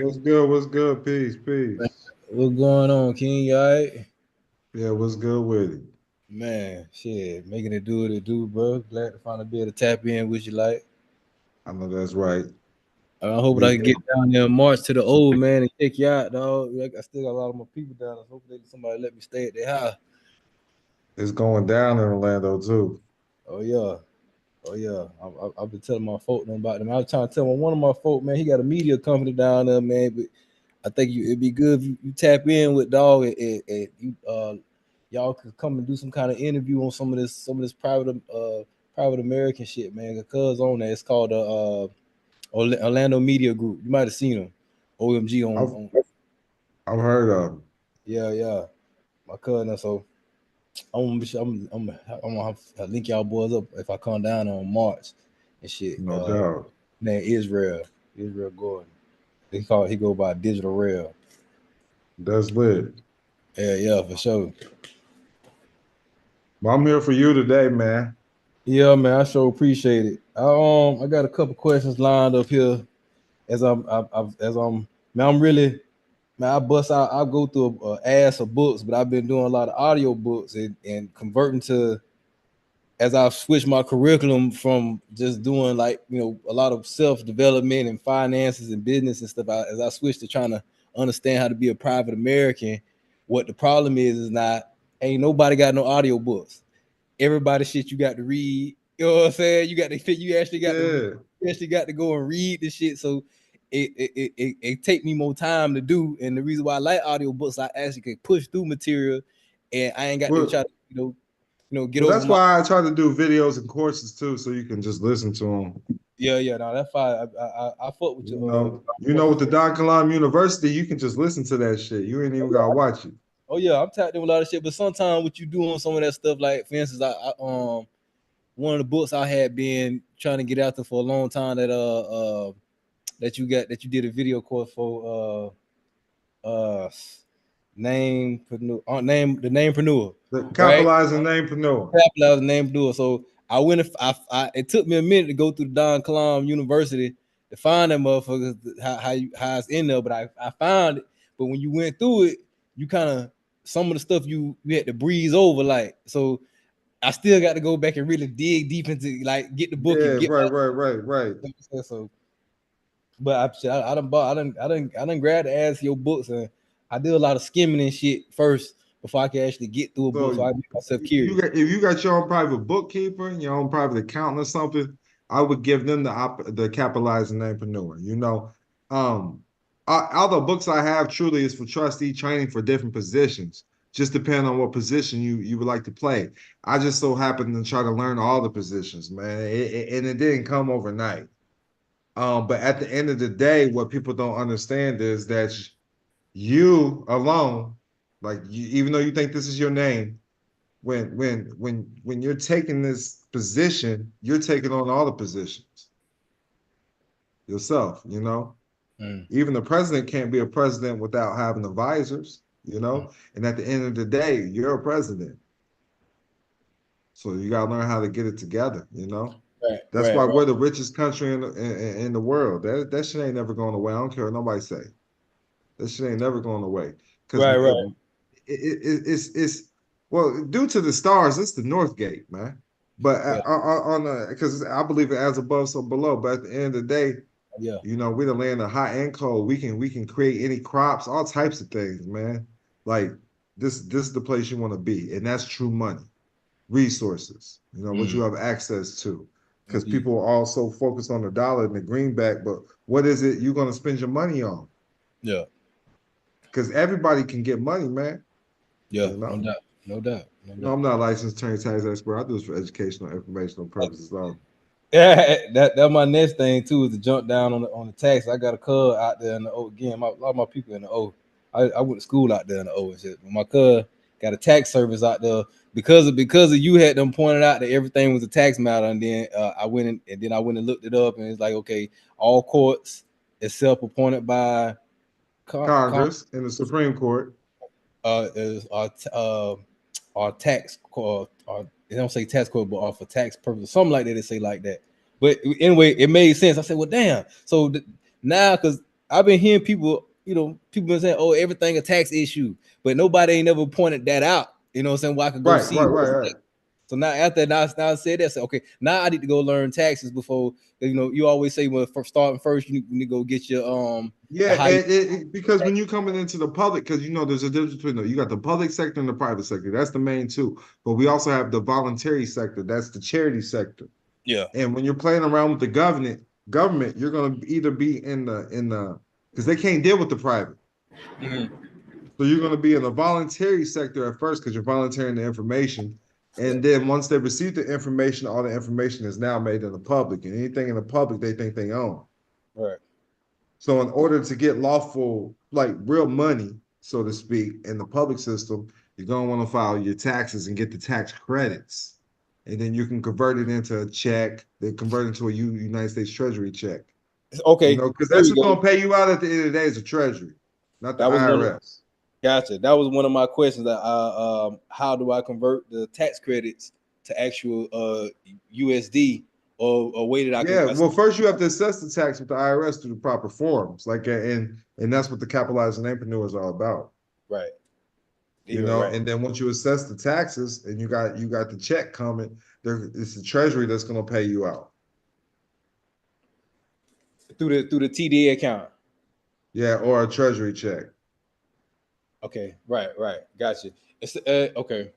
What's good? What's good? Peace, peace. What's going on, King? You all right? Yeah, what's good with it? Man, shit, making it do what it do, bro. Glad to finally be able to tap in with you, like. I know that's right. I hope that We I can get down there in March to the old man and check you out, dog. Like, I still got a lot of my people down there. So hopefully somebody let me stay at their house. it's going down in Orlando too. Oh yeah, oh yeah. I've been telling my folk them about them. I was trying to tell one of my folk, man. He got a media company down there, man. But I think it'd be good if you tap in with dog and you y'all could come and do some kind of interview on some of this private American shit, man. Cause on there, it's called Orlando Media Group. You might have seen them. OMG I've on I've heard of 'em. yeah. My cousin. So I'm gonna be sure, I'm gonna have to link y'all boys up if I come down on March and shit. No doubt. Man, Israel Gordon. He go by Digital Rail. That's lit. Yeah, for sure. But I'm here for you today, man. Yeah, man, I sure appreciate it. I got a couple questions lined up here as I'm man, I'm really man, I go through a ass of books, but I've been doing a lot of audio books and converting to as I've switched my curriculum from just doing like a lot of self development and finances and business and stuff. As I switched to trying to understand how to be a private American, what the problem is not ain't nobody got no audio books. Everybody shit you got to read. You know what I'm saying? You actually got to Yeah. you actually got to go and read the shit. So it take me more time to do. And the reason why I like audiobooks, I actually can push through material and I ain't got to try Well, to, get well, over that's my why I try to do videos and courses too, so you can just listen to them. yeah, no, that's fine. I fuck with You know, with the Don Kilam University, you can just listen to that shit. You ain't even gotta watch it. oh yeah, I'm tapped in with a lot of shit. But sometimes what you do on some of that stuff, like for instance, one of the books I had been trying to get out there for a long time that you did a video course for name the namepreneur, The right? capitalizing namepreneur. Capitalize the namepreneur. So I went it took me a minute to go through the Don Kalam University to find that motherfuckers how it's in there, but I found it. But when you went through it, you kind of some of the stuff you had to breeze over, like so. I still got to go back and really dig deep into like get the book and Yeah, get right, all right, right, right. so. But I done bought I done grabbed the ass of your books and I did a lot of skimming and shit first before I could actually get through a book. So So I make myself you curious. got if you got your own private bookkeeper, your own private accountant or something, I would give them the capitalizing entrepreneur. All the books I have truly is for trustee training for different positions. Just depending on what position you would like to play. I just so happen to try to learn all the positions, man, and it didn't come overnight. But at the end of the day, what people don't understand is that you alone, like even though you think this is your name, when you're taking this position, you're taking on all the positions yourself, Mm, even the president can't be a president without having advisors. And at the end of the day, you're a president, so you got to learn how to get it together. right, That's right, why right, we're the richest country in the world. That shit ain't never going away. I don't care what nobody say. That shit ain't never going away because right, right. it's well, due to the stars, it's the North Gate, man. But Yeah, on the because I believe it as above, so below. But at the end of the day, yeah. we're the land of hot and cold. We can create any crops, all types of things, man. Like this is the place you want to be, and that's true money, resources. What Mm, you have access to. Because indeed. people are also focused on the dollar and the greenback, but what is it you're going to spend your money on? Yeah, Because everybody can get money, man. yeah. You No know. doubt, no doubt, no No, doubt. I'm not a licensed attorney tax expert. I do this for educational, informational purposes. So, Yeah, that my next thing too is to jump down on the tax. I got a cuz out there in the O again. A lot of my people in the O. I went to school out there in the O and shit. But my cuz got a tax service out there because of you had them pointed out that everything was a tax matter, and then I went and looked it up, and it's like okay, all courts is self appointed by Congress and the Supreme Court. is our tax or they don't say tax code, but for tax purposes, something like that. They say like that. But anyway, it made sense. I said, well, damn. So now, because I've been hearing people, people been saying, "Oh, everything a tax issue," but nobody ain't ever pointed that out. You know what I'm saying? Where I could go see. Right. So now after now I said that, so okay, now I need to go learn taxes before. You always say, well, for starting first, you need to go get your Yeah, because when you're coming into the public, because there's a difference between you got the public sector and the private sector. That's the main two. But we also have the voluntary sector. That's the charity sector. Yeah. And when you're playing around with the government, you're going to either be in the because they can't deal with the private. So you're going to be in the voluntary sector at first because you're volunteering the information. And then once they receive the information, all the information is now made in the public. And anything in the public they think they own. Right. So in order to get lawful, like real money, so to speak, in the public system, you're going to want to file your taxes and get the tax credits. And then you can convert it into a check. They convert it into a United States Treasury check. Okay. Because that's what's going to pay you out at the end of the day is the Treasury, not the IRS. Gotcha. That was one of my questions. That how do I convert the tax credits to actual USD or a way that I can? Well, first you have to assess the tax with the IRS through the proper forms, and that's what the capitalized entrepreneur is all about. Right. Right. And then once you assess the taxes and you got the check coming, it's the Treasury that's going to pay you out through the TDA account. Yeah, or a Treasury check. Okay, right, gotcha. It's okay,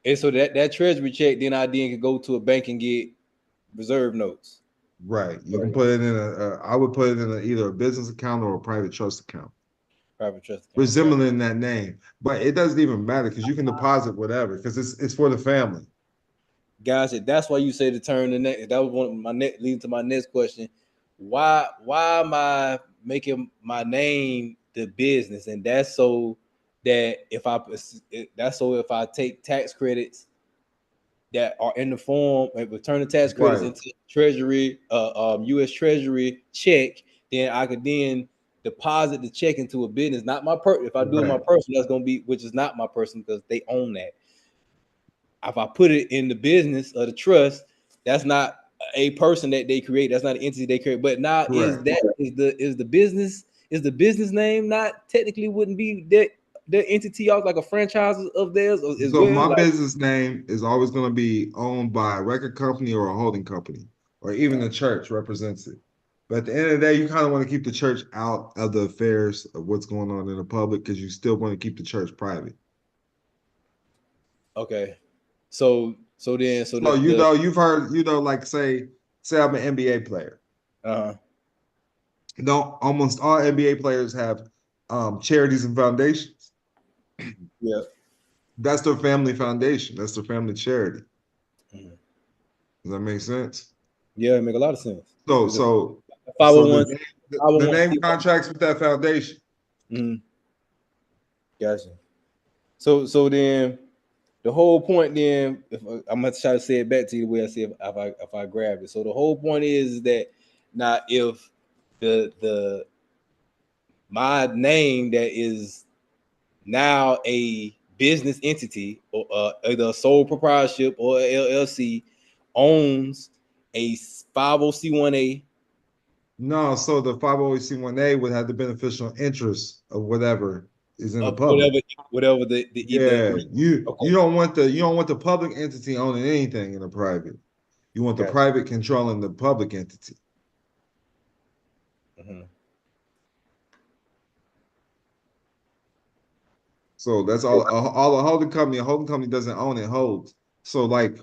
and so that Treasury check, then I could go to a bank and get reserve notes. Right, you can put it in I would put it in either a business account or a private trust account. Private trust account. Resembling that name, but it doesn't even matter because you can deposit whatever because it's for the family. Gotcha. That's why you say to turn the next. That was one of my leading to my next question. Why am I making my name the business? And that's so that if I take tax credits that are in the form and return the tax credits into Treasury, U.S. Treasury check, then I could then deposit the check into a business, not my If I do it my person, that's gonna be, which is not my person because they own that. If I put it in the business of the trust, that's not a person that they create. That's not an entity they create. But now is the business name not technically wouldn't be their entity like a franchise of theirs as so well? My business name is always going to be owned by a record company or a holding company, or even the church represents it. But at the end of the day, you kind of want to keep the church out of the affairs of what's going on in the public because you still want to keep the church private. Okay. So you've heard, like say I'm an NBA player. Almost all NBA players have charities and foundations. Yeah. That's their family foundation. That's their family charity. Does that make sense? Yeah, it make a lot of sense. So the name contracts with that foundation. Gotcha. So then the whole point then, if I'm gonna try to say it back to you the way I say if I grabbed it. So the whole point is that now if the my name that is now a business entity or either a sole proprietorship or LLC owns a 50C1A. No, so the 50C1A would have the beneficial interest of whatever is in the public. Whatever the you don't want the public entity owning anything in the private. You want the private controlling the public entity. So that's all a holding company doesn't own, it holds. So like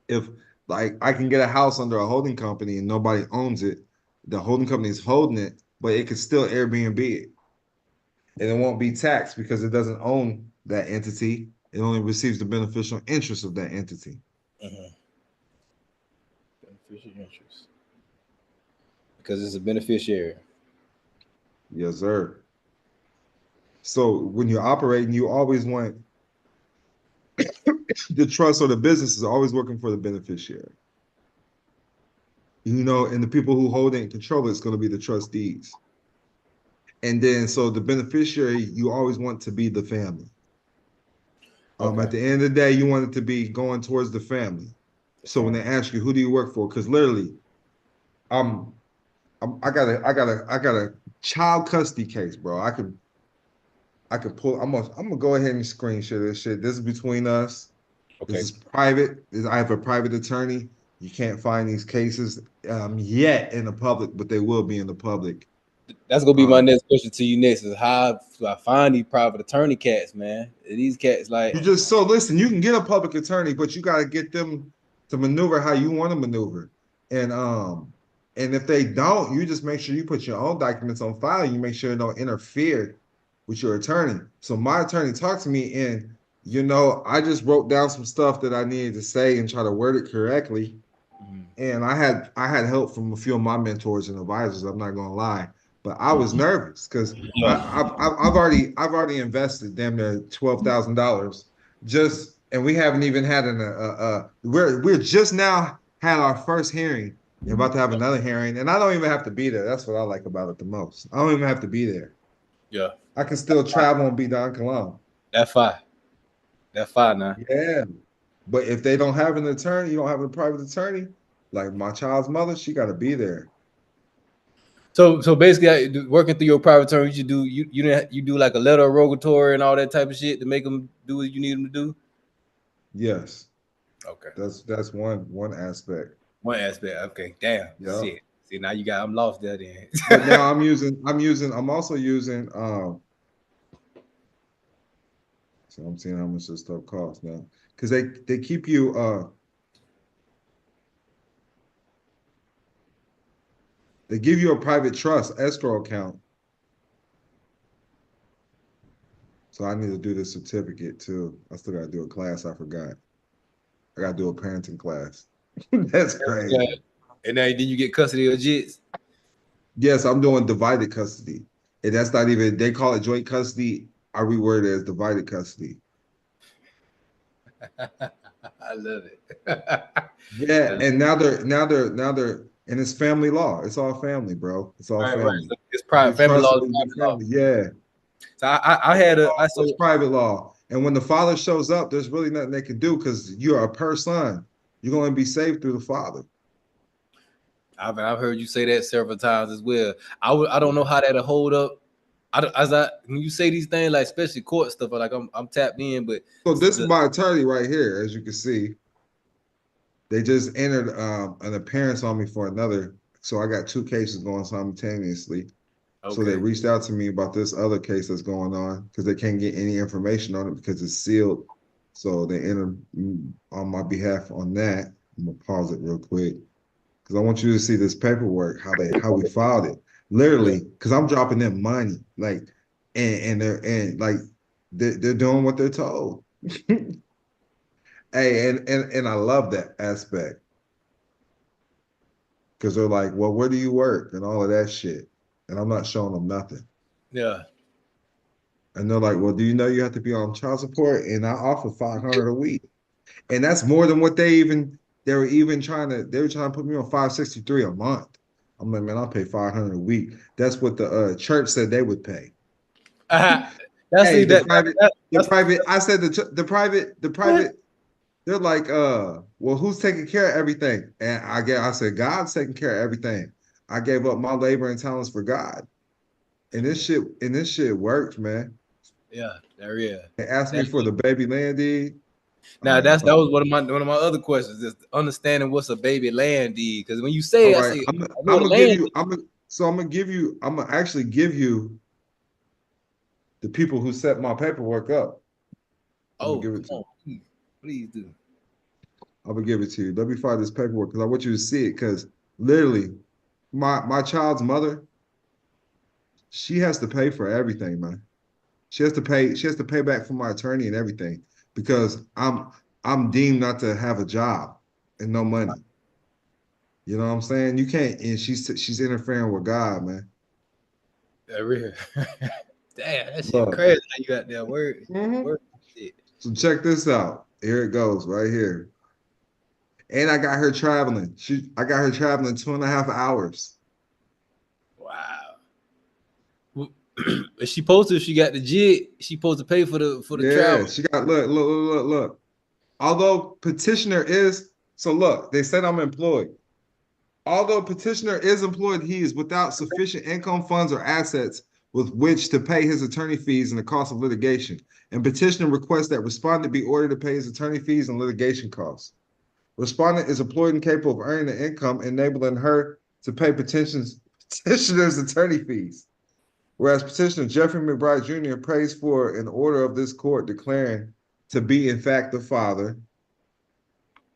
if like I can get a house under a holding company and nobody owns it, the holding company is holding it, but it could still Airbnb it. And it won't be taxed because it doesn't own that entity. It only receives the beneficial interest of that entity. Beneficial interest. Because it's a beneficiary. Yes, sir. So when you're operating, you always want the trust or the business is always working for the beneficiary. And the people who hold it and control it is going to be the trustees. And then so the beneficiary, you always want to be the family. At the end of the day, you want it to be going towards the family. So when they ask you, who do you work for? Because literally, I got a child custody case, bro. I could pull. I'm gonna go ahead and screen share this shit. This is between us. This Okay, is private. I have a private attorney. You can't find these cases yet in the public, but they will be in the public. that's gonna be my Um, next question to you next. Is how do I find these private attorney cats, man? These cats you like just so listen. You can get a public attorney, but you got to get them to maneuver how you want to maneuver. And um, and if they don't, you just make sure you put your own documents on file. You make sure it don't interfere with your attorney. So my attorney talked to me, and I just wrote down some stuff that I needed to say and try to word it correctly. And I had help from a few of my mentors and advisors. I'm not gonna lie, but I was nervous because yeah. I've already invested damn near $12,000 just, and we haven't even had we're just now had our first hearing and about to have another hearing, and I don't even have to be there. That's what I like about it the most. I don't even have to be there. Yeah, I can still travel and be down Kilam. that's fine. That's fine now. Yeah, but if they don't have an attorney, you don't have a private attorney. Like my child's mother, she got to be there. So basically, working through your private attorney, you do like a letter of rogatory and all that type of shit to make them do what you need them to do. Yes, Okay, that's one aspect. one aspect. Okay, damn Yeah. shit. See now I'm lost there then. But now I'm also using so I'm seeing how much this stuff costs now. Because they keep you they give you a private trust escrow account. So I need to do this certificate too. I still gotta do a class, I forgot. I gotta do a parenting class. That's Yeah. crazy. And then you get custody of jits. Yes, I'm doing divided custody. And that's not even, they call it joint custody. I reword it as divided custody. I love it. Yeah, and and it's family law. It's all family, bro. It's all Right. family. So it's If you private family trust law. them with your family, yeah. So I had a I It's so private law. And when the father shows up, there's really nothing they can do because you're a per son. You're going to be saved through the father. I've heard you say that several times as well. I don't know how that'll hold up. When you say these things, like especially court stuff, like I'm tapped in, but So this is my attorney right here, as you can see. They just entered an appearance on me for another. So I got two cases going simultaneously. So they okay, reached out to me about this other case that's going on because they can't get any information on it because it's sealed. So they entered on my behalf on that. I'm gonna pause it real quick because I want you to see this paperwork, how we filed it. yeah, Literally, because I'm dropping them money, like, they're doing what they're told. Hey, and I love that aspect because they're like, well, where do you work and all of that shit, and I'm not showing them nothing. yeah. And they're like, well, do you know you have to be on child support? And I offer 500 a week. And that's more than what they were trying to put me on 563 a month. I'm like, man, I'll pay 500 a week. That's what the church said they would pay. That's Hey, the that, the that's private, I said the private, they're like, well, who's taking care of everything? And I said, God's taking care of everything. I gave up my labor and talents for God. And this shit worked, man. yeah, there is. They asked me That, for the baby land deed. All now right, that was one of my other questions is understanding what's a baby land deed. Because when you say all it, I right. say I'm I know I'm what a gonna give land you. deed. I'm gonna actually give you the people who set my paperwork up. I'm gonna Oh, give come it to. on, please do. I'm gonna give it to you. Let me find this paperwork because I want you to see it. Because literally, my child's mother, she has to pay for everything, man. She has to pay. She has to pay back for my attorney and everything because I'm deemed not to have a job and no money. You know what I'm saying? You can't. And she's interfering with God, man. That real. Damn, that shit Look. crazy. How you got that word? Mhm. Word shit. So check this out. Here it goes, right here. And I got her traveling. I got her traveling 2.5 hours. Wow. Is she supposed to? If she got the jig, she supposed to pay for the Yeah, travel. she got look. Although petitioner is so look, they said I'm employed. Although petitioner is employed, he is without sufficient income, funds, or assets with which to pay his attorney fees and the cost of litigation. And petitioner requests that respondent be ordered to pay his attorney fees and litigation costs. Respondent is employed and capable of earning the income, enabling her to pay petitioner's attorney fees. Whereas petitioner Jeffrey McBride Jr. prays for an order of this court declaring to be in fact the father,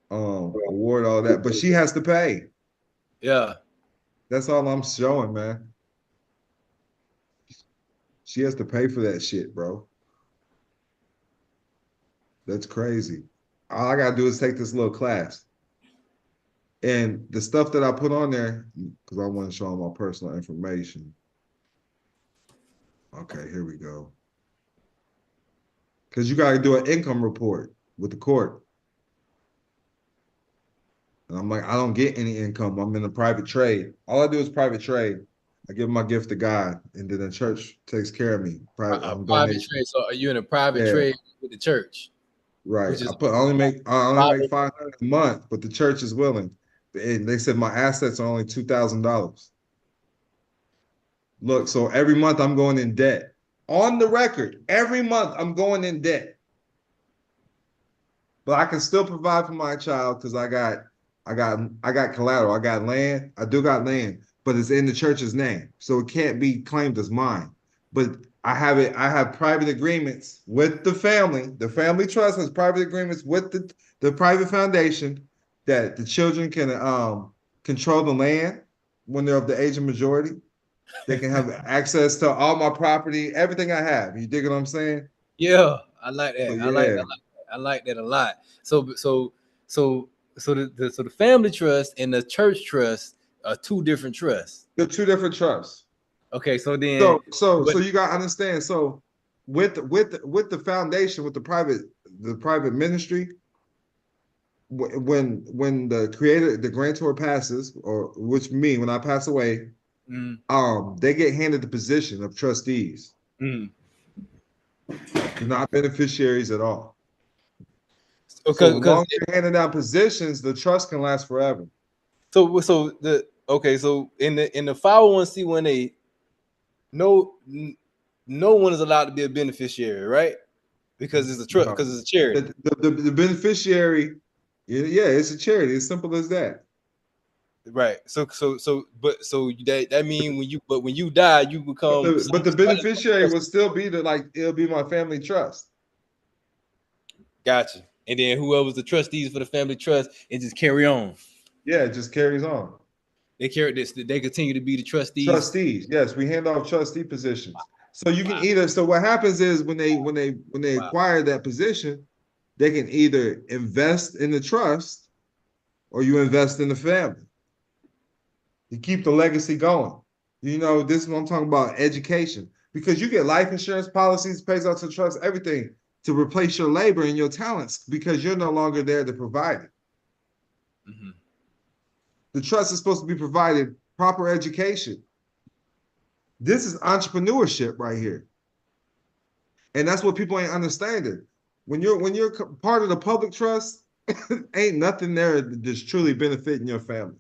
award all that, but she has to pay. Yeah. That's all I'm showing, man. She has to pay for that shit, bro. That's crazy. All I gotta do is take this little class. And the stuff that I put on there, because I want to show them my personal information. Okay, here we go. Because you gotta do an income report with the court. And I'm like, I don't get any income. I'm in a private trade. All I do is private trade. I give my gift to God, and then the church takes care of me. Private trade. So are you in a private trade with the church? Right. I only make $500 a month, but the church is willing. And they said my assets are only $2,000. Look, so every month I'm going in debt. On the record, every month I'm going in debt. But I can still provide for my child because I got collateral. I got land. I do got land, but it's in the church's name. So it can't be claimed as mine. But I have private agreements with the family. The family trust has private agreements with the private foundation that the children can control the land when they're of the age of majority. They can have access to all my property, everything I have. You dig what I'm saying? Yeah, I like that. So, I like that a lot. So the family trust and the church trust are two different trusts. They're two different trusts. Okay, so then so you gotta understand. So with the foundation, with the private ministry, when the grantor passes, or which me, when I pass away, they get handed the position of trustees. They're not beneficiaries at all. Okay, so as long as you're handing down positions, the trust can last forever. So in the 501c1a, no one is allowed to be a beneficiary, right? Because it's a trust, because it's a charity. The beneficiary, yeah, it's a charity. As simple as that. Right. So that means when you die, you become. But the beneficiary will still be it'll be my family trust. Gotcha. And then whoever's the trustees for the family trust, it just carry on. Yeah, it just carries on. They carry this. They continue to be the trustees. Trustees, yes, we hand off trustee positions. So you can either. So what happens is when they acquire that position, they can either invest in the trust, or you invest in the family. You keep the legacy going. You know, this is what I'm talking about, education. Because you get life insurance policies, pays out to trust, everything to replace your labor and your talents because you're no longer there to provide it. Mm-hmm. The trust is supposed to be provided proper education. This is entrepreneurship right here. And that's what people ain't understanding. When you're part of the public trust, ain't nothing there that's truly benefiting your family.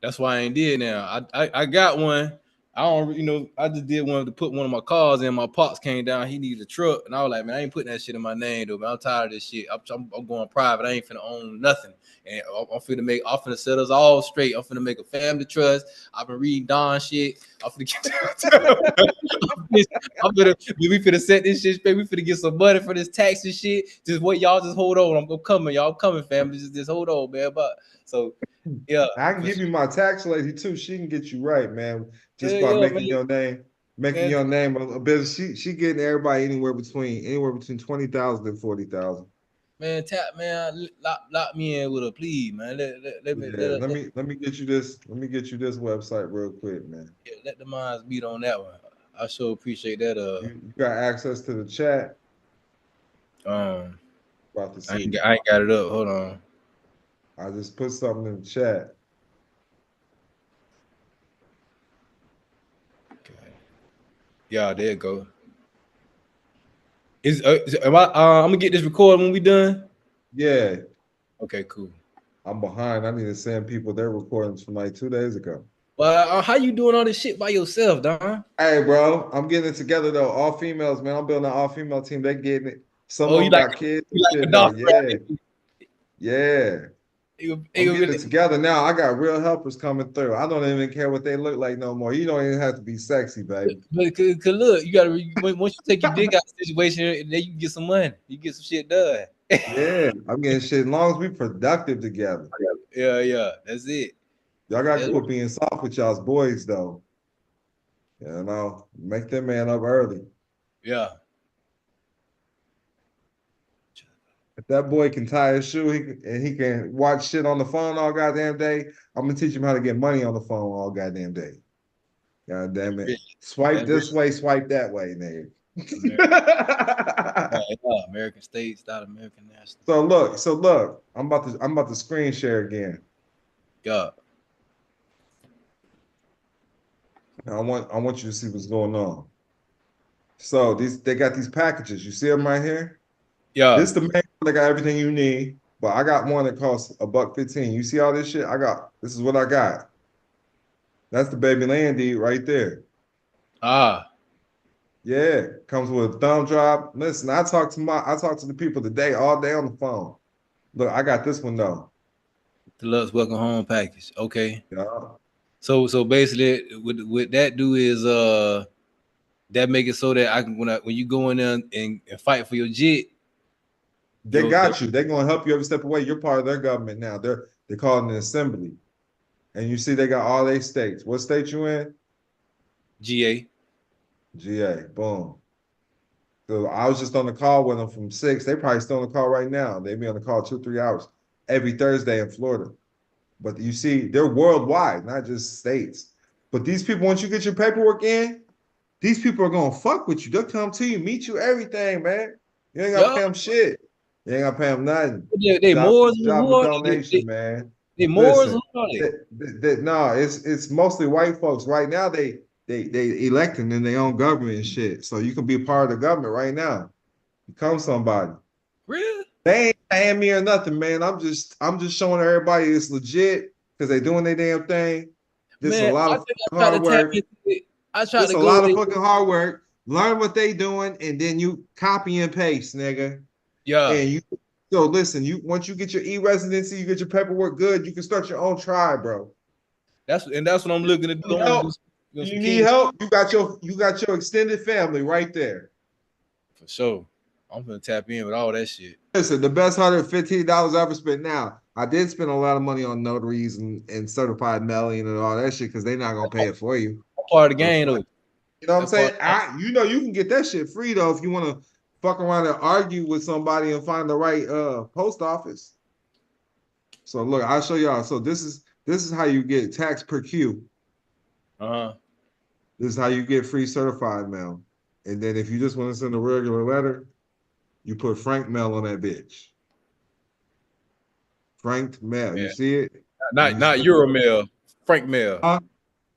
That's why I ain't did now. I got one. I don't, I just did one to put one of my cars in. My pops came down. He needed a truck, and I was like, man, I ain't putting that shit in my name, though. Man, I'm tired of this shit. I'm going private. I ain't finna own nothing, and I'm finna set us all straight. I'm finna make a family trust. I've been reading Don shit. We finna set this shit straight. We finna get some money for this tax and shit. Just wait, y'all. Just hold on. I'm coming, y'all. Coming, family. Just hold on, man. But so. Yeah, I can give you my tax lady too. She can get you right, man. Just by making your name a bit. She getting everybody anywhere between $20,000 and $40,000. Man, lock me in with a plea, man. Let me get you this. Let me get you this website real quick, man. Yeah, let the minds meet on that one. I sure appreciate that. You got access to the chat. I ain't got it up. Hold on. I just put something in the chat. Okay. Yeah, there you go. I'm gonna get this recorded when we done? Yeah. Okay, cool. I'm behind. I need to send people their recordings from like 2 days ago. Well, how you doing all this shit by yourself, Don? Hey, bro, I'm getting it together though. All females, man. I'm building an all female team. They getting it. Some Oh, of them got kids and a shit though. dog Yeah, rabbit. yeah. I'm getting Really, it together now. I got real helpers coming through. I don't even care what they look like no more. You don't even have to be sexy, baby. but cause look, you gotta once you take your dick out of the situation, and then you can get some money, you get some shit done. Yeah, I'm getting shit. As long as we productive together. Yeah, that's it. Y'all got to That's, quit being soft with y'all's boys though. You know, make them man up early. yeah. If that boy can tie his shoe and he can watch shit on the phone all goddamn day, I'm gonna teach him how to get money on the phone all goddamn day. God damn it. Swipe That's this way, swipe that way, nigga. American states, not American national. So look, I'm about to screen share again. Yeah. I want you to see what's going on. So they got these packages. You see them right here? Yeah. This the main one that got everything you need, but I got one that costs $1.15. You see all this shit? This is what I got. That's the baby land deed right there. Ah. Yeah, comes with a thumb drive. Listen, I talk to the people today all day on the phone. Look, I got this one though. The Lux Welcome Home package. Okay. Yeah. So basically, what that do is that make it so that I can when you go in there and fight for your jit. They got you. They're gonna help you every step of the way. You're part of their government now. They call it an assembly. And you see they got all their states. What state you in? GA. GA. Boom. So I was just on the call with them from 6. They probably still on the call right now. They be on the call 2-3 hours every Thursday in Florida. But you see, they're worldwide, not just states. But these people, once you get your paperwork in, these people are gonna fuck with you. They'll come to you, meet you, everything, man. You ain't gotta pay them shit. You ain't gotta pay them nothing. They more Job of donation, man. They more Listen, no, it's mostly white folks. Right now, they electing in their own government and shit. So you can be a part of the government right now. Become somebody. Really? They ain't paying me or nothing, man. I'm just showing everybody it's legit because they doing their damn thing. This is a lot of hard work. This a lot of fucking hard work. Learn what they doing, and then you copy and paste, nigga. Yeah. And so listen, once you get your e-residency, you get your paperwork good, you can start your own tribe, bro. That's what I'm looking to do. You need help? You got your extended family right there. For sure. I'm gonna tap in with all that shit. Listen, the best $115 I ever spent. Now, I did spend a lot of money on notaries and certified mailing and all that shit because they're not gonna pay it for you. Part of the game, though. You know what I'm saying? You can get that shit free though if you want to fuck around and argue with somebody and find the right post office. So look, I'll show y'all. So this is how you get tax per Q. This is how you get free certified mail. And then if you just want to send a regular letter, you put Frank mail on that bitch. Frank mail. You see it? Not Euro mail. Frank mail.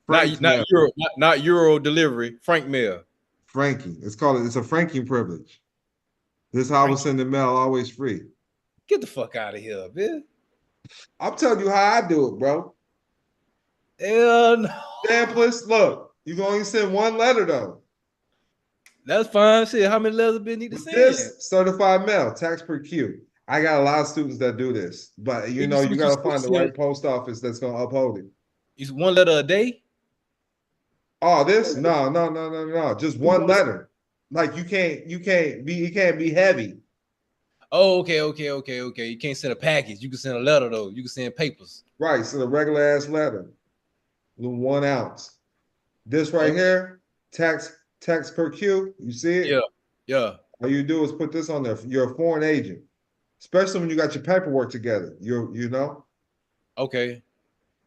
Not Euro delivery. Frank mail. Frankie. It's a franking privilege. This is how I was sending mail always free. Get the fuck out of here, man. I'm telling you how I do it, bro. Hell no. Samplers, look, you can only send one letter though. That's fine. Shit, how many letters been need to send? This certified mail, tax per Q. I got a lot of students that do this, but you gotta find the right post office that's gonna uphold it. Is one letter a day? Oh, this? No. Just one letter. Like it can't be heavy. Oh, okay. You can't send a package. You can send a letter though. You can send papers. Right. So the regular ass letter. 1 ounce. This right here, tax per Q. You see it? Yeah. All you do is put this on there. You're a foreign agent, especially when you got your paperwork together. You know. Okay.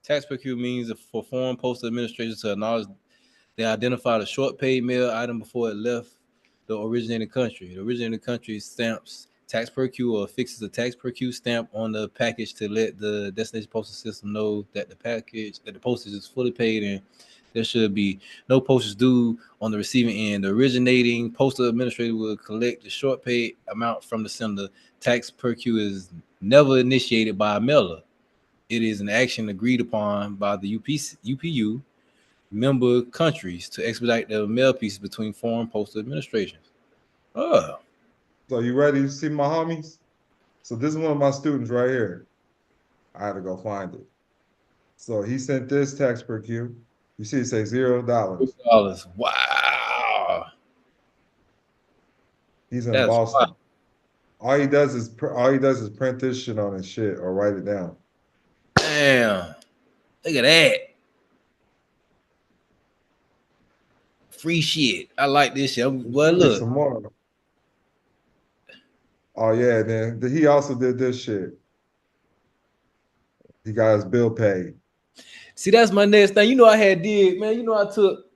Tax per Q means for foreign postal administrators to acknowledge they identified a short paid mail item before it left the originating country. The originating country stamps tax per Q or affixes a tax per Q stamp on the package to let the destination postal system know that the postage is fully paid and there should be no postage due on the receiving end. The originating postal administrator will collect the short paid amount from the sender. Tax per Q is never initiated by a mailer. it is an action agreed upon by the UPU member countries to expedite the mail pieces between foreign postal administrations. Oh, So you ready to see my homies? So this is one of my students right here. I had to go find it. So he sent this tax per Q. You see it say $0. $2. Wow. He's in That's Boston. wild. All he does is print this shit on his shit or write it down. Damn. Look at that. Free shit. I like this shit. Well, look. Some more. Oh yeah, then he also did this shit. He got his bill paid. See, that's my next thing. You know, I had did, man. You know, I took.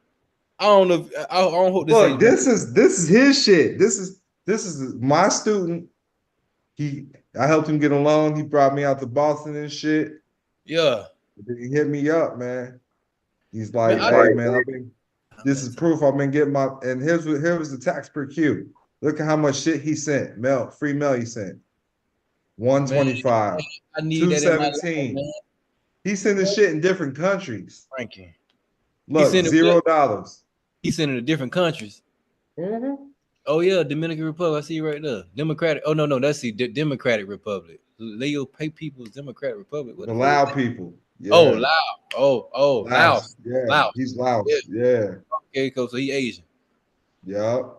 I don't know. I don't hope this. Look, ain't this is his shit. This is my student. I helped him get a loan. He brought me out to Boston and shit. Yeah. He hit me up, man. He's like, hey man, this is proof I've been getting my, and here was the tax per Q. Look at how much shit he sent. Free mail he sent. 125. I need that in my life, 217. man. He's sending shit in different countries. Frankie. Look, $0. He's sending to different countries. Mm-hmm. Oh yeah, Dominican Republic. I see you right there. Democratic. Oh no, that's the Democratic Republic. Leo Pay People's Democratic Republic. The Lao people. Yeah. Oh, Lao. Oh, Laos. Yeah. Laos. He's Laos. Yeah. Okay, so he Asian. Yep.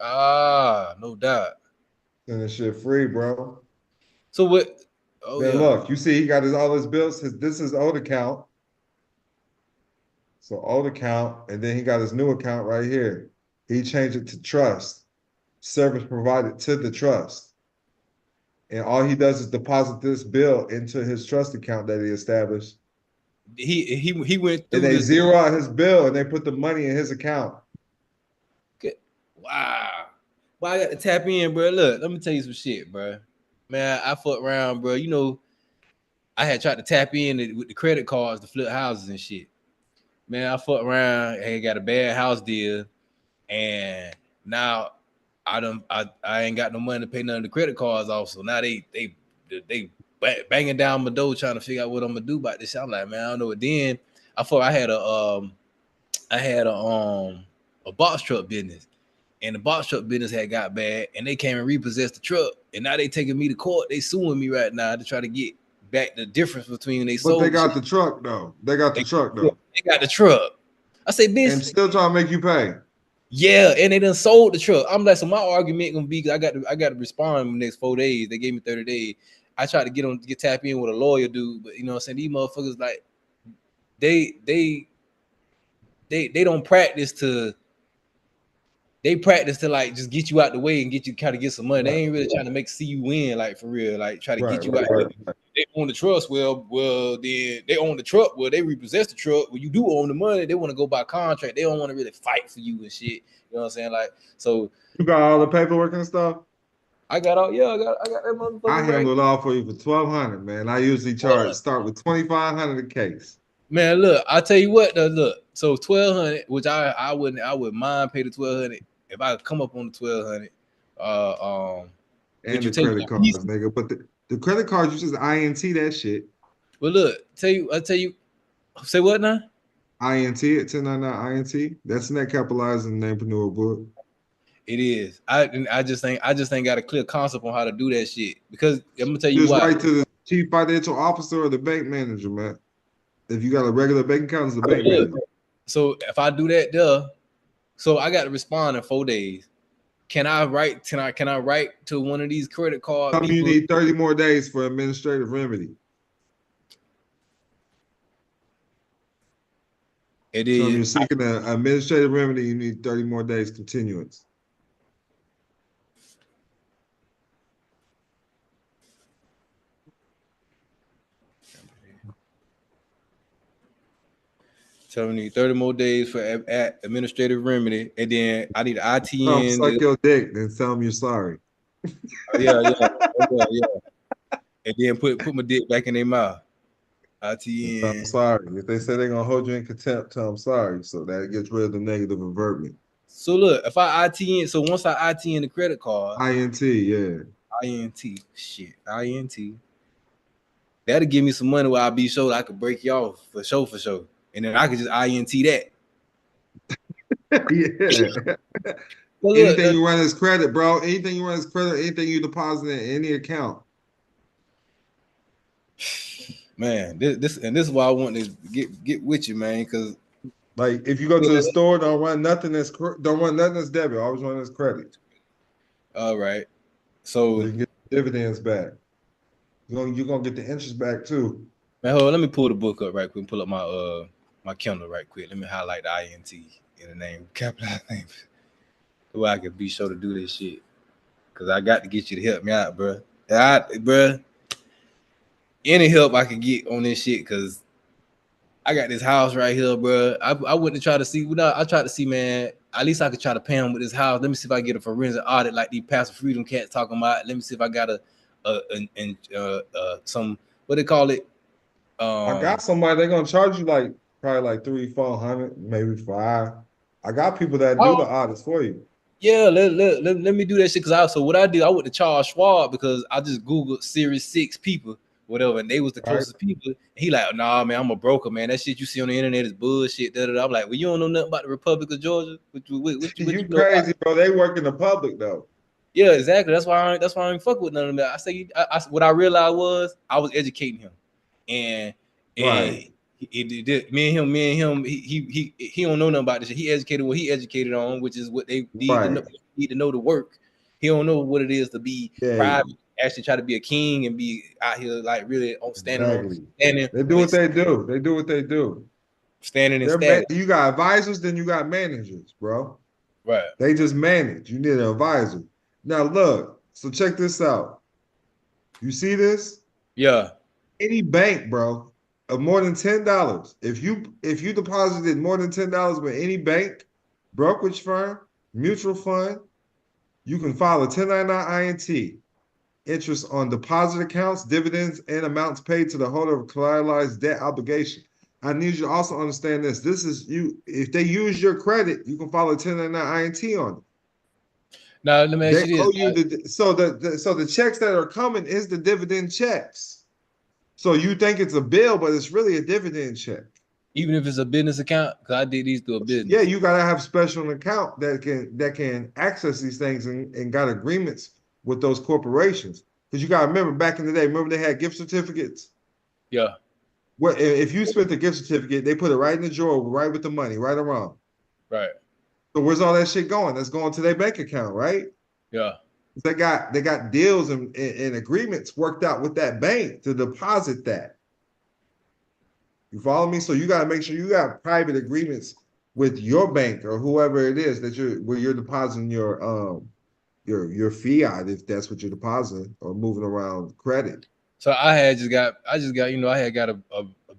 Ah, no doubt. Sending shit free, bro. So what? Oh then yeah. Look, you see he got all his bills. This is old account. So old account, and then he got his new account right here. He changed it to trust. Service provided to the trust. And all he does is deposit this bill into his trust account that he established. He went through. And they zero out his bill and they put the money in his account. Good. Wow. Well, I got to tap in, bro. Look, let me tell you some shit, bro. Man, I fuck around, bro. You know, I had tried to tap in with the credit cards to flip houses and shit. Man, I fuck around. Hey, got a bad house deal, and now I ain't got no money to pay none of the credit cards off. So now they banging down my door trying to figure out what I'm gonna do about this. I'm like, man, I don't know. Then I had a box truck business, and the box truck business had got bad, and they came and repossessed the truck, and now they taking me to court. They suing me right now to try to get back the difference between they sold. But they got the truck though. They got the truck. I say, bitch, and still trying to make you pay. Yeah, and they done sold the truck. I'm like, so my argument gonna be, I got to respond in the next 4 days. They gave me 30 days. I tried to get tap in with a lawyer dude, but you know what I'm saying, these motherfuckers, like, they don't practice to. They practice to like just get you out the way and get you kind of get some money. They ain't really trying to see you win, like for real, like try to get you out. They own the trust. Well, then they own the truck. Well, they repossess the truck. Well, you do own the money. They want to go by contract. They don't want to really fight for you and shit. You know what I'm saying? Like, so you got all the paperwork and stuff. I got all. Yeah, I got that motherfucker. I handle it all for you for $1,200, man. I usually start with $2,500 a case. Man, look, I tell you what, though, look. So $1,200, which I wouldn't mind pay the $1,200 if I could come up on the $1,200. And the credit cards, nigga. But the credit cards, you just INT that shit. Well, look, I tell you, say what now? INT at 1099 INT. That's net capitalized in the Namepreneur book. It is. I just ain't got a clear concept on how to do that shit. Because I'm gonna tell you just why. Right to the chief financial officer or the bank manager, man. If you got a regular bank account, it's the bank manager. So if I do that there, so I got to respond in 4 days. Can I write to one of these credit card people? You need 30 more days for administrative remedy. It is. So if you're seeking an administrative remedy, you need 30 more days continuance. So we need 30 more days for administrative remedy, and then I need an ITN. Suck your dick, then tell them you're sorry. Yeah. And then put my dick back in their mouth. ITN. I'm sorry. If they say they're gonna hold you in contempt, tell them sorry. So that gets rid of the negative avertment. So look, if I ITN, so once I ITN the credit card, INT, yeah. INT, shit, INT. That'll give me some money where I'll be sure I could break you off for sure, and then I could just INT that. Yeah. Well, Anything look, you run as credit, bro. Anything you run as credit, anything you deposit in any account. man, this is why I want to get with you, man, because Like if you go to the store, don't run nothing as debit. Always run as credit. All right. So So, you get dividends back. You're gonna get the interest back too. man, hold on, let me pull the book up right quick and pull up my Kindle right quick. Let me highlight the INT in the name, capitalized name, so I can be sure to do this shit. Cause I got to get you to help me out, bro. Bro, any help I can get on this shit, cause I got this house right here, bro. I went to try to see. I tried to see, man. At least I could try to pay him with this house. Let me see if I get a forensic audit like these passive freedom cats talking about. Let me see if I got some, what they call it. I got somebody, they're gonna charge you like probably like 300-400, maybe 5. I got people that do the audits for you. Yeah, let me do that shit. Cause what I did, I went to Charles Schwab because I just Googled Series 6 people, whatever, and they was the closest people. He like, nah, man, I'm a broker, man. That shit you see on the internet is bullshit. I'm like, well, you don't know nothing about the Republic of Georgia. What You you know crazy, about? bro. They work in the public though. Yeah, exactly. That's why I ain't fuck with none of that. I say, what I realized was I was educating him, and Right. me and him, he don't know nothing about this shit. He educated what he educated on, which is what they need to know. Need to know the work. He don't know what it is to be private. Actually, try to be a king and be out here like really standing. They do what they do. They do what they do. Standing in status. You got advisors, then you got managers, bro. Right. They just manage. You need an advisor. Now look. So check this out. You see this? Yeah. Any bank, bro, of more than $10. If you deposited more than $10 with any bank, brokerage firm, mutual fund, you can file a 1099 INT. Interest on deposit accounts, dividends, and amounts paid to the holder of collateralized debt obligation. I need you to also understand this. This is you. If they use your credit, you can file a 1099 INT on it. Now let me ask They owe you so the checks that are coming is the dividend checks. So you think it's a bill, but it's really a dividend check. Even if it's a business account, because I did these through a business. Yeah, you gotta have special account that can access these things and got agreements with those corporations. Because you gotta remember back in the day, remember they had gift certificates? Yeah. Well, if you spent the gift certificate, they put it right in the drawer, right with the money, right around. Right. So where's all that shit going? That's going to their bank account, right? Yeah. They got deals and agreements worked out with that bank to deposit that. You follow me? So you got to make sure you got private agreements with your bank or whoever it is that where you're depositing your fiat, if that's what you're depositing or moving around credit. So I just got I had got a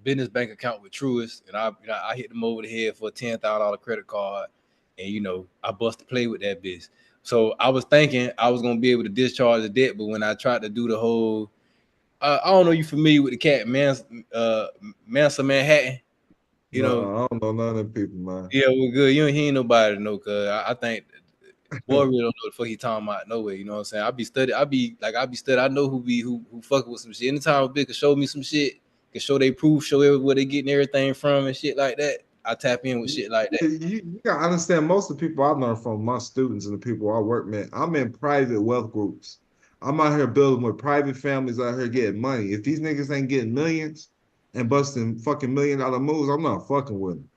business bank account with Truist, and I hit them over the head for a $10,000 credit card, and I busted play with that bitch. So I was thinking I was gonna be able to discharge the debt, but when I tried to do the whole, I don't know, you familiar with the cat Mansa Manhattan? I don't know none of them people, man. Yeah, we're good. He ain't nobody to know, cause I think boy really don't know what the fuck he talking about no way. You know what I'm saying? I be studying. I know who fucking with some shit. Anytime a bitch can show me some shit, can show they proof, show where they getting everything from and shit like that, I tap in with shit like that. You gotta understand, most of the people I learn from, my students and the people I work with, I'm in private wealth groups. I'm out here building with private families out here getting money. If these niggas ain't getting millions and busting fucking $1 million moves, I'm not fucking with them.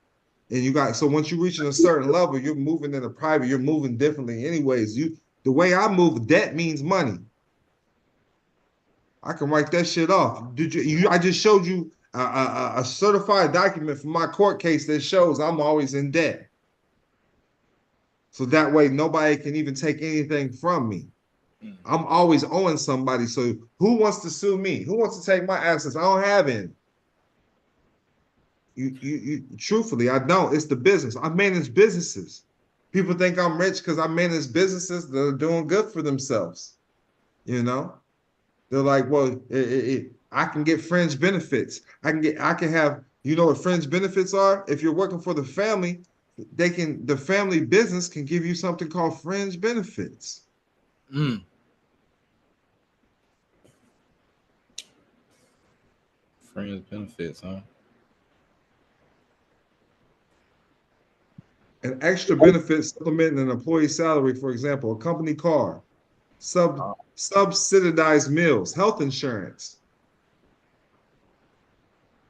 And so once you reach a certain level, you're moving in a private, you're moving differently anyways. The way I move, debt means money. I can write that shit off. I just showed you a certified document from my court case that shows I'm always in debt. So that way nobody can even take anything from me. I'm always owing somebody. So who wants to sue me? Who wants to take my assets? I don't have any. Truthfully, I don't. It's the business. I manage businesses. People think I'm rich because I manage businesses that are doing good for themselves. They're like, well, I can get fringe benefits. I can have, what fringe benefits are? If you're working for the family, the family business can give you something called fringe benefits. Friends benefits, huh? An extra benefit supplementing an employee salary, for example, a company car, subsidized meals, health insurance.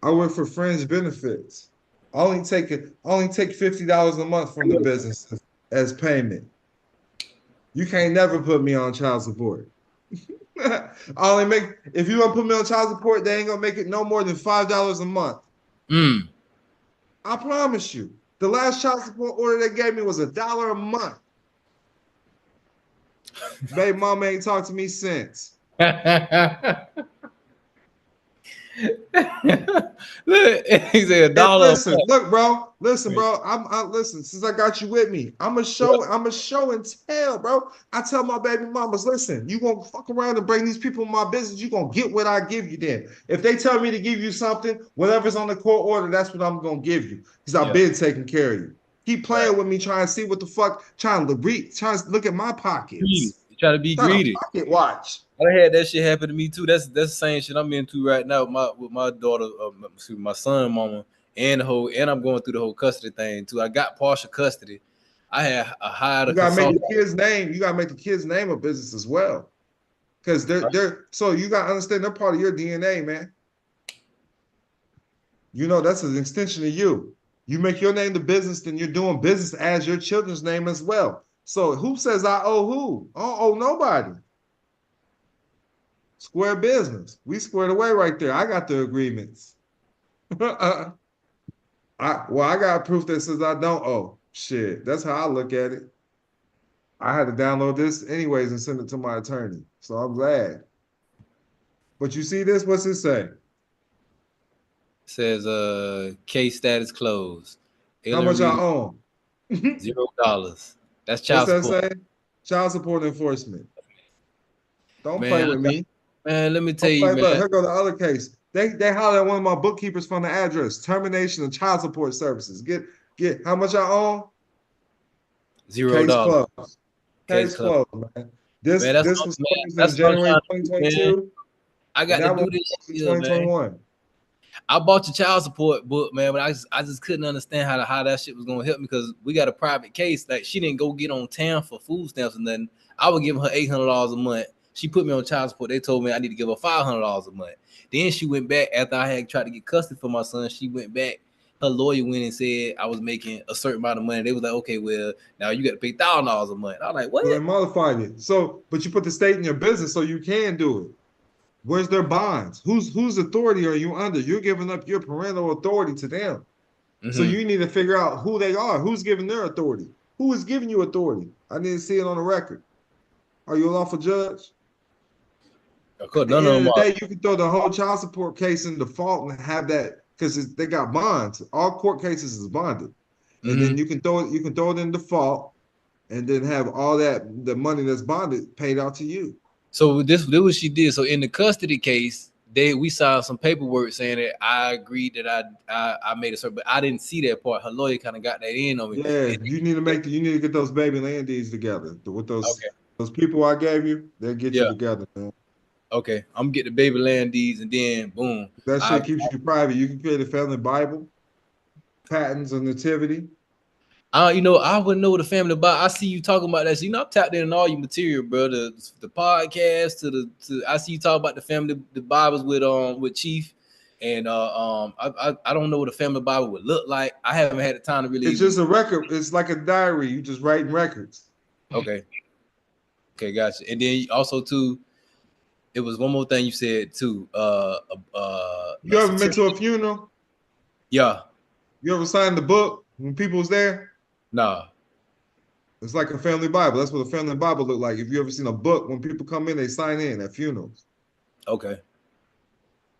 I work for fringe benefits. I only take $50 a month from the business as payment. You can't never put me on child support. I only make if you want to put me on child support, they ain't gonna make it no more than $5 a month. Mm. I promise you. The last child support order they gave me was $1 a month. Baby mama ain't talked to me since. Look, he said $1. Listen, bro. I listen. Since I got you with me, I'm a show and tell, bro. I tell my baby mamas, listen, you gonna fuck around and bring these people in my business, you gonna get what I give you. Then, if they tell me to give you something, whatever's on the court order, that's what I'm gonna give you, because I've been taking care of you. Keep playing with me, trying to see what the fuck, trying to look at my pockets. You try to be greedy. Pocket watch. I had that shit happen to me too. That's the same shit I'm into right now with my daughter, my son, mama, and I'm going through the whole custody thing too. I got partial custody. I had hired a consultant. You gotta make the kid's name a business as well, because they're so you gotta understand they're part of your DNA, man. You know that's an extension of you. You make your name the business, then you're doing business as your children's name as well. So who says I owe who? I don't owe nobody. Square business. We squared away right there. I got the agreements. I got proof that says I don't owe. Shit, that's how I look at it. I had to download this anyways and send it to my attorney. So I'm glad. But you see this? What's it say? It says case status closed. How much I own? $0. That's child support. What's support. that say? Child support enforcement. Don't play with me. Man, let me tell you, man. Look, here go the other case. They hollered at one of my bookkeepers from the address. Termination of child support services. Get how much I own? $0. Case closed, man. This was in January 2022. I got to do this in 2021. I bought your child support book, man, but I just couldn't understand how that shit was gonna help me, because we got a private case. Like, she didn't go get on town for food stamps or nothing. I would give her $800 a month. She put me on child support. They told me I need to give her $500 a month. Then she went back after I had tried to get custody for my son. She went back. Her lawyer went and said I was making a certain amount of money. They was like, okay, well, now you got to pay $1,000 a month. I was like, what? So they modified it. So, but you put the state in your business so you can do it. Where's their bonds? Whose authority are you under? You're giving up your parental authority to them. Mm-hmm. So you need to figure out who they are. Who's giving their authority? Who is giving you authority? I need to see it on the record. Are you a lawful judge? At the end of the day, you can throw the whole child support case in default and have that, because they got bonds. All court cases is bonded, and then you can throw it in default, and then have all the money that's bonded paid out to you. So this what she did. So in the custody case, we signed some paperwork saying that I agreed that I made a certain, but I didn't see that part. Her lawyer kind of got that in on me. Yeah, you need to get those baby land deeds together with those people I gave you. They'll get you together, man. Okay, I'm getting the baby land deeds, and then boom. That shit keeps you private. You can create a family Bible, patents of nativity. I wouldn't know the family Bible. I see you talking about that. So, I'm tapped in all your material, bro. The podcast to I see you talk about the Bibles with Chief, and I don't know what a family Bible would look like. I haven't had the time to really. It's just a record. It's like a diary. You just writing records. Okay, gotcha. And then also too, it was one more thing you said too. You ever been to a funeral? Yeah. You ever signed the book when people was there? Nah. It's like a family Bible. That's what a family Bible look like. If you ever seen a book, when people come in, they sign in at funerals. Okay.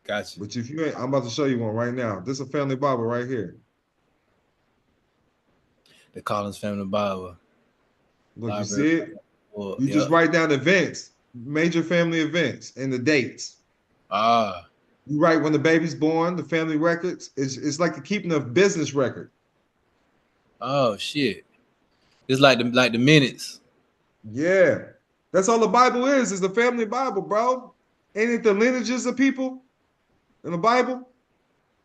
Gotcha. But if you ain't, I'm about to show you one right now. This is a family Bible right here. The Collins Family Bible. Look, you see it? You just write down events, major family events, and the dates. You write when the baby's born, the family records. It's like keeping a business record. Oh shit! It's like the minutes. Yeah, that's all the Bible is the family Bible, bro. Ain't it the lineages of people in the Bible?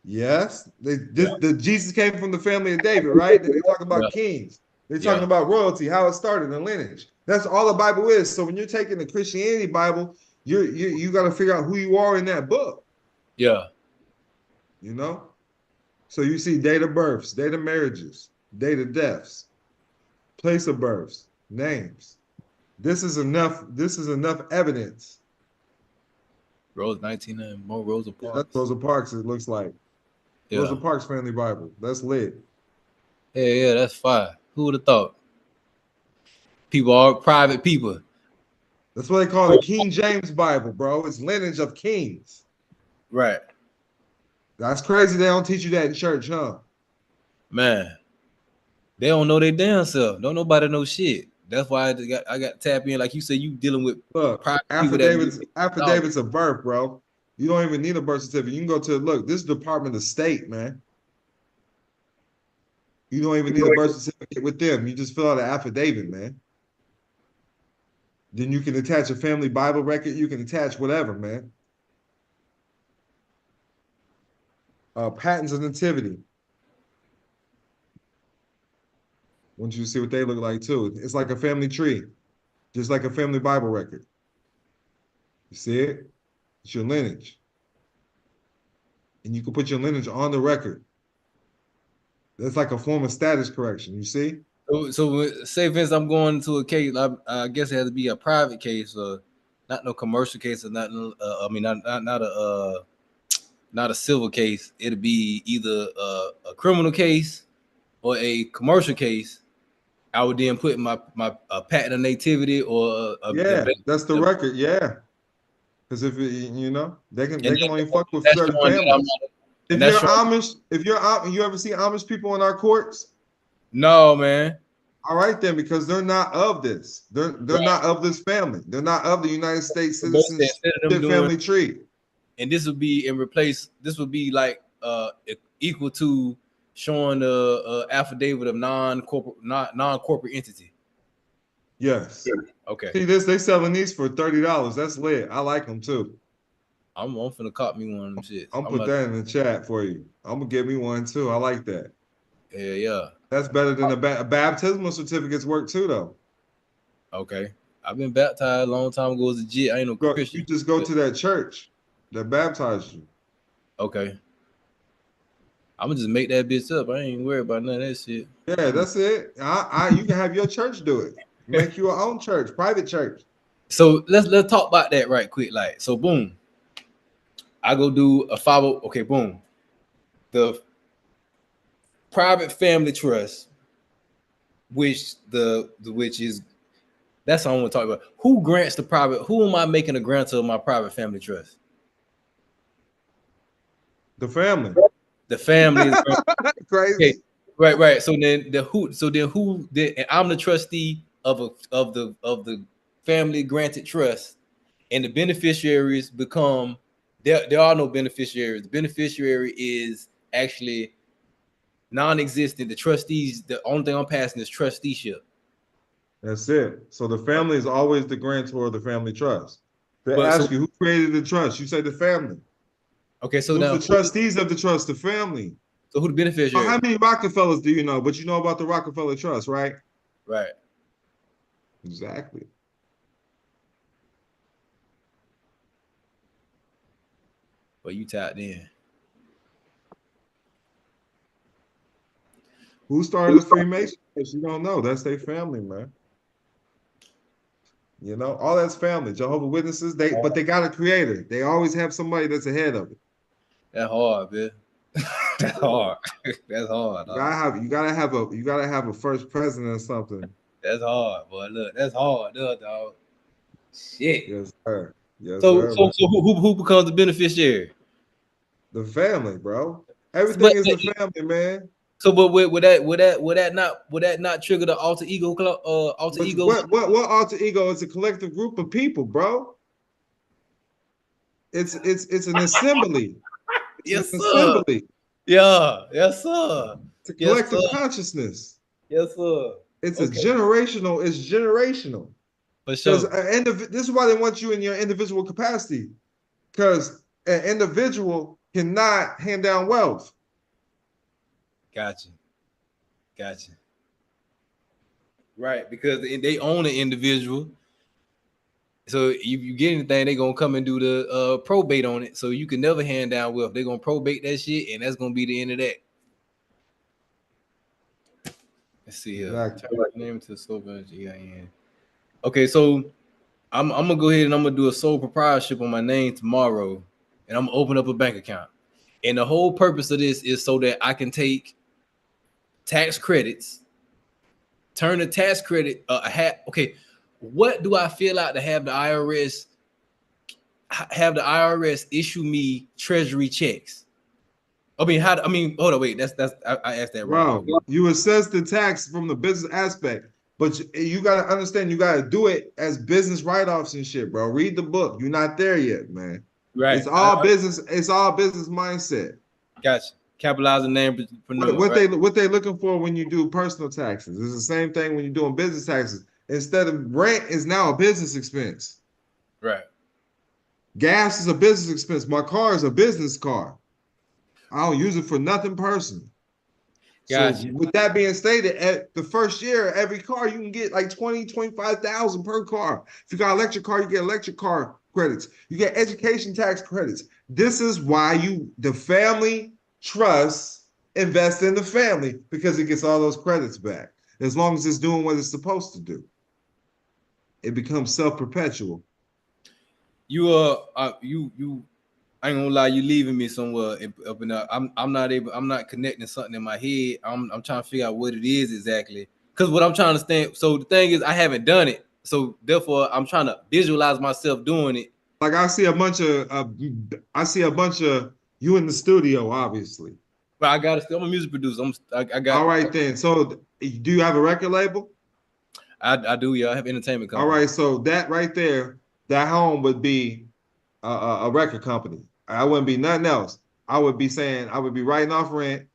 Yes, the Jesus came from the family of David, right? They talking Yeah. about kings. They're talking Yeah. about royalty, how it started, the lineage. That's all the Bible is. So when you're taking the Christianity Bible, you got to figure out who you are in that book. Yeah. You know. So you see date of births, date of marriages, date of deaths, place of births, names. This is enough. This is enough evidence. Rose 19 and more Rosa Yeah, that's Parks. Rosa Parks. It looks like Rosa Yeah. Parks Family Bible. That's lit. Yeah, that's fire. Who would have thought? People are private people. That's what they call the King James Bible, bro. It's lineage of kings. Right. That's crazy. They don't teach you that in church, huh? Man, they don't know their damn self. Don't nobody know shit. That's why I got tap in. Like you said, you dealing with Look, private people that affidavits of birth, bro. You don't even need a birth certificate. You can go to look. This is Department of State, man. You don't even need a birth certificate with them. You just fill out an affidavit, man. Then you can attach a family Bible record. You can attach whatever, man. Patents of nativity. Want you to see what they look like too. It's like a family tree, just like a family Bible record. You see it? It's your lineage. And you can put your lineage on the record. That's like a form of status correction. You see? So say for instance, I'm going to a case. I guess it has to be a private case or not no commercial case or not. I mean, not a civil case. It'll be either a criminal case or a commercial case. I would then put my patent of nativity or Yeah, that's the record. Yeah, because if you know, they and can only fuck with that's certain showing that I'm families. not, If and that's you're showing. Amish, you ever see Amish people in our courts? No, man. All right then, because they're not of this. They're Right. not of this family. They're not of the United States So basically, citizenship instead of them doing, family tree. and this would be in replace. This would be like equal to showing the affidavit of non-corporate entity. Yes. Okay. See this? They selling these for $30. That's lit. I like them too. I'm finna cop me one of them shits. I'm I'm put not. that in the chat for you. I'm gonna get me one too. I like that. Yeah. That's better than a baptismal certificates work too, though. Okay. I've been baptized a long time ago as a jit. I ain't no You Christian. just go But, to that church that baptized you. okay. I'm gonna just make that bitch up. I ain't worried about none of that shit. Yeah, that's it. You can have your church do it. Make your own church, private church. So let's talk about that right quick. Like, so boom. I go do a 50. Okay, boom. The private family trust, which is that's what I want to talk about. Who grants the private? Who am I making a grantor of my private family trust? The family. The family is okay. Crazy. Right. So then and I'm the trustee of the family granted trust, and the beneficiaries become there are no beneficiaries. The beneficiary is actually non-existent. The trustees, the only thing I'm passing is trusteeship. That's it. So the family is always the grantor of the family trust. They But so ask you who created the trust. You say the family. okay, so Who's now the trustees of the trust? The family. who the Well, how beneficiary? many Rockefellers do you know? But you know about the Rockefeller Trust, right? Right. Exactly. Well, you tapped in. Who started the Freemasons? You don't know. That's their family, man. You know, all that's family. Jehovah Witnesses, but they got a creator. They always have somebody that's ahead of it. That's hard, man. That's hard. That's hard. You gotta have a first president or something. That's hard, boy. Look, that's hard, dog. Shit. Yes, sir. Yes, So sir, so man. so who becomes the beneficiary? The family, bro. Everything But is the family, man. so but would that not trigger the alter ego alter But ego? what alter ego is a collective group of people, bro. It's an assembly. It's an Yes, sir. assembly. Yeah, yes, sir. It's a Yes, sir. collective consciousness. Yes, sir. It's Okay, it's generational. for Because sure. this is why they want you in your individual capacity. Because an individual cannot hand down wealth. Gotcha. Right, because they own an individual. So if you get anything, they're gonna come and do the probate on it. So you can never hand down wealth. They're gonna probate that shit, and that's gonna be the end of that. Let's see here. Exactly. Name to sole GIN. Okay, so I'm gonna go ahead and I'm gonna do a sole proprietorship on my name tomorrow, and I'm gonna open up a bank account. And the whole purpose of this is so that I can take tax credits, turn the tax credit okay. What do I fill out to have the IRS issue me treasury checks? Hold on, wait. I asked that wrong. Bro, you assess the tax from the business aspect, but you gotta understand you gotta do it as business write-offs and shit, bro. Read the book. You're not there yet, man. Right. It's all business. It's all business mindset. Gotcha. Capitalize the name. What they looking for when you do personal taxes? It's the same thing when you're doing business taxes. Instead of rent is now a business expense. Right. Gas is a business expense. My car is a business car. I don't use it for nothing personal. Gotcha. So with that being stated, at the first year, every car you can get like 25,000 per car. If you got an electric car, you get electric car credits. You get education tax credits. This is why the family trust invest in the family, because it gets all those credits back. As long as it's doing what it's supposed to do, it becomes self-perpetual. You I ain't gonna lie, you leaving me somewhere up in there. I'm not connecting something in my head. I'm trying to figure out what it is exactly. Because what I'm trying to understand, so the thing is I haven't done it. So therefore I'm trying to visualize myself doing it. Like I see a bunch of you in the studio, obviously. But I'm a music producer. I got all right then. So do you have a record label? I do, yeah. I have entertainment company. All right, so that right there, that home would be a record company. I wouldn't be nothing else. I would be writing off rent.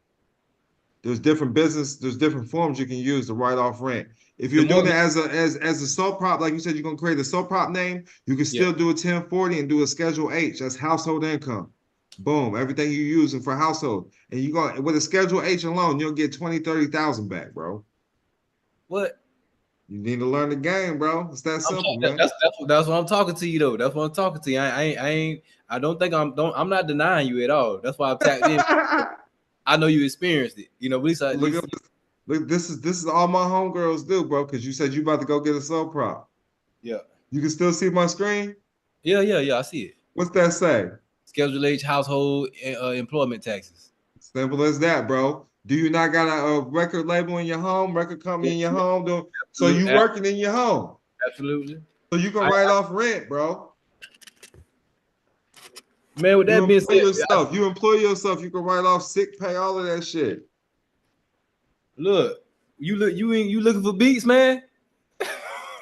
There's different forms you can use to write off rent. If you're doing it as a sole prop, like you said, you're gonna create a sole prop name, you can still do a 1040 and do a Schedule H. That's household income. Boom, everything you're using for household. And you go with a Schedule H alone, you'll get 20,000-30,000 back, bro. What? You need to learn the game, bro. It's that simple, man. That's what I'm talking to you, though. That's what I'm talking to you. I don't think I'm not denying you at all. That's why I've tapped in. I know you experienced it. You know, look, this is all my homegirls do, bro. Because you said you about to go get a sole prop. Yeah. You can still see my screen? Yeah. I see it. What's that say? Schedule H household employment taxes. Simple as that, bro. Do you not got a record label in your home, record company in your home? So you working in your home. Absolutely. So you can write off rent, bro. Man, with that being said, you employ yourself, you can write off sick pay, all of that shit. Look, you looking for beats, man?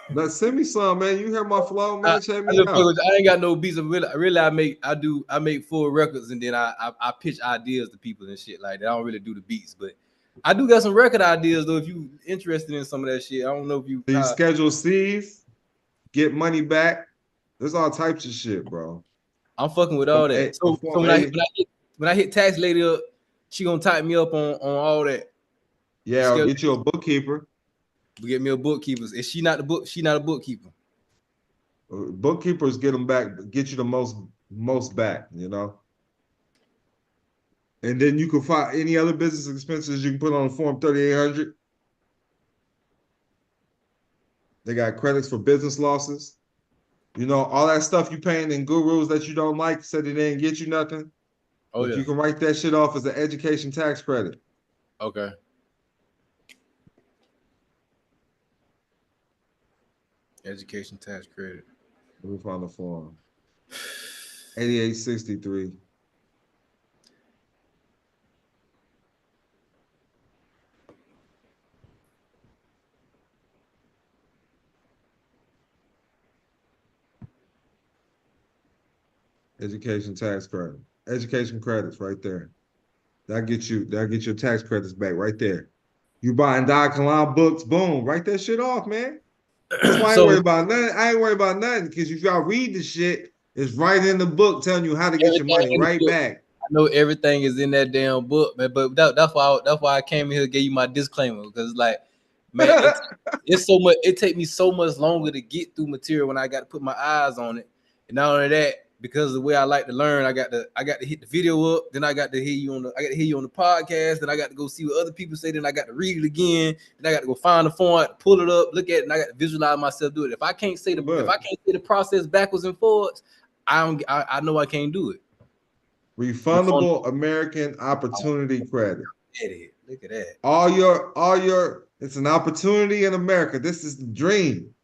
Now send me some, man. You hear my flow, man. Check me out. I ain't got no beats. Really, I make full records, and then I pitch ideas to people and shit like that. I don't really do the beats, but I do got some record ideas though. If you interested in some of that shit, I don't know if you. You schedule C's, get money back. There's all types of shit, bro. I'm fucking with all that. So when I hit tax lady up, she gonna type me up on all that. Yeah, I'll get you a bookkeeper. Get me a bookkeeper. Is she not the book? She not a bookkeeper. Bookkeepers get them back, get you the most back, you know. And then you can find any other business expenses you can put on Form 3800. They got credits for business losses. You know, all that stuff you paying in gurus that you don't like, said they didn't get you nothing. Oh, yeah. You can write that shit off as an education tax credit. Okay. Education tax credit. Let me find the form. 8863. Education tax credit. Education credits right there. That'll get your tax credits back right there. You buying Kilam books, boom, write that shit off, man. That's why I ain't worried about nothing. I ain't worried about nothing because if y'all read the shit, it's right in the book telling you how to get your money right back. know everything is in that damn book, man. But that's why I came in here and gave you my disclaimer, because like, man, it's so much. It take me so much longer to get through material when I got to put my eyes on it. And not only that, because of the way I like to learn, I got to hit the video up. Then I got to hear you on the podcast. Then I got to go see what other people say. Then I got to read it again. Then I got to go find the font, pull it up, look at it, and I got to visualize myself do it. If I can't say the process backwards and forwards, I know I can't do it. Refundable American Opportunity Credit. Look at that. All your it's an opportunity in America. This is the dream.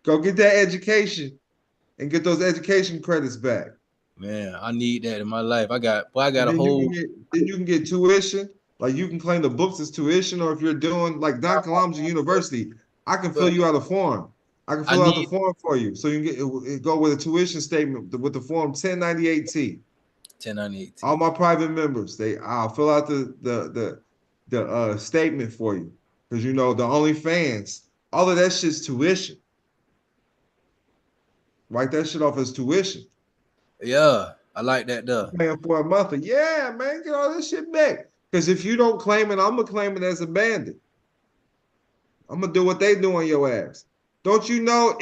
Go get that education and get those education credits back. Man, I need that in my life. I got a whole. Then you can get tuition. Like you can claim the books as tuition, or if you're doing like Don Kilam's University, I can fill you out a form. I can fill out the form for you, so you can get go with a tuition statement with the form 1098T. 1098T. All my private members, I'll fill out the statement for you, because you know the OnlyFans, all of that shit's tuition. Write that shit off as tuition. Yeah, I like that though. Paying for a month. Yeah, man, get all this shit back. Because if you don't claim it, I'm gonna claim it as a bandit. I'm gonna do what they do on your ass. Don't you know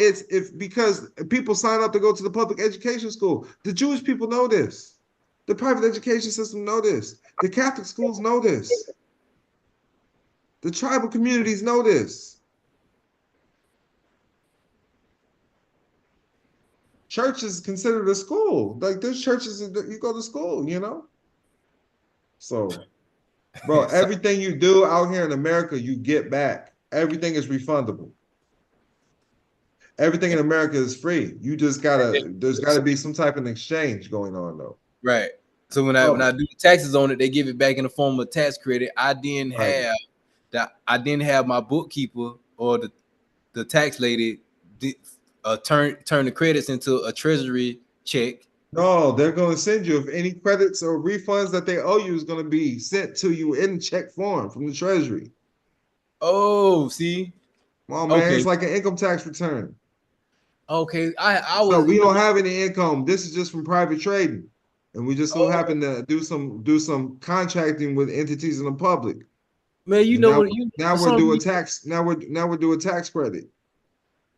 because people sign up to go to the public education school. The Jewish people know this. The private education system know this. The Catholic schools know this. The tribal communities know this. Church is considered a school. Like there's churches that you go to school, you know? So, bro, everything you do out here in America, you get back. Everything is refundable. Everything in America is free. You just there's gotta be some type of exchange going on though. Right. So when I do taxes on it, they give it back in the form of tax credit. I didn't have my bookkeeper or the tax lady turn the credits into a treasury check. No, they're going to send you, if any credits or refunds that they owe you is going to be sent to you in check form from the treasury. Oh, see? Well, man, it's like an income tax return. Okay, we don't have any income. This is just from private trading, and we just so happen to do some contracting with entities in the public. Man, we're doing tax. Now we're doing tax credit.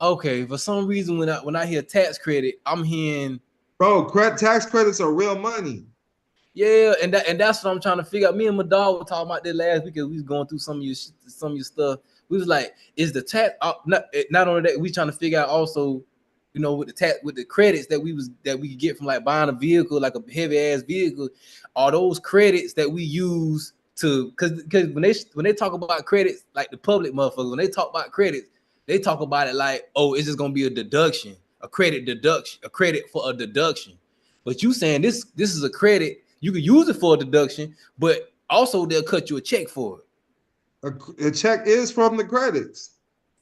Okay, for some reason when I hear tax credit, I'm hearing, bro, tax credits are real money. Yeah, and that's what I'm trying to figure out. Me and my dog were talking about that last week because we was going through some of your stuff. We was like, is the tax not only that, we trying to figure out also, you know, with the credits that we get from like buying a vehicle, like a heavy ass vehicle, are those credits that we use to because when they talk about credits, like the public motherfuckers, when they talk about credits, they talk about it like, oh, it's just gonna be a deduction, a credit for a deduction. But you saying this is a credit, you can use it for a deduction, but also they'll cut you a check for it. A check is from the credits,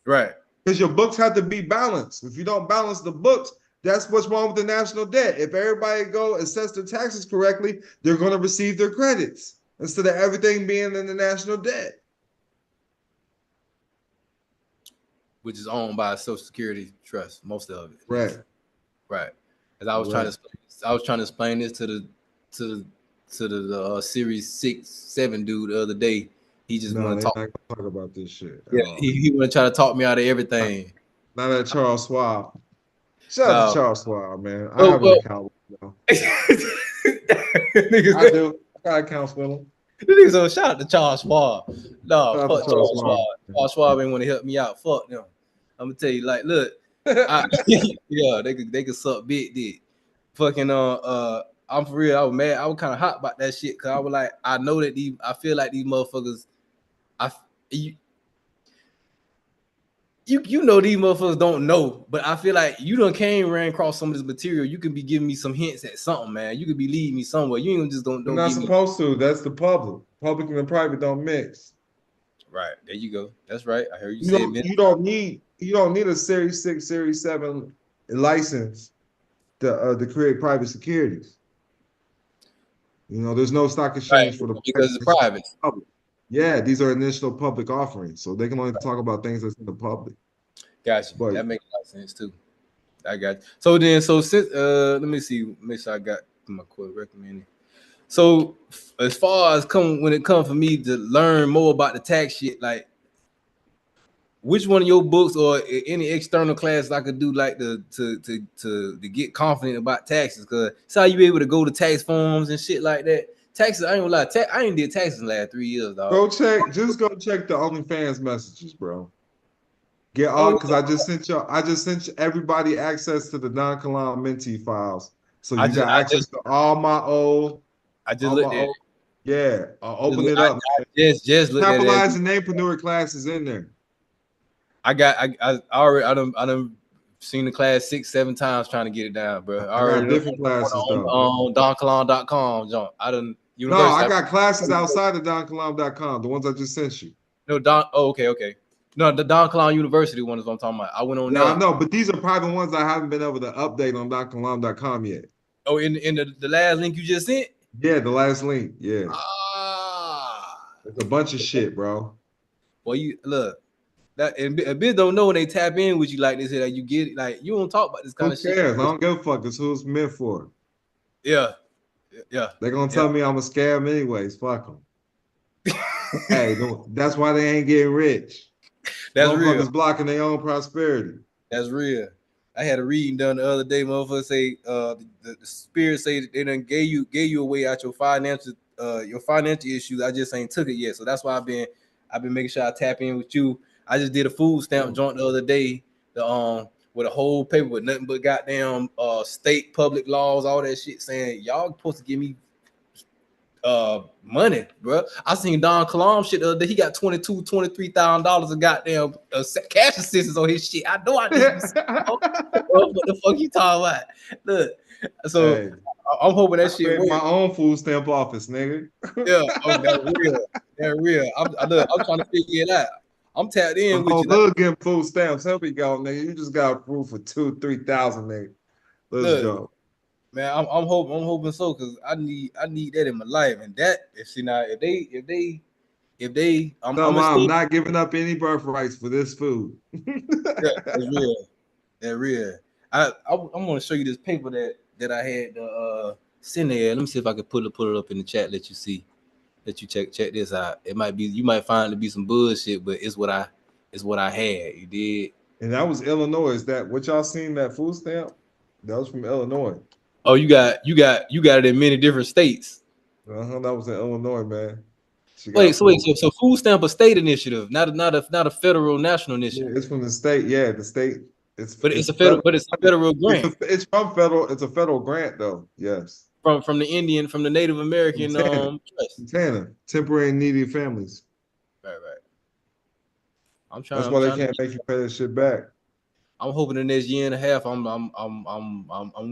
right? Because your books have to be balanced. If you don't balance the books, that's what's wrong with the national debt. If everybody go assess their taxes correctly, they're going to receive their credits instead of everything being in the national debt, which is owned by a Social Security trust, most of it. Right. As I was trying to explain this to the Series 6-7 dude the other day. He just want to talk about this shit. Yeah, he want to try to talk me out of everything. Not at Charles Schwab. Shout out to Charles Schwab, man. I have an account with him. I do. I got accounts with him. So shout out to Charles Schwab. No, fuck Charles Schwab. Charles Schwab ain't want to help me out. Fuck them. I'm gonna tell you, like, look, yeah, they could suck big dick. Fucking I'm for real. I was mad. I was kind of hot about that shit because I was like, I know that I feel like these motherfuckers. You know these motherfuckers don't know, but I feel like you ran across some of this material. You can be giving me some hints at something, man. You could be leading me somewhere. You ain't gonna just don't. You're not supposed to. That's the public. Public and the private don't mix. Right, there you go. That's right. I heard you say you don't need a Series 6, Series 7 license to create private securities. You know, there's no stock exchange for the because it's private. Public. Yeah, these are initial public offerings, so they can only talk about things that's in the public. Gotcha. But that makes a lot of sense too. I got you. So since let me see, make sure I got my quote recommended. So as far as when it comes for me to learn more about the tax shit, like which one of your books or any external class I could do like to get confident about taxes? Cause it's how you able to go to tax forms and shit like that. Taxes, I ain't gonna lie, I ain't did taxes in the last 3 years, dog. Go check the OnlyFans messages, bro. Get Oh, all because I just sent everybody access to the Don Kalam mentee files. So you got access to all my old. Yeah, open it up. Just looked at it. Capitalize and namepreneur classes in there. I done seen the class 6-7 times trying to get it down, bro. I got different classes though. On donkalon.com, John. No, I got classes outside of donkalon.com, the ones I just sent you. No, okay. No, the Don Kalon University one is what I'm talking about. I went on there. I know, but these are probably the ones I haven't been able to update on donkalon.com yet. Oh, in the last link you just sent? Yeah, the last link. Yeah. It's a bunch of shit, bro. Well, you look. That and a bit don't know when they tap in with you like this, that you get it. Like you don't talk about this kind of shit. Who cares? I don't give a fuck. It's who it's meant for. Yeah. They're gonna tell me I'm a scam anyways. Fuck them. Hey, that's why they ain't getting rich. That's real. Blocking their own prosperity. That's real. I had a reading done the other day. Motherfucker say the spirit say that they done gave you away out your financial issues. I just ain't took it yet. So that's why I've been making sure I tap in with you. I just did a food stamp joint the other day, with a whole paper with nothing but goddamn state public laws, all that shit saying y'all supposed to give me money, bro. I seen Don Kalam shit the other day. He got $23,000 of goddamn cash assistance on his shit. I know I did. What the fuck you talking about? Look, so hey, I'm hoping that shit works. My own food stamp office, nigga. Yeah, that's real. That's real. I'm trying to figure it out. I'm tapped in with you. Look, getting food stamps. Help me go, nigga. You just got approved for 2,000-3,000, nigga. Let's go. Man, I'm hoping so, because I need that in my life. And that if they I'm not giving up any birthrights for this food. Yeah, that's real. That's real. I'm gonna show you this paper that I had send there. Let me see if I can put it up in the chat. Let you see. Let you check this out. It might be, you might find it to be some bullshit, but it's what I had. You did. And that was Illinois. Is that what y'all seen, that food stamp? That was from Illinois. Oh, you got it in many different states. That was in Illinois, man. So food stamp a state initiative, not a federal national initiative. Yeah, it's from the state. Yeah, the state. It's a federal grant. It's from federal. It's a federal grant, though. Yes. From the Native American temporary needy families. Right. That's why they can't make you pay that shit back. I'm hoping the next year and a half I'm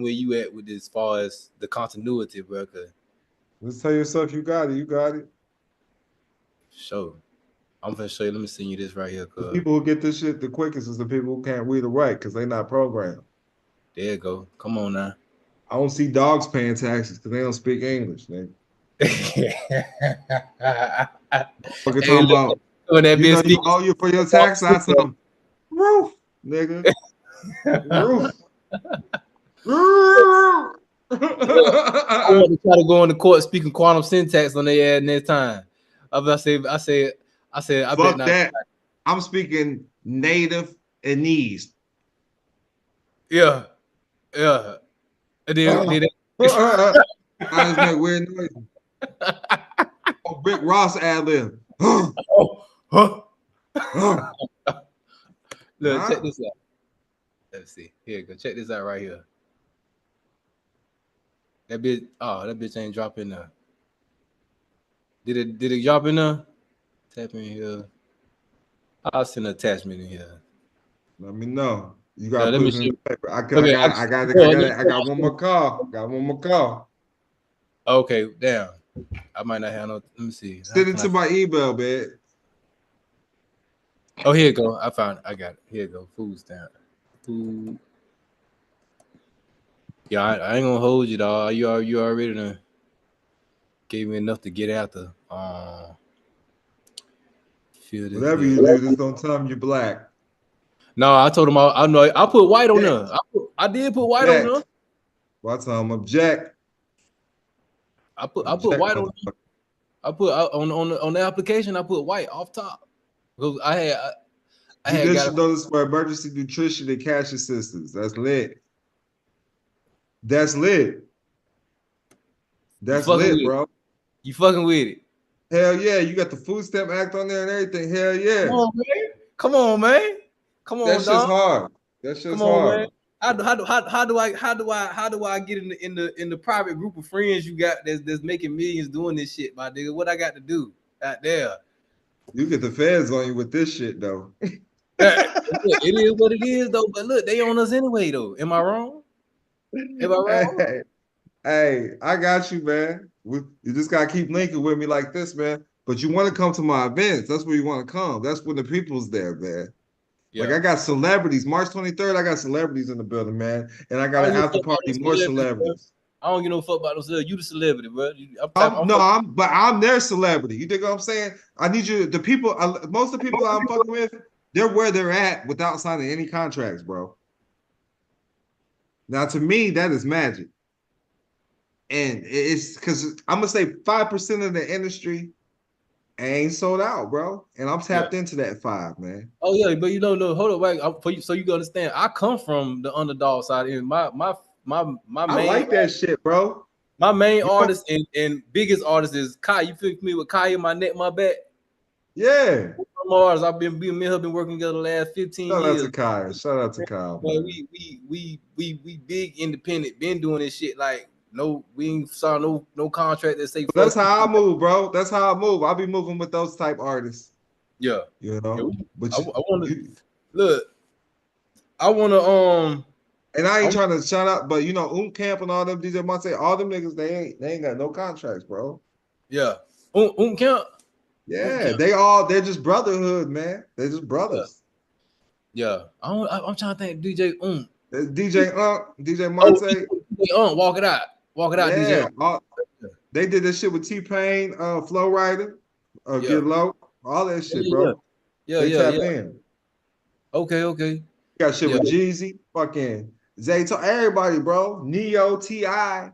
where you at with as far as the continuity, bro. Just tell yourself you got it. You got it. Sure. I'm gonna show you. Let me send you this right here. The people who get this shit the quickest is the people who can't read or write because they're not programmed. There you go. Come on now. I don't see dogs paying taxes because they don't speak English, nigga. Fucking talking about when that bitch you owe you for your tax. I tell them, roof, nigga, roof. I want to try to go into court speaking quantum syntax on their ass next time. I said, I fuck bet not. That. I'm speaking native and ease. Yeah. And then I just make weird noises. Oh, Rick Ross ad lib. Look, check this out. Let's see. Here, go check this out right here. That bitch ain't dropping there. Did it drop in there? Tap in here. I'll send an attachment in here. Let me know. You got to put it in the paper. I got one more call. Okay, damn. I might not have no. Let me see. Send it to my email, man. Oh, here you go. I found it. I got it. Here you go. Food stamp. Food. Yeah, I ain't gonna hold you, dog. You already done gave me enough to get after. Whatever you do, just don't tell them you're black. No, I told him I know I put white on there. I did put white on there. Well, I told him object. I put white on. I put on the application. I put white off top because I had got Judicial notice for emergency nutrition and cash assistance. That's lit. That's lit. That's lit, bro. You fucking with it. Hell yeah. You got the Food Stamp Act on there and everything. Hell yeah. Come on, man. Come on, that shit's hard. That shit's hard. Man. How do I get in the private group of friends you got that's making millions doing this shit, my nigga? What I got to do out there? You get the feds on you with this shit though. It is what it is though. But look, they on us anyway though. Am I wrong? Am I wrong? Hey, I got you, man. You just gotta keep linking with me like this, man. But you want to come to my events. That's where you want to come. That's when the people's there, man. Yeah. Like I got celebrities. March 23rd, I got celebrities in the building, man. And I got an after party, more celebrities. I don't give no fuck about those. You the celebrity, bro. But I'm their celebrity. You dig what I'm saying? I need you. The people, most of the people I'm fucking with, they're where they're at without signing any contracts, bro. Now, to me, that is magic. And it's because I'm gonna say 5% of the industry ain't sold out, bro. And I'm tapped into that 5, man. Oh yeah, but you don't know. Hold on, wait. For you, so you can understand. I come from the underdog side, and my main. I like that shit, bro. My main artist and biggest artist is Kai. You feel me with Kai in my neck, my back? Yeah. Mars, me and her been working together the last 15 years. Shout out to Kyle. Man, we big independent, been doing this shit like we ain't saw no contract that say. That's how I move, bro. That's how I move. I'll be moving with those type artists. Yeah, you know. But I want to look. I want to And I ain't trying to shout out, but you know, Camp and all them DJ Monte, all them niggas, they ain't got no contracts, bro. Yeah, Camp. Yeah, they're just brotherhood, man. They're just brothers. Yeah, I'm trying to think. DJ DJ Monte. Walk it out, yeah, DJ. They did this shit with T-Pain, Flow Rider, Get Low, all that shit, bro. Yeah, they tap yeah. in. Okay. Got shit with Jeezy, fucking Zayto, everybody, bro. Neo, T.I.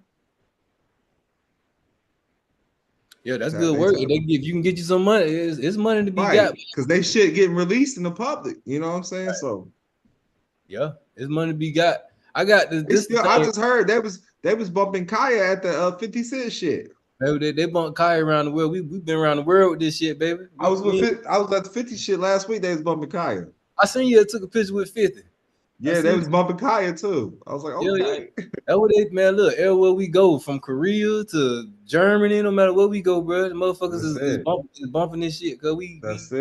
Yeah, that's good work. If you can get you some money, it's money to be got. Because they shit getting released in the public. You know what I'm saying? Right. So yeah, it's money to be got. I got this. I just heard they was bumping Kaya at the 50 Cent shit. They bumped Kaya around the world. We've been around the world with this shit, baby. I was at the 50 shit last week. They was bumping Kaya. I seen you took a picture with 50. Yeah, they was bumping Kaya too. I was like, okay. Yeah. That's what man. Look, everywhere we go, from Korea to Germany, no matter where we go, bro, the motherfuckers is bumping this shit. Cause That's it.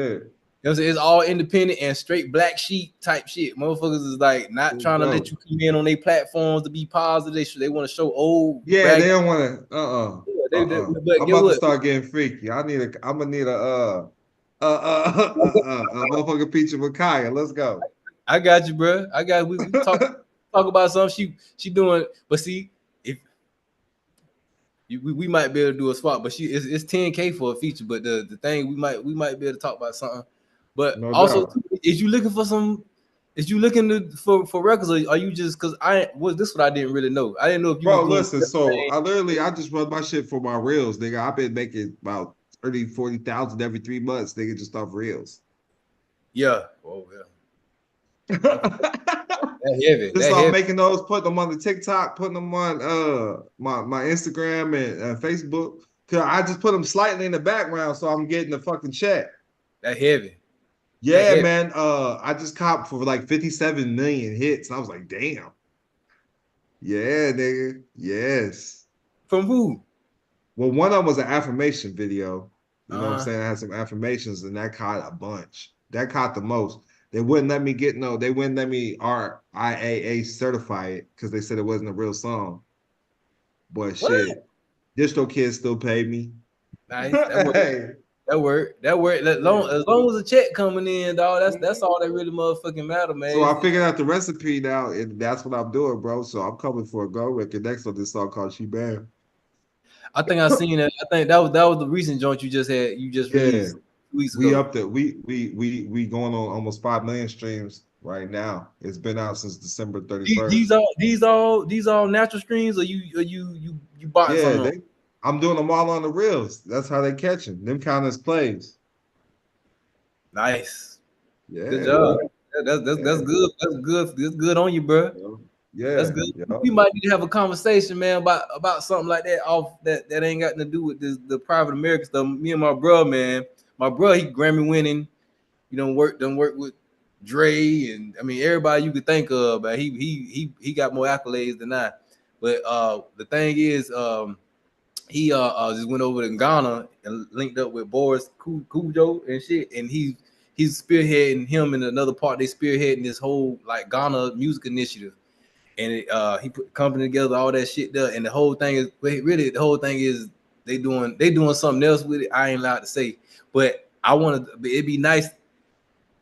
You know what I'm saying? It's all independent and straight black sheep type shit. Motherfuckers is like not trying to let you come in on their platforms to be positive. They want to show old. Yeah, they don't want to. I'm about to start getting freaky. I'm gonna need a motherfucking picture with Kaya. Let's go. I got you, bro. We talk about something she doing, but see if we might be able to do a swap, but it's 10K for a feature. But the thing we might be able to talk about something. But no also, is you looking for some? Is you looking for records? Or are you just because this what I didn't really know. I didn't know if you. Bro, listen. So I just run my shit for my reels, nigga. I've been making about 30,000-40,000 every 3 months, nigga, just off reels. Yeah. Oh yeah. I'm making those, putting them on the TikTok, putting them on my Instagram and Facebook. Cause I just put them slightly in the background, so I'm getting the fucking check. That heavy. Yeah, man. I just copped for like 57 million hits. I was like, damn. Yeah, nigga. Yes. From who? Well, one of them was an affirmation video. You know what I'm saying? I had some affirmations, and that caught a bunch. That caught the most. They wouldn't let me they wouldn't let me RIAA certify it because they said it wasn't a real song. But shit, DistroKid still paid me. Nice. That worked. As long as a check coming in, dog, that's all that really motherfucking matter, man. So I figured out the recipe now, and that's what I'm doing, bro. So I'm coming for a gold record next on this song called She Bad. I think I seen it. I think that was the recent joint you just released. We up there. We going on almost 5 million streams right now. It's been out since December 31st. These all natural streams, or you bought some? I'm doing them all on the reels. That's how they catch them. Them count as plays. Nice. Yeah. Good job. That's Yeah. good. That's good. That's good on you, bro. That's Yeah. good. Yeah. We might need to have a conversation, man, about something like that. Off that ain't got nothing to do with the private American stuff. Me and my bro, man. My bro, he Grammy winning. You know, done work with Dre and I mean everybody you could think of, but he got more accolades than I. But the thing is, he just went over to Ghana and linked up with Boris Kujo and shit, and he's spearheading him and another part. They spearheading this whole like Ghana music initiative, and he put the company together, all that shit there, and the whole thing is really the whole thing is they doing something else with it. I ain't allowed to say, but I want to. It'd be nice.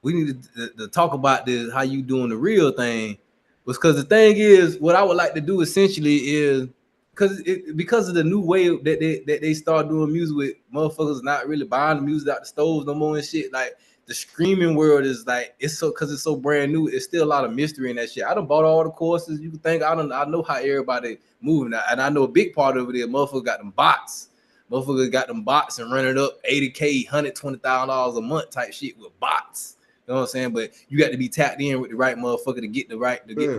We need to talk about this. How you doing the real thing? Because the thing is, what I would like to do essentially is because of the new way that they start doing music with motherfuckers not really buying the music out the stores no more and shit. Like the streaming world is like it's so because it's so brand new. It's still a lot of mystery in that shit. I done bought all the courses you can think. I know how everybody moving, and I know a big part of it is motherfuckers got them bots. Motherfuckers got them bots and running up $80K, $120,000 a month type shit with bots. You know what I'm saying? But you got to be tapped in with the right motherfucker to get the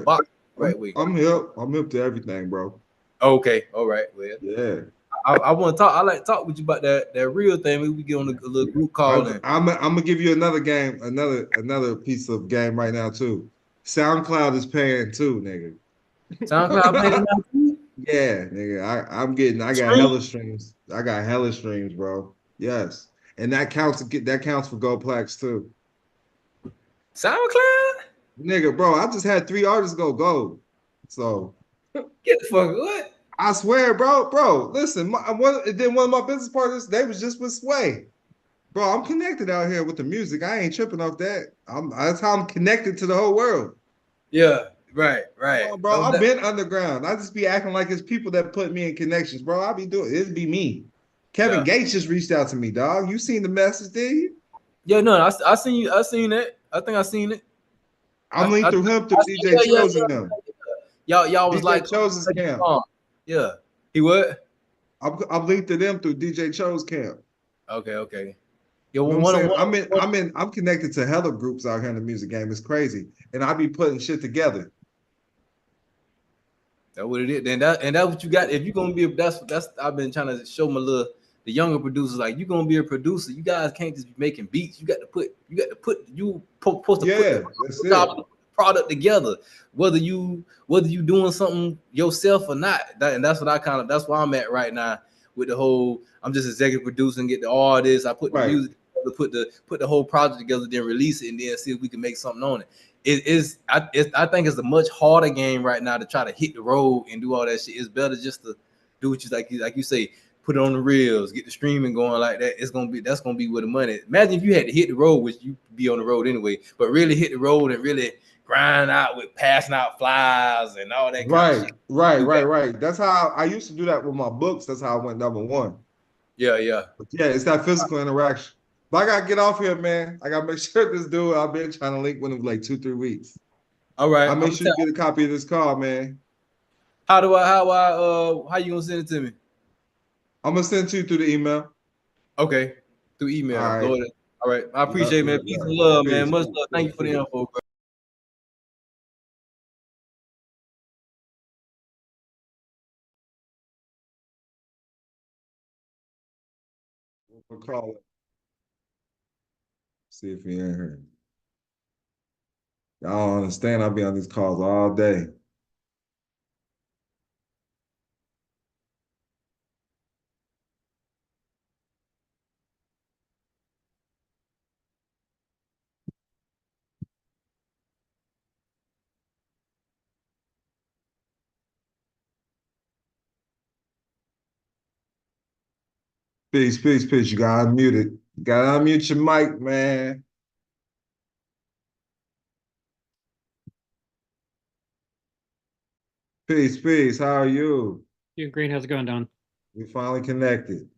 box the right way. I'm hip. I'm hip to everything, bro. Okay, all right. Well, Yeah. I want to talk. I like to talk with you about that real thing. Maybe we get on a little group call. I'm gonna give you another game, another piece of game right now too. SoundCloud is paying too, nigga. SoundCloud paying now too? Yeah, nigga. I got Stream? hella streams. I got hella streams, bro. Yes. And that counts for Goldplex too. SoundCloud? Nigga, bro, I just had 3 artists go gold. So Get the fuck what? I swear, bro, listen, one of my business partners, they was just with Sway. Bro, I'm connected out here with the music. I ain't tripping off that. That's how I'm connected to the whole world. Yeah, right. Oh, bro, I've been underground. I just be acting like it's people that put me in connections, bro. I be doing it'd be me. Kevin Gates just reached out to me, dog. You seen the message, did you? Yeah, no, I seen you. I seen it. I think I seen it. I'm linked through him through DJ Chosen them. Y'all was DJ like Chosen's camp. Yeah. He what? I'm linked to them through DJ Cho's camp. Okay. You know what I'm saying? I'm connected to hella groups out here in the music game. It's crazy. And I be putting shit together. That's what it is. And that's what you got. If you're gonna be that's I've been trying to show my the younger producers like you're gonna be a producer. You guys can't just be making beats. You got to put supposed to put the product together. Whether you doing something yourself or not. And that's what that's where I'm at right now with the whole I'm just executive producing, get the artists, I put the music together, put the whole project together, then release it and then see if we can make something on it. I think it's a much harder game right now to try to hit the road and do all that shit. It's better just to do what you like you say, put it on the reels, get the streaming going like that. That's gonna be where the money. Imagine if you had to hit the road, which you be on the road anyway, but really hit the road and really grind out with passing out flyers and all that kind of shit. Right. That's how I used to do that with my books. That's how I went #1. Yeah. But yeah, it's that physical interaction. But I gotta get off here, man. I gotta make sure this dude I've been trying to link with him like 2-3 weeks. All right. I'll make sure you get a copy of this call, man. How you gonna send it to me? I'm gonna send it to you through the email. Okay. Through email. All right. All right. I appreciate it, man. Peace and love, man. Much love. Thank you for the info, bro. We'll call it. See if he in here. Y'all don't understand. I'll be on these calls all day. Peace. You gotta unmute it. You gotta unmute your mic, man. Peace. How are you? Doing great. How's it going, Don? We finally connected.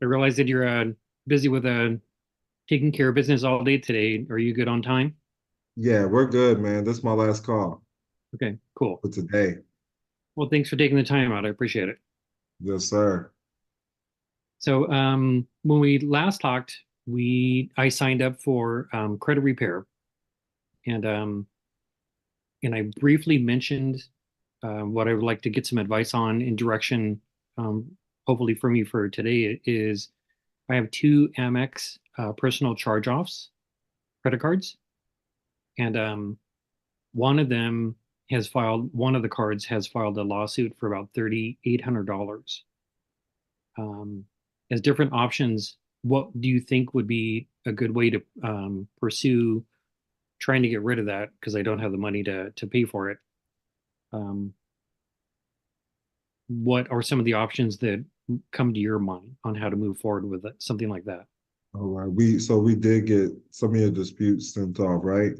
I realize that you're busy with taking care of business all day today. Are you good on time? Yeah, we're good, man. This is my last call Okay, cool. for today. Well, thanks for taking the time out. I appreciate it. Yes, sir. So when we last talked, I signed up for credit repair, and I briefly mentioned what I would like to get some advice on in direction, hopefully from you for today is I have two Amex personal charge-offs credit cards, and one of them one of the cards has filed a lawsuit for about $3,800. As different options, what do you think would be a good way to pursue trying to get rid of that because I don't have the money to pay for it? Um, what are some of the options that come to your mind on how to move forward with it, something like that? All right. We did get some of your disputes sent off, right?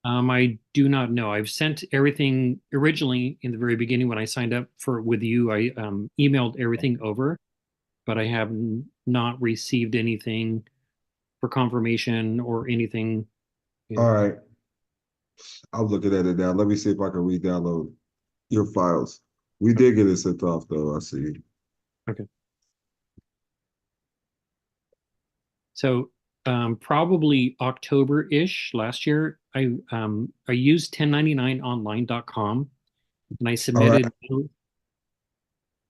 I do not know. I've sent everything originally in the very beginning when I signed up for with you. I emailed everything over, but I have not received anything for confirmation or anything. All right. I'm looking at it now. Let me see if I can re-download your files. We did get it sent off though, I see. Okay. So probably October-ish last year, I used 1099online.com and I All right. submitted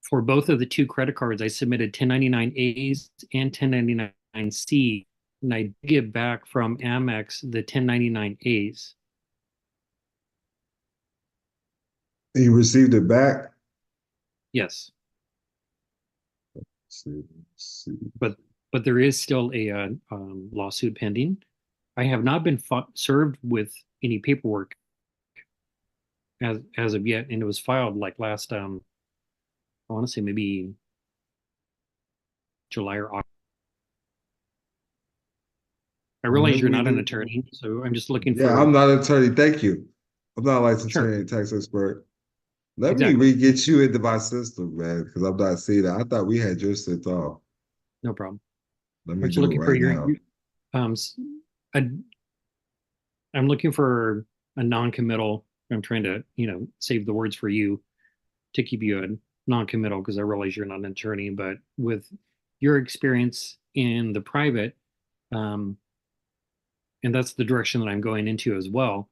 for both of the two credit cards, I submitted 1099As and 1099C, and I get back from Amex the 1099As. You received it back? Yes, Let's see. Let's see. but there is still a lawsuit pending. I have not been served with any paperwork as of yet, and it was filed like last I want to say maybe July or August. I realize Let you're me not an do. attorney, so I'm just looking Yeah, I'm for. not an attorney. Thank you. I'm not a licensed Sure, attorney and tax expert. Let me exactly, re-get you into my system, man, because I'm not seeing that. I thought we had just sent off. no problem. Let I'm me just do it looking for right now. um, s- a I'm looking for a non-committal. I'm trying to, save the words for you to keep you a non-committal because I realize you're not an attorney, but with your experience in the private, um, and that's the direction that I'm going into as well.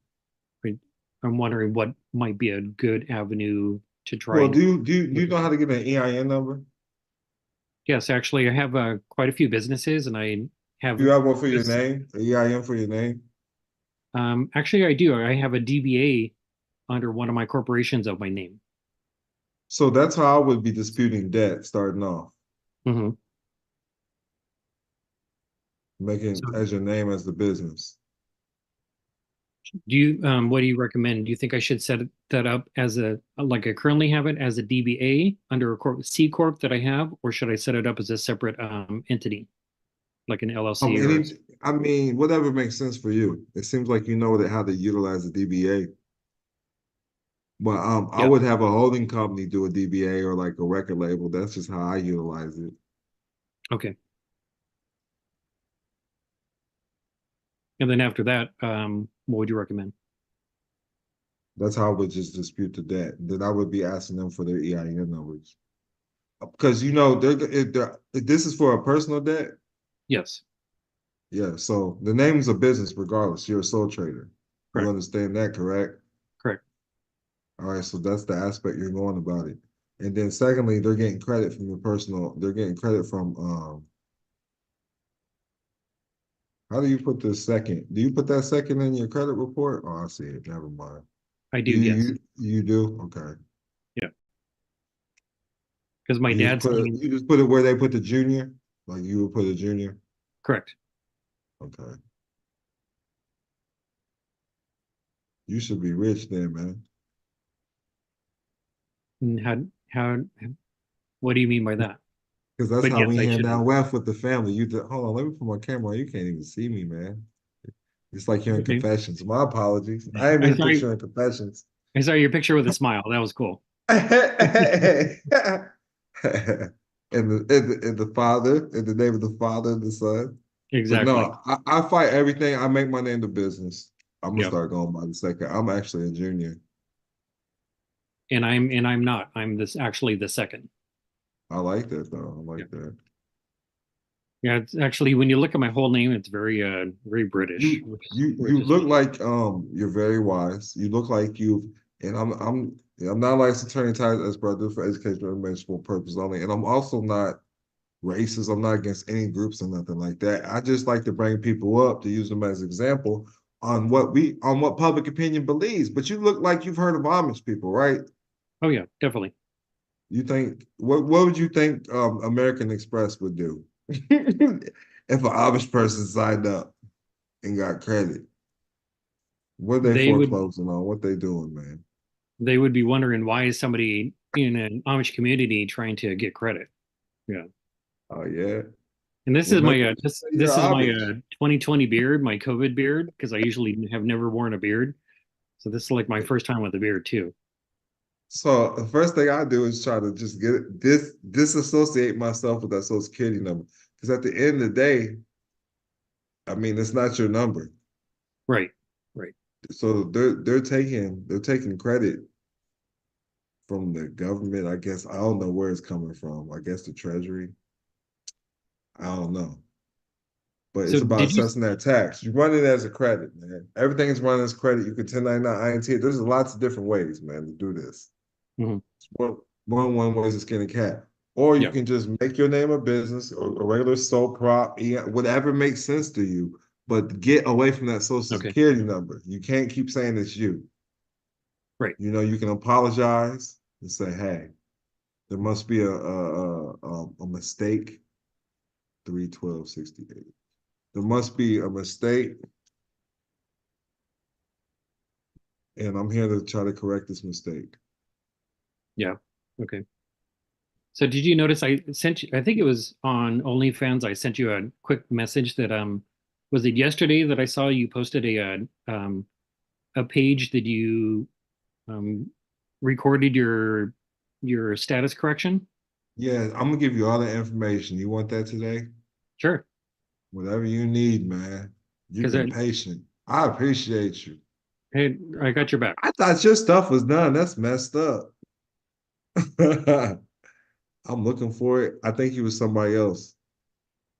I- I'm wondering what might be a good avenue to try Well, and do you know how to get an EIN number? yes, actually, I have quite a few businesses, and I have You have one for your just name? An EIN for your name? actually I do. I have a DBA under one of my corporations of my name. So that's how I would be disputing debt starting off, Hmm. making So as your name as the business. what do you recommend? Do you think I should set that up as like I currently have it as a DBA under a C corp that I have, or should I set it up as a separate entity, like an LLC or? I mean, whatever makes sense for you. It seems like you know how to utilize the DBA. But I Yeah. would have a holding company do a DBA or like a record label. That's just how I utilize it. Okay. And then after that, what would you recommend? That's how I would just dispute the debt. Then I would be asking them for their EIN numbers. Because this is for a personal debt. Yes. Yeah, so the name's a business regardless. You're a sole trader. You Correct. understand that, correct? Correct. All right, so that's the aspect you're going about it. And then secondly, they're getting credit from they're getting credit from how do you put the second? Do you put that second in your credit report? Oh, I see it. Never mind. I do. Yes. You do? Okay. Yeah. Because my dad's name. You just put it where they put the junior? Like you would put a junior? Correct. Okay. You should be rich then, man. And how what do you mean by that? Because that's But how yes, we I hand should be. down wealth with the family. Hold on, let me put my camera on. You can't even see me, man. It's like you're in Okay. confessions. My apologies. I didn't I mean to saw put you, you in confessions. I saw your picture with a smile. That was cool. And the Father, in the name of the Father and the Son. But Exactly. no, I fight everything. I make money in the business. I'm gonna Yep. start going by the second. I'm actually a junior. And I'm not. I'm this actually the second. I like that though. I Yeah. like that. Yeah, it's actually when you look at my whole name, it's very British, You which you is look like you're very wise. You look like you've and I'm not licensed attorney title as brother for educational and informational purposes only. And I'm also not racist. I'm not against any groups or nothing like that. I just like to bring people up to use them as example on what public opinion believes. But you look like you've heard of Amish people, right? oh yeah, definitely. You think what would you think American Express would do if an Amish person signed up and got credit? What they They would foreclosing on? What they doing, man? they would be wondering why is somebody in an Amish community trying to get credit? Yeah. Oh yeah. And this Well, is my maybe you're this is my Amish. 2020 beard, my COVID beard, because I usually have never worn a beard. So this is like my first time with a beard too. So the first thing I do is try to just get disassociate myself with that Social Security number. Because at the end of the day, I mean, it's not your number. Right. Right. So they're taking credit from the government. I guess I don't know where it's coming from. I guess the Treasury. I don't know. But So it's about did you assessing that tax. You run it as a credit, man. Everything is running as credit. You can 1099 INT. There's lots of different ways, man, to do this. Mhm. One way is to skin a cat. Or you Yeah. can just make your name a business or a regular sole prop, whatever makes sense to you, but get away from that social Okay. security number. You can't keep saying it's you. Right. You know, you can apologize and say, hey, there must be a mistake. 31268. There must be a mistake, and I'm here to try to correct this mistake. Yeah. Okay. So did you notice I sent you, I think it was on OnlyFans, I sent you a quick message that was it yesterday that I saw you posted a page that you um recorded your status correction? Yeah, I'm gonna give you all the information. You want that today? Sure. Whatever you need, man. You've Because been patient. I appreciate you. hey, I got your back. I thought your stuff was done. That's messed up. I'm looking for it. I think he was somebody else.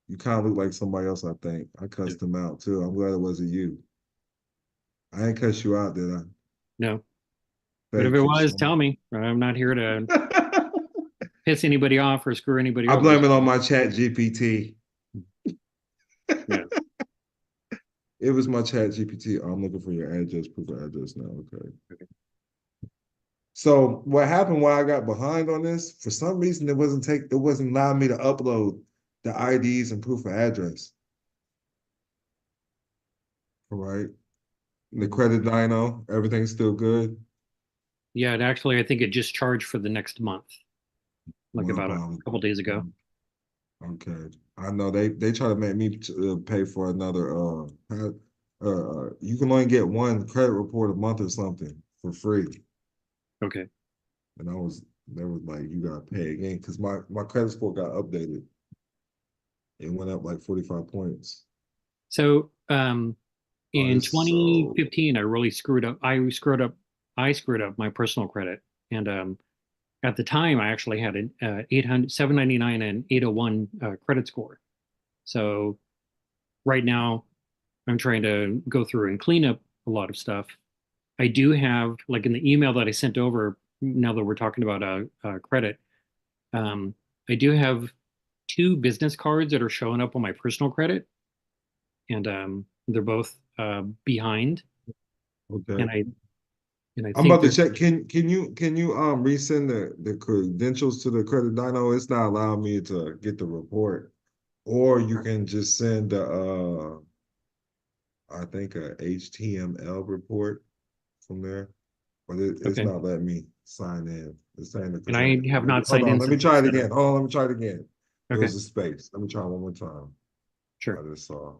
You kind of look like somebody else, I think. I cussed him out too. I'm glad it wasn't you. I ain't cuss you out, did I? No. But if it Thank you was, so tell me. I'm not here to much. piss anybody off or screw anybody I over. blame it on my chat GPT. Yeah. It was my chat GPT. I'm looking for your address, proof of address now. Okay. Okay. So what happened while I got behind on this, for some reason it wasn't allowing me to upload the IDs and proof of address. All right. The Mhm. credit dyno, everything's still good. Yeah, and actually I think it just charged for the next month, like My about a apologies. couple days ago. Okay. I know they try to make me pay for another you can only get one credit report a month or something for free. Okay. And they was like, you gotta pay again because my credit score got updated. It went up like 45 points. So Oh, in it's so 2015 I really screwed up. I screwed up my personal credit. And at the time I actually had an 800 799 and 801 credit score. So right now I'm trying to go through and clean up a lot of stuff. I do have, like in the email that I sent over, now that we're talking about credit, um, I do have two business cards that are showing up on my personal credit, and they're both behind. okay. And I I'm think about to they're check. Can you resend the credentials to the credit dyno? It's not allowing me to get the report. Or you can just send I think a HTML report from there. But it's okay. not letting me sign in. It's saying the And present I have information. not Hold signed on, in let me since I try it set up. again. Hold on, let me try it again. It Okay, was a space. Let me try one more time. I sure. just saw.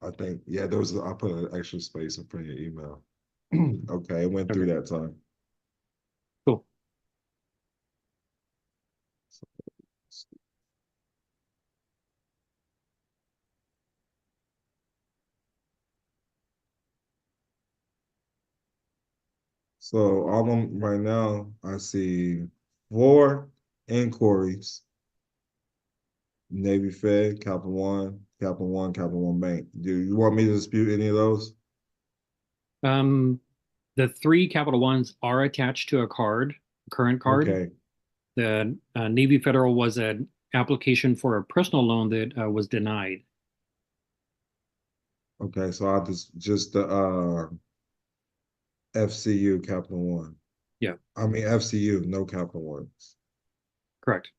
I think, yeah, I put an extra space in front of your email. Okay, it went Okay, through that time. cool. So all of them right now, I see four. inquiries, Navy Fed, Capital One, Capital One Bank. Do you want me to dispute any of those? The three Capital Ones are attached to a current card. Okay. The Navy Federal was an application for a personal loan that was denied. Okay, so I'll just the FCU Capital One. Yeah, I mean FCU, no Capital Ones. correct.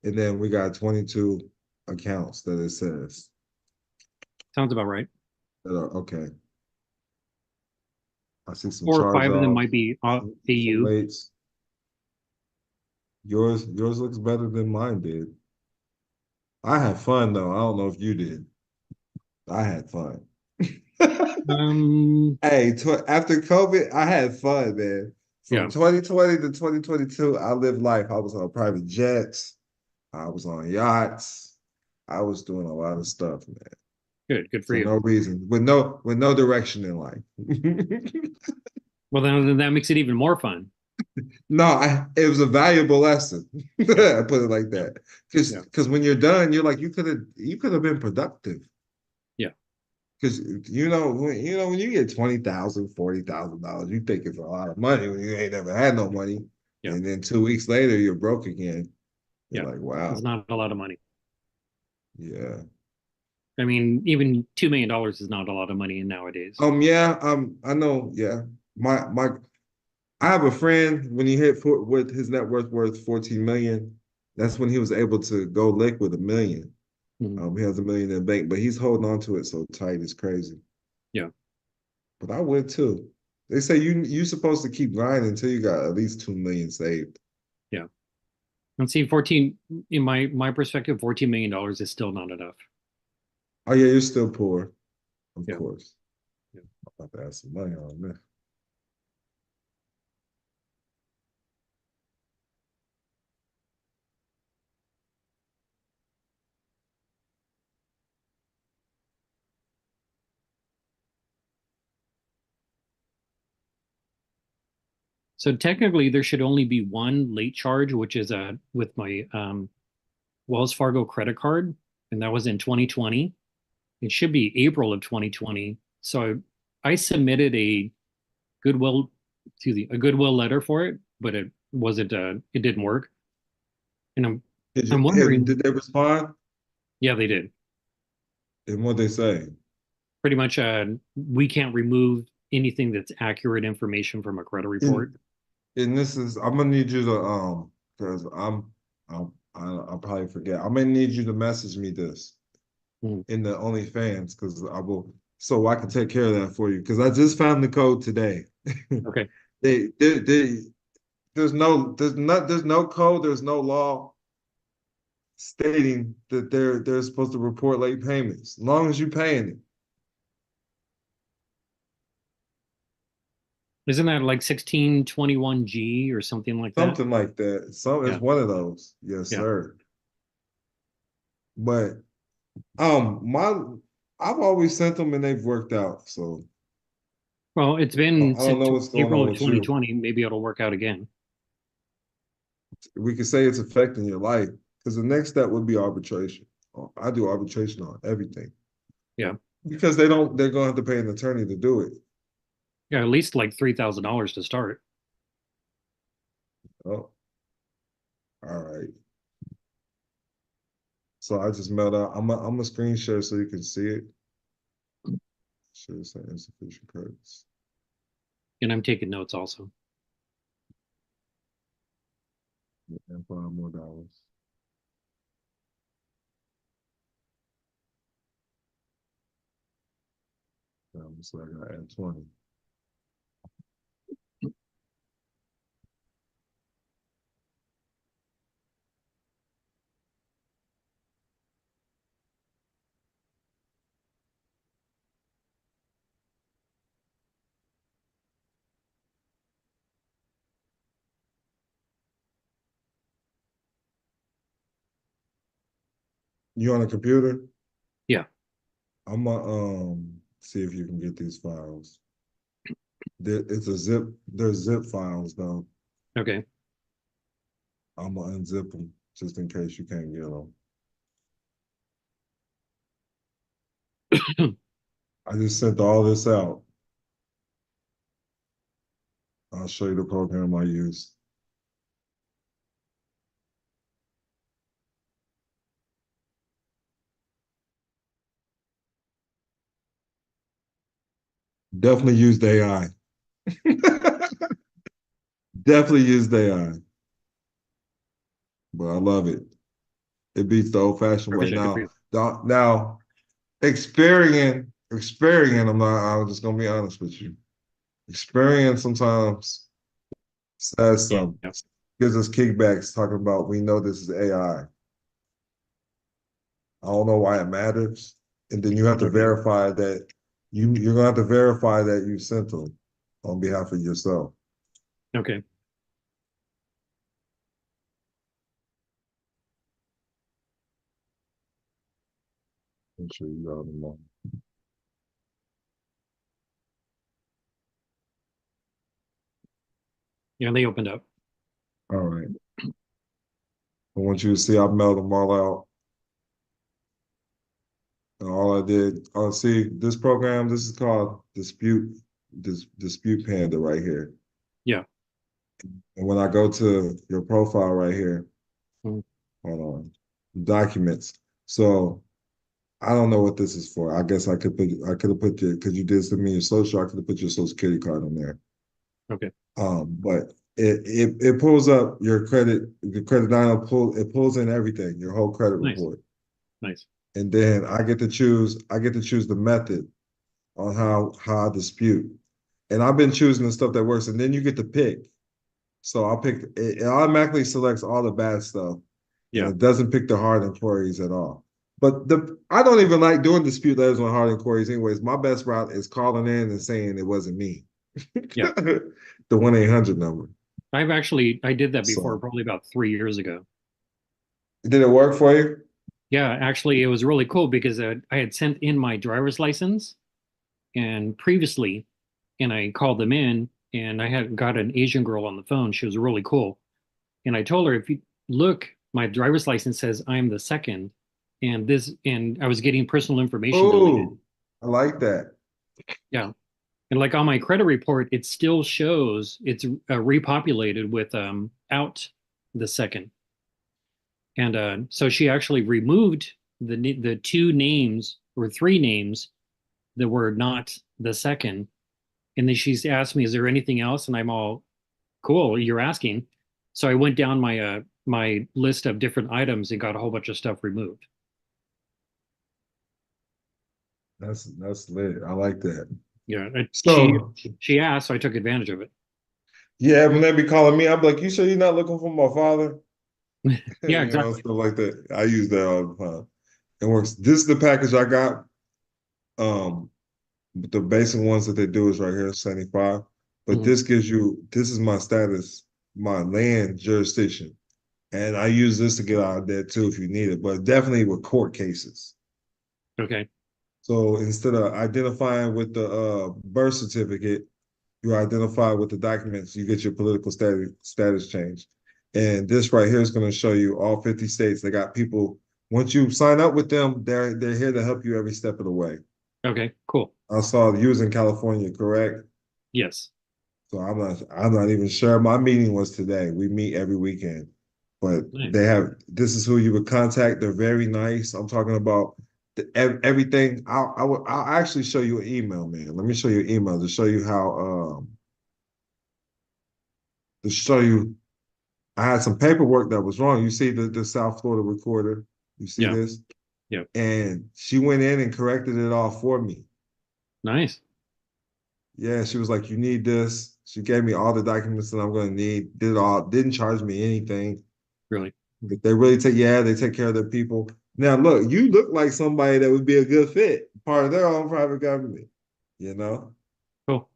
And then we got 22 accounts that it says. Sounds about right. Okay. I see some 4 or 5 of them charge-offs, might be some AU. weights. Yours looks better than mine did. I had fun though. I don't know if you did. I had fun. Hey, after COVID, I had fun, man. Yeah. From 2020 to 2022, I lived life. I was on private jets. I was on yachts. I was doing a lot of stuff, man. Good for For you. no reason, with no direction in life. Well, then that makes it even more fun. No, it was a valuable lesson. I put it like that. Because when you're done, you're like, you could have been productive. Yeah. Because when you get $20,000, $40,000, you think it's a lot of money when you ain't never had no money. Yeah. And then 2 weeks later you're broke again. You're Yeah. like, wow. It's not a lot of money. Yeah. I mean, even $2 million is not a lot of money nowadays. Yeah, I know, yeah. I have a friend when he hit with his net worth 14 million, that's when he was able to go liquid $1 million. Mhm. He has $1 million in the bank, but he's holding on to it so tight, it's crazy. Yeah. But I would too. They say you're supposed to keep grinding until you got at least 2 million saved. Yeah. And see, 14, in my perspective, $14 million is still not enough. Oh yeah, you're still poor, of Yeah. course. Yeah. I'm about to add some money on this. So technically, there should only be one late charge, which is with my Wells Fargo credit card, and that was in 2020. It should be April of 2020. So I submitted a goodwill, a goodwill letter for it, but it didn't work. And I'm And wondering, did they respond? yeah, they did. And what they say? Pretty much, we can't remove anything that's accurate information from a credit report. And this is I'm gonna need you to because I'll probably forget. I'm gonna need you to message me this in the OnlyFans because I will so I can take care of that for you because I just found the code today. Okay. There's no code, there's no law stating that they're supposed to report late payments as long as you're paying it. Isn't that like 1621G or something like that? Something like that. It's one of those. Yes, Yeah. sir. But I've always sent them and they've worked out. So Well, it's I been don't know since what's going April on of with you. 2020. Maybe it'll work out again. We could say it's affecting your life because the next step would be arbitration. I do arbitration on everything. Yeah. Because they're gonna have to pay an attorney to do it. Yeah, at least like $3,000 to start. Oh, all right. So I just mailed out. I'm a screen share so you can see it. Should say insufficient credits. And I'm taking notes also. And $5 more. So I gotta add 20. You on a computer? Yeah. I'm gonna see if you can get these files. They're zip files though. Okay. I'm gonna unzip them just in case you can't get them. I just sent all this out. I'll show you the program I use. Definitely used AI. Definitely used AI. But I love it. It beats the old-fashioned way. Now, Experian, I'm just gonna be honest with you. Experian sometimes says some gives us kickbacks talking about we know this is AI. I don't know why it matters. And then you have to verify that you're gonna have to verify that you sent them on behalf of yourself. Okay. Make sure you got them all. Yeah, they opened up. All right. I want you to see I mailed them all out. And all I did, see this program, this is called Dispute Panda right here. Yeah. And when I go to your profile right here, hold on, documents. So I don't know what this is for. I guess I could have put your, because you did send me your social, I could have put your social security card on there. Okay. But it pulls up your credit, it pulls in everything, your whole credit report. Nice. And then I get to choose the method on how I dispute. And I've been choosing the stuff that works, and then you get to pick. So I'll pick it automatically selects all the bad stuff. Yeah. And it doesn't pick the hard inquiries at all. But I don't even like doing dispute letters on hard inquiries anyways. My best route is calling in and saying it wasn't me. Yeah. The 1-800 number. I did that before, probably about 3 years ago. Did it work for you? Yeah, actually, it was really cool because I had sent in my driver's license and previously, and I called them in, and I had got an Asian girl on the phone. She was really cool. And I told her, if you look, my driver's license says I'm the second, and I was getting personal information deleted. I like that. Yeah. And like on my credit report, it still shows it's repopulated with out the second. And so she actually removed the two names or three names that were not the second. And then she's asked me, is there anything else? And I'm all, cool, you're asking. So I went down my my list of different items and got a whole bunch of stuff removed. That's lit. I like that. Yeah. So she asked, so I took advantage of it. Yeah, when they be calling me, I'm like, you sure you're not looking for my father? Yeah, exactly. Stuff like that. I use that all the time. It works. This is the package I got. But the basic ones that they do is right here, 75. But this gives you, this is my status, my land jurisdiction. And I use this to get out of debt too if you need it, but definitely with court cases. Okay. So instead of identifying with the birth certificate, you identify with the documents, you get your political status change. And this right here is going to show you all 50 states. They got people, once you sign up with them, they're here to help you every step of the way. Okay, cool. I saw you was in California, correct? Yes. So I'm not even sure. My meeting was today. We meet every weekend. But they have, this is who you would contact. They're very nice. I'm talking about everything. I'll actually show you an email, man. Let me show you an email to show you how I had some paperwork that was wrong. You see the South Florida recorder. You see this? Yeah. And she went in and corrected it all for me. Nice. Yeah, she was like, you need this. She gave me all the documents that I'm going to need. Did it all. Didn't charge me anything. Really? They really they take care of their people. Now, look, you look like somebody that would be a good fit, part of their own private government, you know? Cool.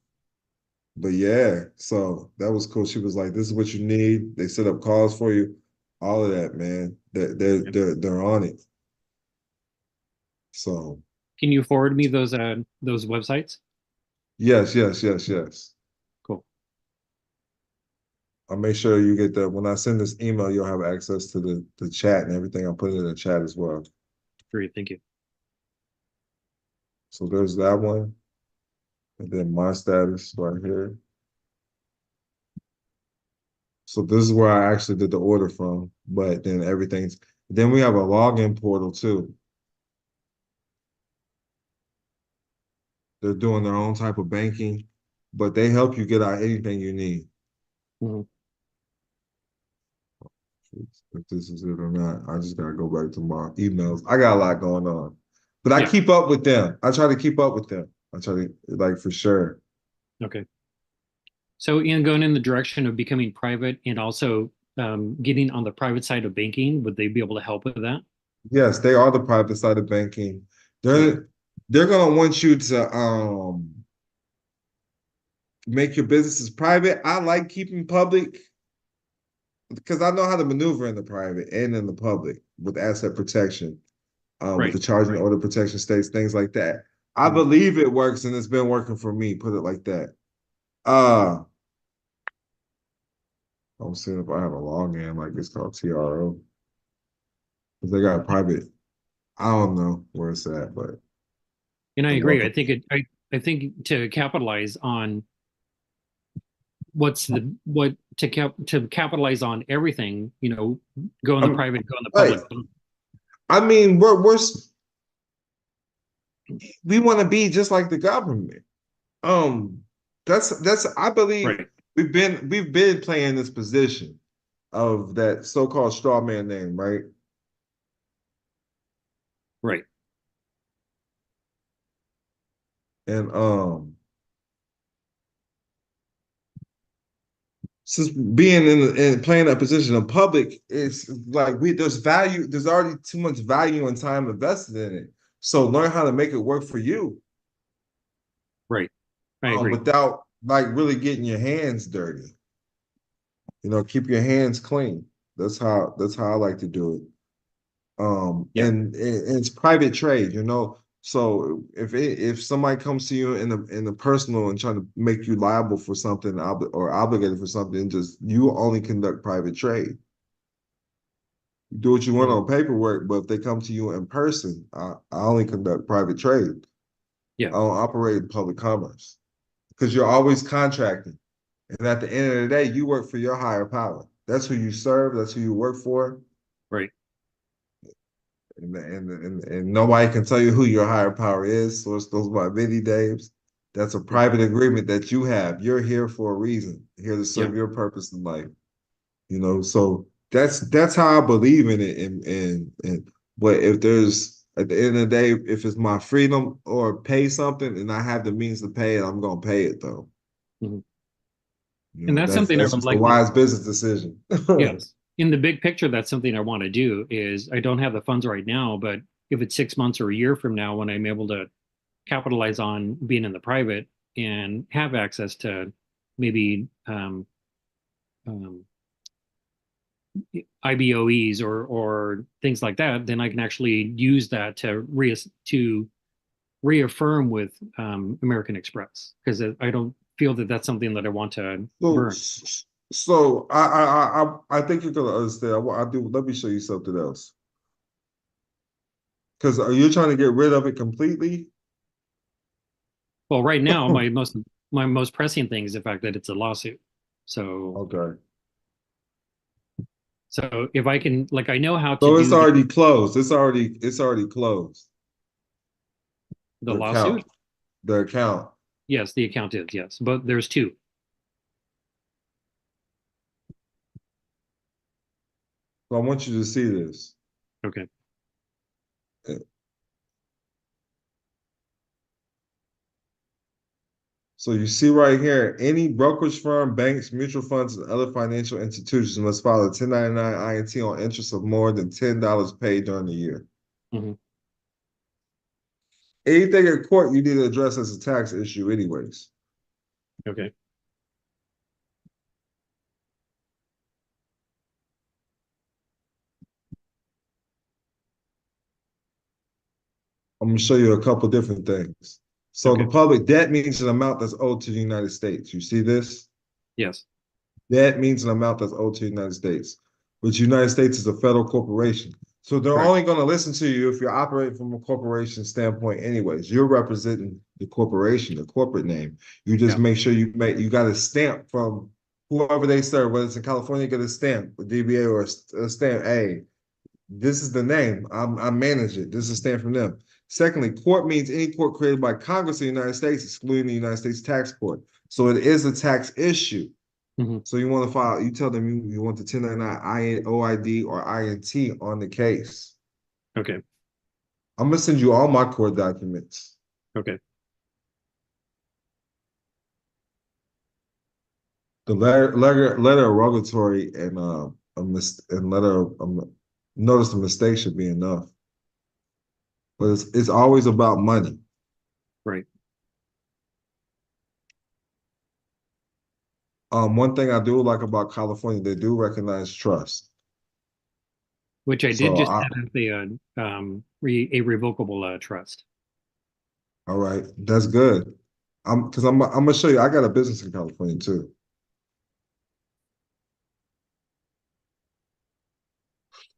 But yeah, so that was cool. She was like, this is what you need. They set up calls for you. All of that, man. They're on it. So can you forward me those websites? Yes. Cool. I'll make sure you get that. When I send this email, you'll have access to the chat and everything. I'll put it in the chat as well. Great, thank you. So there's that one. And then my status right here. So this is where I actually did the order from, but then then we have a login portal too. They're doing their own type of banking, but they help you get out anything you need. Mhm. If this is it or not, I just gotta go back to my emails. I got a lot going on, but I Yeah. keep up with them. I try to keep up with them. I try to, like, for sure. Okay. So Ian, going in the direction of becoming private and also getting on the private side of banking, would they be able to help with that? Yes, they are the private side of banking. They're gonna want you to make your businesses private. I like keeping public because I know how to maneuver in the private and in the public with asset protection, with Right. the charging order protection states, things like that. I Mhm. believe it works and it's been working for me, put it like that. I'm seeing if I have a login, like it's called TRO. Because they got a private, I don't know where it's at, but And I the agree. welcome. I think to capitalize on to capitalize on everything, go in the I'm, private, go in the right. public. I mean, we want to be just like the government. Um, that's I believe Right. we've been playing this position of that so-called straw man name, right? Right. And since being in playing that position in public, it's like there's already too much value and time invested in it. So learn how to make it work for you, Right. I agree. without like really getting your hands dirty. Keep your hands clean. That's how I like to do it. Yeah. And it's private trade. So if somebody comes to you in the personal and trying to make you liable for something or obligated for something, just you only conduct private trade. You do what you want Mhm. on paperwork, but if they come to you in person, I only conduct private trade. Yeah. I don't operate in public commerce because you're always contracting. And at the end of the day, you work for your higher power. That's who you serve. That's who you work for. Right. And nobody can tell you who your higher power is. So it's those by many names. That's a Yeah. private agreement that you have. You're here for a reason, here to Yeah. serve your purpose in life. So that's how I believe in it. And but if there's at the end of the day, if it's my freedom or pay something and I have the means to pay it, I'm gonna pay it though. Mhm. And that's That's something I that's would just a like to. wise business decision. Yes. In the big picture, that's something I want to do is I don't have the funds right now, but if it's 6 months or a year from now when I'm able to capitalize on being in the private and have access to maybe um, IBOEs or things like that, then I can actually use that to reaffirm with American Express because I don't feel that that's something that I want to So, burn. so I think you're gonna understand. I do. Let me show you something else. Because are you trying to get rid of it completely? Well, right now, my most pressing thing is the fact that it's a lawsuit. So Okay. so if I can, like, I know how to So it's do already closed. It's already closed. the The account. lawsuit. The account. Yes, the account is, yes, but there's two. So I want you to see this. Okay. So you see right here, any brokerage firm, banks, mutual funds, and other financial institutions must file a 1099 INT on interest of more than $10 paid during the year. Mhm. Anything in court you need to address as a tax issue anyways. Okay. I'm going to show you a couple different things. So the Okay. public debt means an amount that's owed to the United States. You see this? Yes. That means an amount that's owed to the United States, which the United States is a federal corporation. So they're Correct. only going to listen to you if you're operating from a corporation standpoint anyways. You're representing the corporation, the corporate name. You just make sure you got a stamp from whoever they serve, whether it's in California, you get a stamp, a DBA or a stamp. Hey, this is the name. I manage it. This is a stamp from them. Secondly, court means any court created by Congress of the United States, excluding the United States tax court. So it is a tax issue. So you want to file, you tell them you want the 1099 OID or INT on the case. Okay. I'm going to send you all my court documents. Okay. The letter of rogatory and notice the mistake should be enough. But it's always about money. Right. One thing I do like about California, they do recognize trust. Which I did just have a revocable trust. All right, that's good. Because I'm gonna show you. I got a business in California too.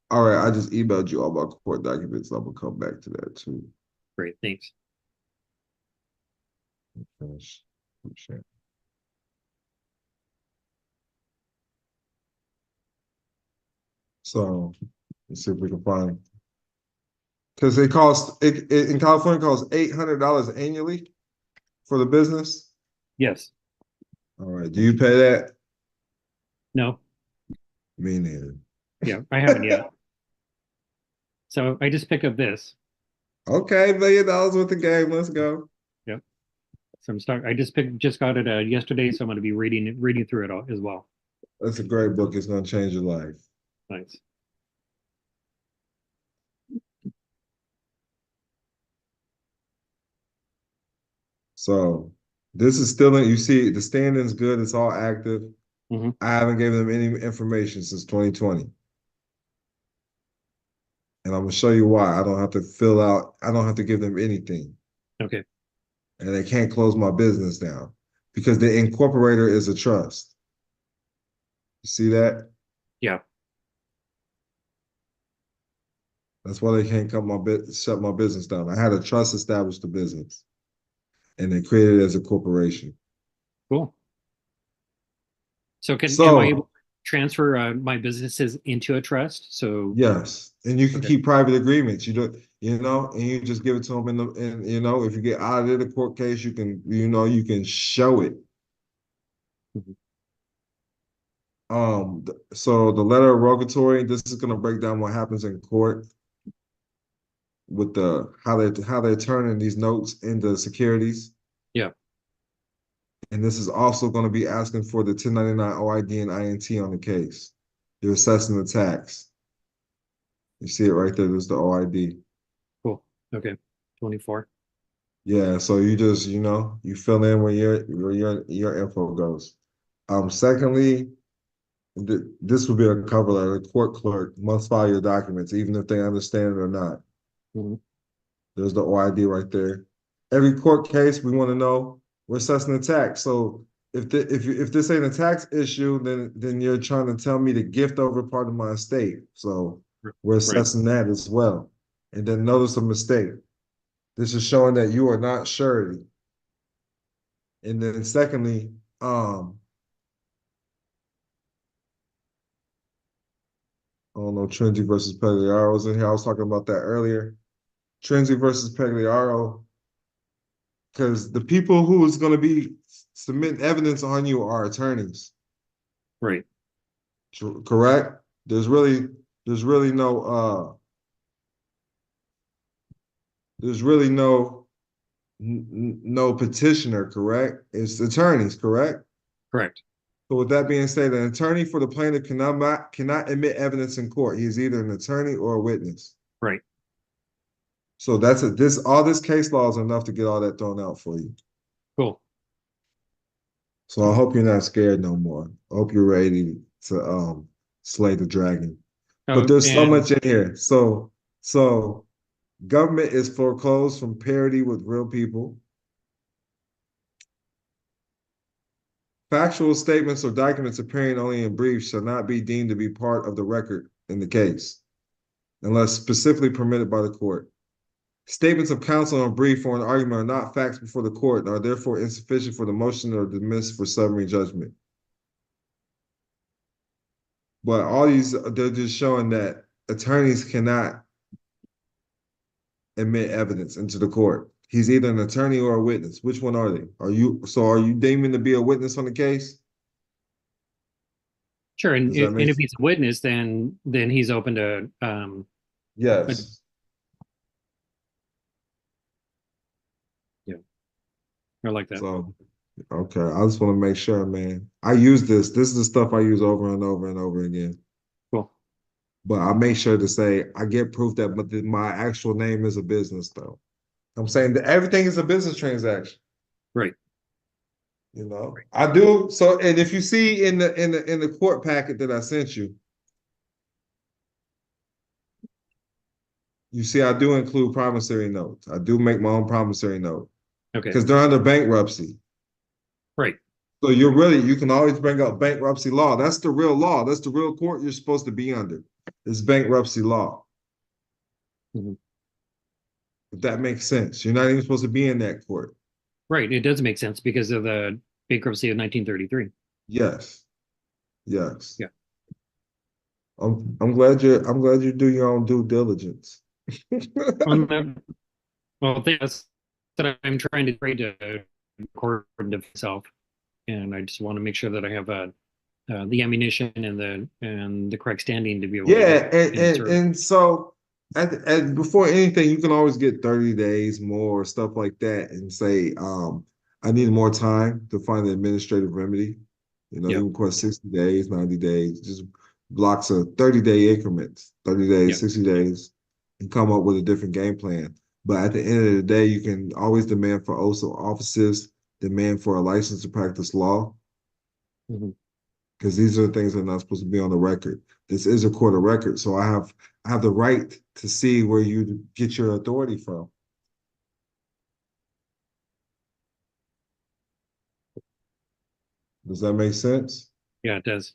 All right, I just emailed you all my court documents. I'm gonna come back to that too. Great, thanks. Finish. So let's see if we can find, because it costs in California, it costs $800 annually for the business. Yes. All right. Do you pay that? No. Me neither. Yeah, I haven't yet. So I just pick up this. Okay, $1 million worth of game. Let's go. Yep. So I'm stuck. I just got it yesterday, so I'm going to be reading through it all as well. That's a great book. It's going to change your life. Thanks. So this is still in, you see the standing's good. It's all active. I haven't given them any information since 2020. And I'm going to show you why. I don't have to give them anything. Okay. And they can't close my business down because the incorporator is a trust. You see that? Yeah. That's why they can't shut my business down. I had a trust establish the business, and they created it as a corporation. Cool. So am I able to transfer my businesses into a trust? So yes, and you can keep private agreements. And you just give it to them if you get audited in a court case, you can show it. So the letter of rogatory, this is going to break down what happens in court with how they're turning these notes into securities. Yeah. And this is also going to be asking for the 1099 OID and INT on the case. You're assessing the tax. You see it right there. There's the OID. Cool. Okay. 24. Yeah. So you just you fill in where your info goes. Secondly, this would be a cover letter. The court clerk must file your documents, even if they understand it or not. There's the OID right there. Every court case, we want to know we're assessing the tax. So if this ain't a tax issue, then you're trying to tell me to gift over part of my estate. So we're assessing that as well. And then notice a mistake. This is showing that you are not surety. And then secondly, I don't know, Trinity versus Pagliaro was in here. I was talking about that earlier. Trinity versus Pagliaro, because the people who is going to be submitting evidence on you are attorneys. Right. Correct? There's really no no petitioner, correct? It's attorneys, correct? Correct. So with that being said, an attorney for the plaintiff cannot admit evidence in court. He's either an attorney or a witness. Right. So all this case law is enough to get all that thrown out for you. Cool. So I hope you're not scared no more. I hope you're ready to slay the dragon. But there's so much in here. So government is foreclosed from parity with real people. Factual statements or documents appearing only in briefs shall not be deemed to be part of the record in the case, unless specifically permitted by the court. Statements of counsel in brief or an argument are not facts before the court and are therefore insufficient for the motion or dismissed for summary judgment. But all these, they're just showing that attorneys cannot admit evidence into the court. He's either an attorney or a witness. Which one are they? Are you deeming to be a witness on the case? Sure, and Does that make if he's a witness, then he's open to Yes. yeah, I like that. So, okay, I just want to make sure, man. I use this. This is the stuff I use over and over and over again. Cool. But I make sure to say I get proof that my actual name is a business, though. I'm saying that everything is a business transaction. Right. You know, I do. So, and if you see in the court packet that I sent you, you see I do include promissory notes. I do make my own promissory note. Okay. Because they're under bankruptcy. Right. So you can always bring up bankruptcy law. That's the real law. That's the real court you're supposed to be under. It's bankruptcy law. Mm-hmm. If that makes sense. You're not even supposed to be in that court. Right. It does make sense because of the bankruptcy of 1933. Yes. Yes. Yeah. I'm glad you do your own due diligence. Well, that's that I'm trying to trade to record myself, and I just want to make sure that I have the ammunition and the correct standing to be able. Yeah, to and so before anything, you can always get 30 days more or stuff like that, and say, I need more time to find the administrative remedy. You know, you request 60 days, 90 days, just blocks of 30-day increments, 30 days, 60 days, and come up with a different game plan. But at the end of the day, you can always demand for oaths of offices, demand for a license to practice law. Because these are the things that are not supposed to be on the record. This is a court of record, so I have the right to see where you get your authority from. Does that make sense? Yeah, it does.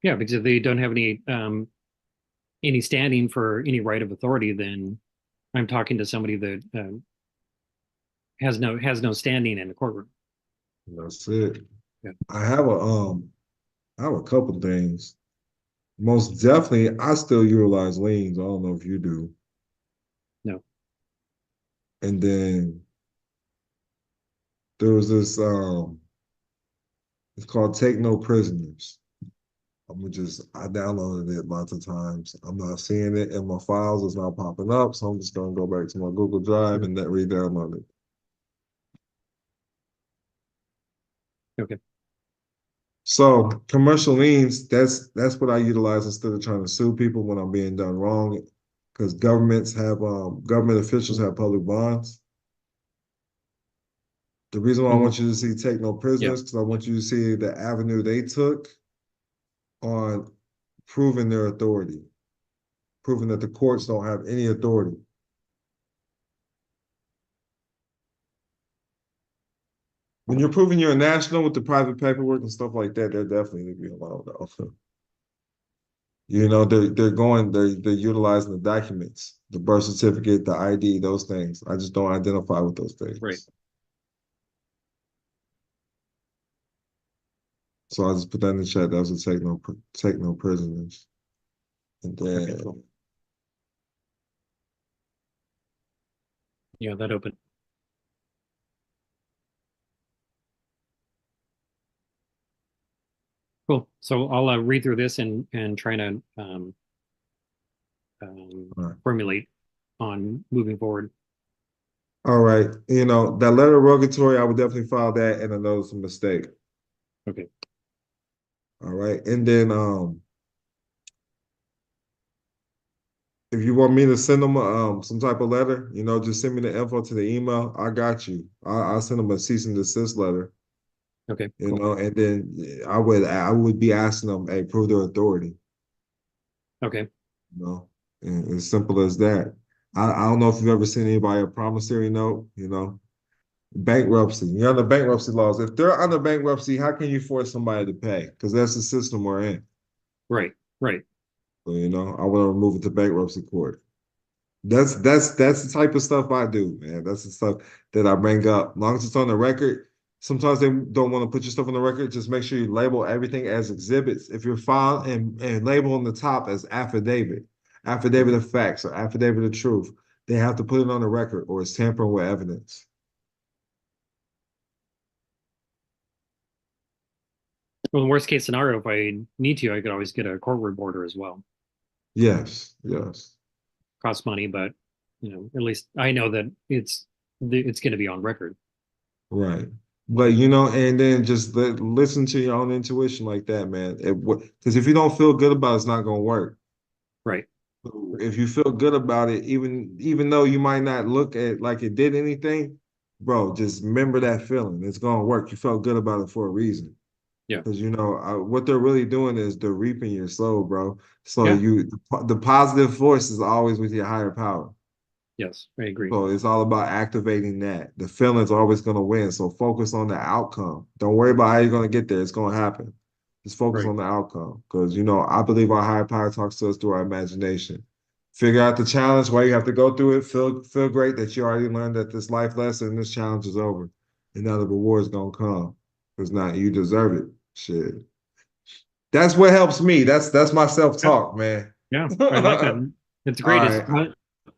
Yeah, because if they don't have any standing for any right of authority, then I'm talking to somebody that has no standing in the courtroom. That's it. Yeah. I have a couple things. Most definitely, I still utilize liens. I don't know if you do. No. And then there was this it's called Take No Prisoners. I downloaded it lots of times. I'm not seeing it in my files. It's not popping up. So I'm just going to go back to my Google Drive and re-download it. Okay. So commercial liens, that's what I utilize instead of trying to sue people when I'm being done wrong. Because government officials have public bonds. The reason why I want you to see Take No Prisoners, because I want you to see the avenue they took on proving their authority, proving that the courts don't have any authority. When you're proving you're a national with the private paperwork and stuff like that, they're definitely need to be allowed though. You know, they're utilizing the documents, the birth certificate, the ID, those things. I just don't identify with those things. Right. So I just put that in the chat. That was a take no prisoners. And then Okay, cool. Yeah, that opened. Cool. So I'll read through this and try to formulate on moving forward. All right. You know, that letter of rogatory, I would definitely file that and a notice of mistake. Okay. All right. And then if you want me to send them some type of letter, you know, just send me the info to the email. I got you. I'll send them a cease and desist letter. Okay. You cool. know, and then I would be asking them, hey, prove their authority. Okay. You know, and as simple as that. I don't know if you've ever seen anybody a promissory note, you know. Bankruptcy. You're under bankruptcy laws. If they're under bankruptcy, how can you force somebody to pay? Because that's the system we're in. Right, right. So, I want to remove it to bankruptcy court. That's the type of stuff I do, man. That's the stuff that I bring up. As long as it's on the record. Sometimes they don't want to put your stuff on the record. Just make sure you label everything as exhibits. If you're filed and label on the top as affidavit of facts or affidavit of truth, they have to put it on the record or it's tampering with evidence. Well, the worst case scenario, if I need to, I could always get a court reporter as well. Yes, yes. Costs money, but at least I know that it's going to be on record. Right. But and then just listen to your own intuition like that, man. Because if you don't feel good about it, it's not gonna work. Right. If you feel good about it, even though you might not look at like it did anything, bro, just remember that feeling. It's gonna work. You felt good about it for a reason. Yeah. Because what they're really doing is they're reaping your soul, bro. So Yeah. the positive force is always with your higher power. Yes, I agree. So it's all about activating that. The feeling's always going to win. So focus on the outcome. Don't worry about how you're going to get there. It's going to happen. Just focus Right. on the outcome. Because, I believe our higher power talks to us through our imagination. Figure out the challenge, why you have to go through it. Feel great that you already learned that this life lesson, this challenge is over. And now the reward's going to come. Because now you deserve it. Shit. That's what helps me. That's my self-talk, man. Yeah, I like that. It's great. All right.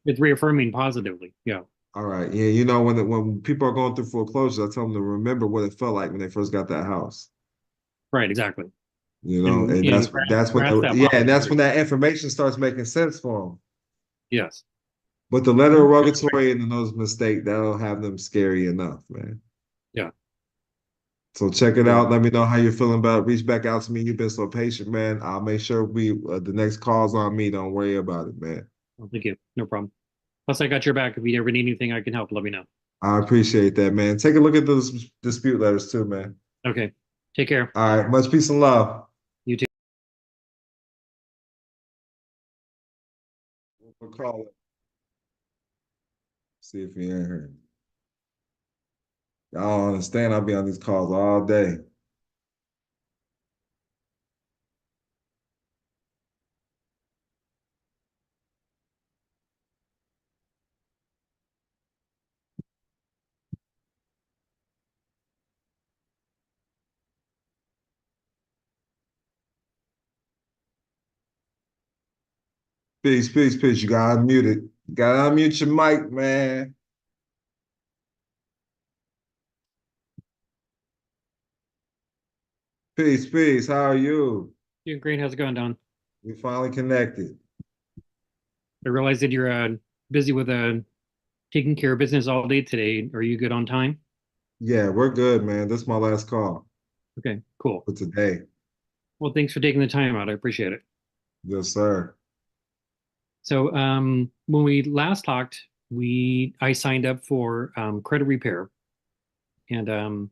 It's reaffirming positively. Yeah. All right. Yeah, when people are going through foreclosures, I tell them to remember what it felt like when they first got that house. Right, exactly. And that's when that's when that information starts making sense for them. Yes. But the letter of rogatory and those mistakes, that'll have them scary enough, man. Yeah. So check it out. Let me know how you're feeling about it. Reach back out to me. You've been so patient, man. I'll make sure the next call's on me. Don't worry about it, man. Well, thank you. No problem. Plus, I got your back. If you ever need anything, I can help. Let me know. I appreciate that, man. Take a look at those dispute letters too, man. Okay. Take care. All right. Much peace and love. You too. We'll call it. See if he ain't here. Y'all don't understand. I'll be on these calls all day. Peace, peace, peace. You gotta unmute it. You gotta unmute your mic, man. Peace, peace. How are you? Doing great. How's it going, Don? We finally connected. I realize that you're busy with taking care of business all day today. Are you good on time? Yeah, we're good, man. This is my last call Okay, cool. for today. Well, thanks for taking the time out. I appreciate it. Yes, sir. So when we last talked, I signed up for credit repair, and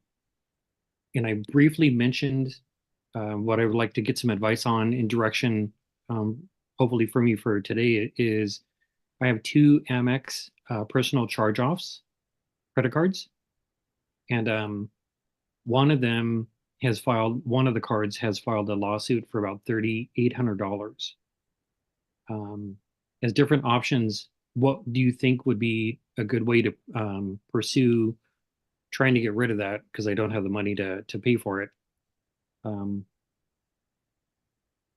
I briefly mentioned what I would like to get some advice on in direction, hopefully from you for today is I have two Amex personal charge-offs credit cards, and one of the cards has filed a lawsuit for about $3,800. As different options, what do you think would be a good way to pursue trying to get rid of that because I don't have the money to pay for it?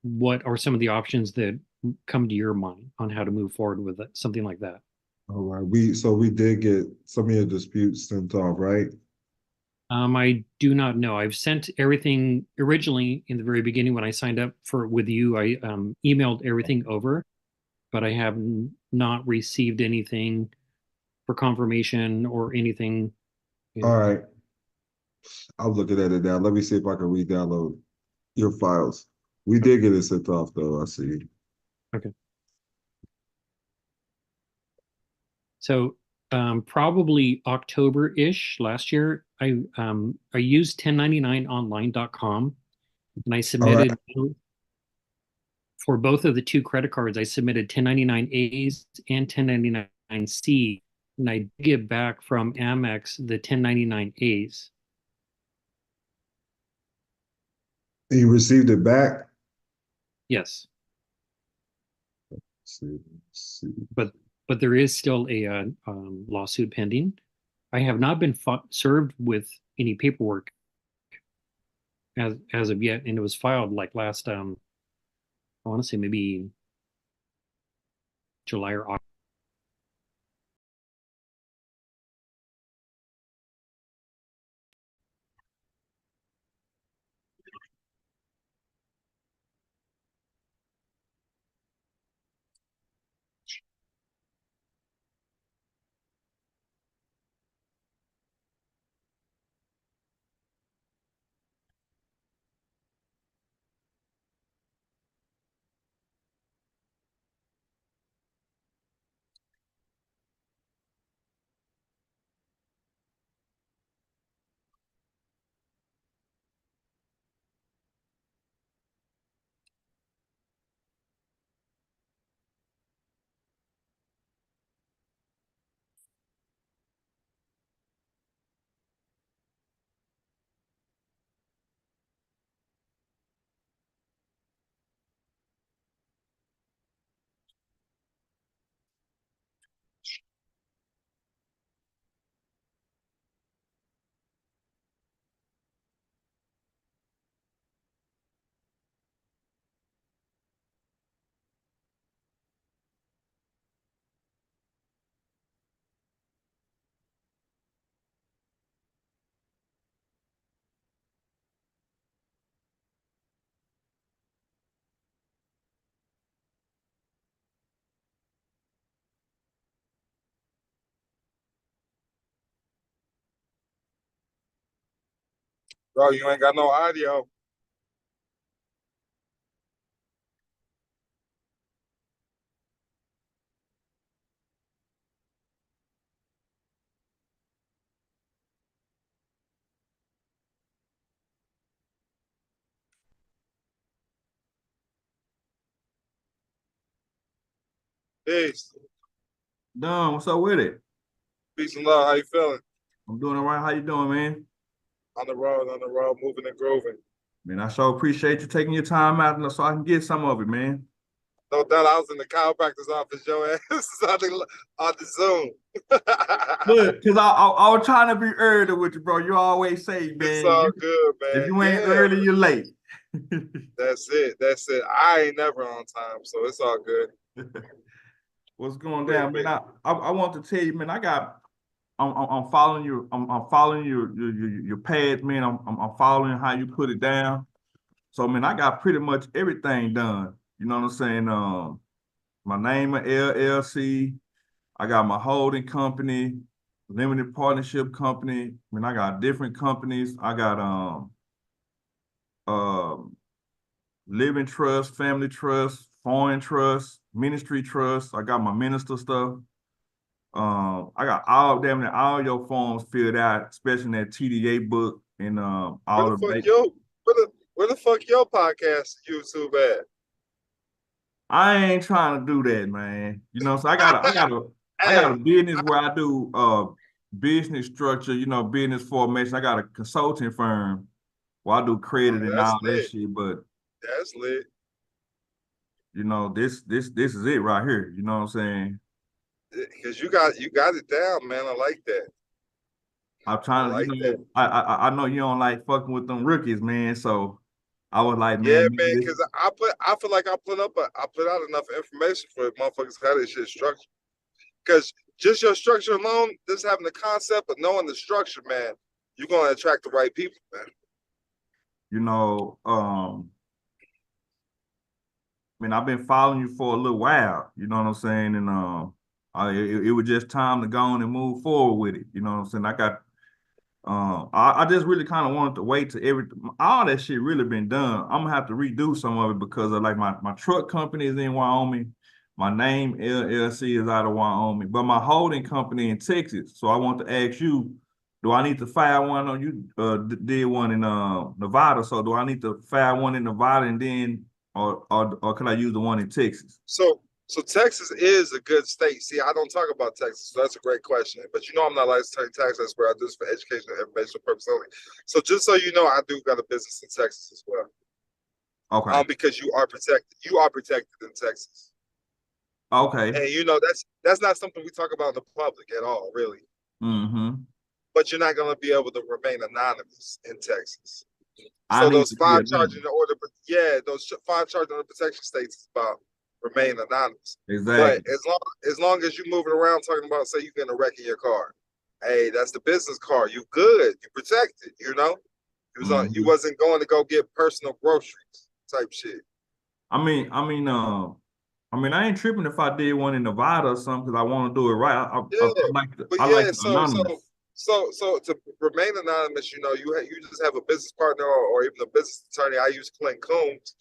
What are some of the options that come to your mind on how to move forward with something like that? All right. We did get some of your disputes sent off, right? I do not know. I've sent everything originally in the very beginning when I signed up with you. I emailed everything over, but I have not received anything for confirmation or anything. All right. I'm looking at it now. Let me see if I can re-download your files. We did get it sent off, though. I see. Okay. So probably October-ish last year, I used 1099online.com and I submitted for both of the two credit cards, I submitted 1099As and 1099C and I get back from Amex the 1099As. You received it back? Yes, Let's see. but there is still a lawsuit pending. I have not been served with any paperwork as of yet, and it was filed like last I want to say maybe July or August. Bro, you ain't got no audio. Peace. Don, what's up with it? Peace and love. How you feeling? I'm doing all right. How you doing, man? On the road, moving and grooving. Man, I sure appreciate you taking your time out so I can get some of it, man. No doubt, I was in the chiropractor's office, your ass on the Zoom. Look, because I was trying to be early with you, bro. You always say, man, It's all good, man. if you ain't early, you're late. That's it. I ain't never on time, so it's all good. What's going down, man? I want to tell you, man. I'm following you. I'm following your path, man. I'm following how you put it down. So, man, I got pretty much everything done. You know what I'm saying? My name is LLC. I got my holding company, limited partnership company. I mean, I got different companies. I got living trust, family trust, foreign trust, ministry trust. I got my minister stuff. I got damn near all your forms filled out, especially in that TDA book and all where the fuck your podcast YouTube at? I ain't trying to do that, man. You know, so I got a business where I do business structure, you know, business formation. I got a consulting firm where I do credit and all that shit, but that's lit. You know, this is it right here. You know what I'm saying? Because you got it down, man. I like that. I'm trying to, you know, I know you don't like fucking with them rookies, man. So I was like, man, yeah, man, because I feel like I put out enough information for motherfuckers how this shit structured. Because just your structure alone, just having the concept of knowing the structure, man, you're gonna attract the right people, man. You know, I mean, I've been following you for a little while, you know what I'm saying? And it was just time to go on and move forward with it. You know what I'm saying? I just really kind of wanted to wait till all that shit really been done. I'm gonna have to redo some of it because of like my truck company is in Wyoming. My name LLC is out of Wyoming, but my holding company in Texas. So I want to ask you, do I need to file one on you? Did one in Nevada. So do I need to file one in Nevada and then or can I use the one in Texas? So So Texas is a good state. See, I don't talk about Texas, so that's a great question. But you know, I'm not licensed tax expert. I do this for educational and informational purposes only. So just so you know, I do got a business in Texas as well. Okay. Because you are protected. You are protected in Texas. Okay. And you know, that's not something we talk about in the public at all, really. Mm-hmm. But you're not going to be able to remain anonymous in Texas. I So need those to five be anonymous. charging order, those five charging order protection states is about remain anonymous. Exactly. But as long as you're moving around talking about, say you getting a wreck in your car, hey, that's the business car. You good? You protected? You know, you wasn't going to go get personal groceries type shit. I mean, I ain't tripping if I did one in Nevada or something because I want to do it right. I like anonymous. So to remain anonymous, you know, you just have a business partner or even a business attorney. I use Clint Combs,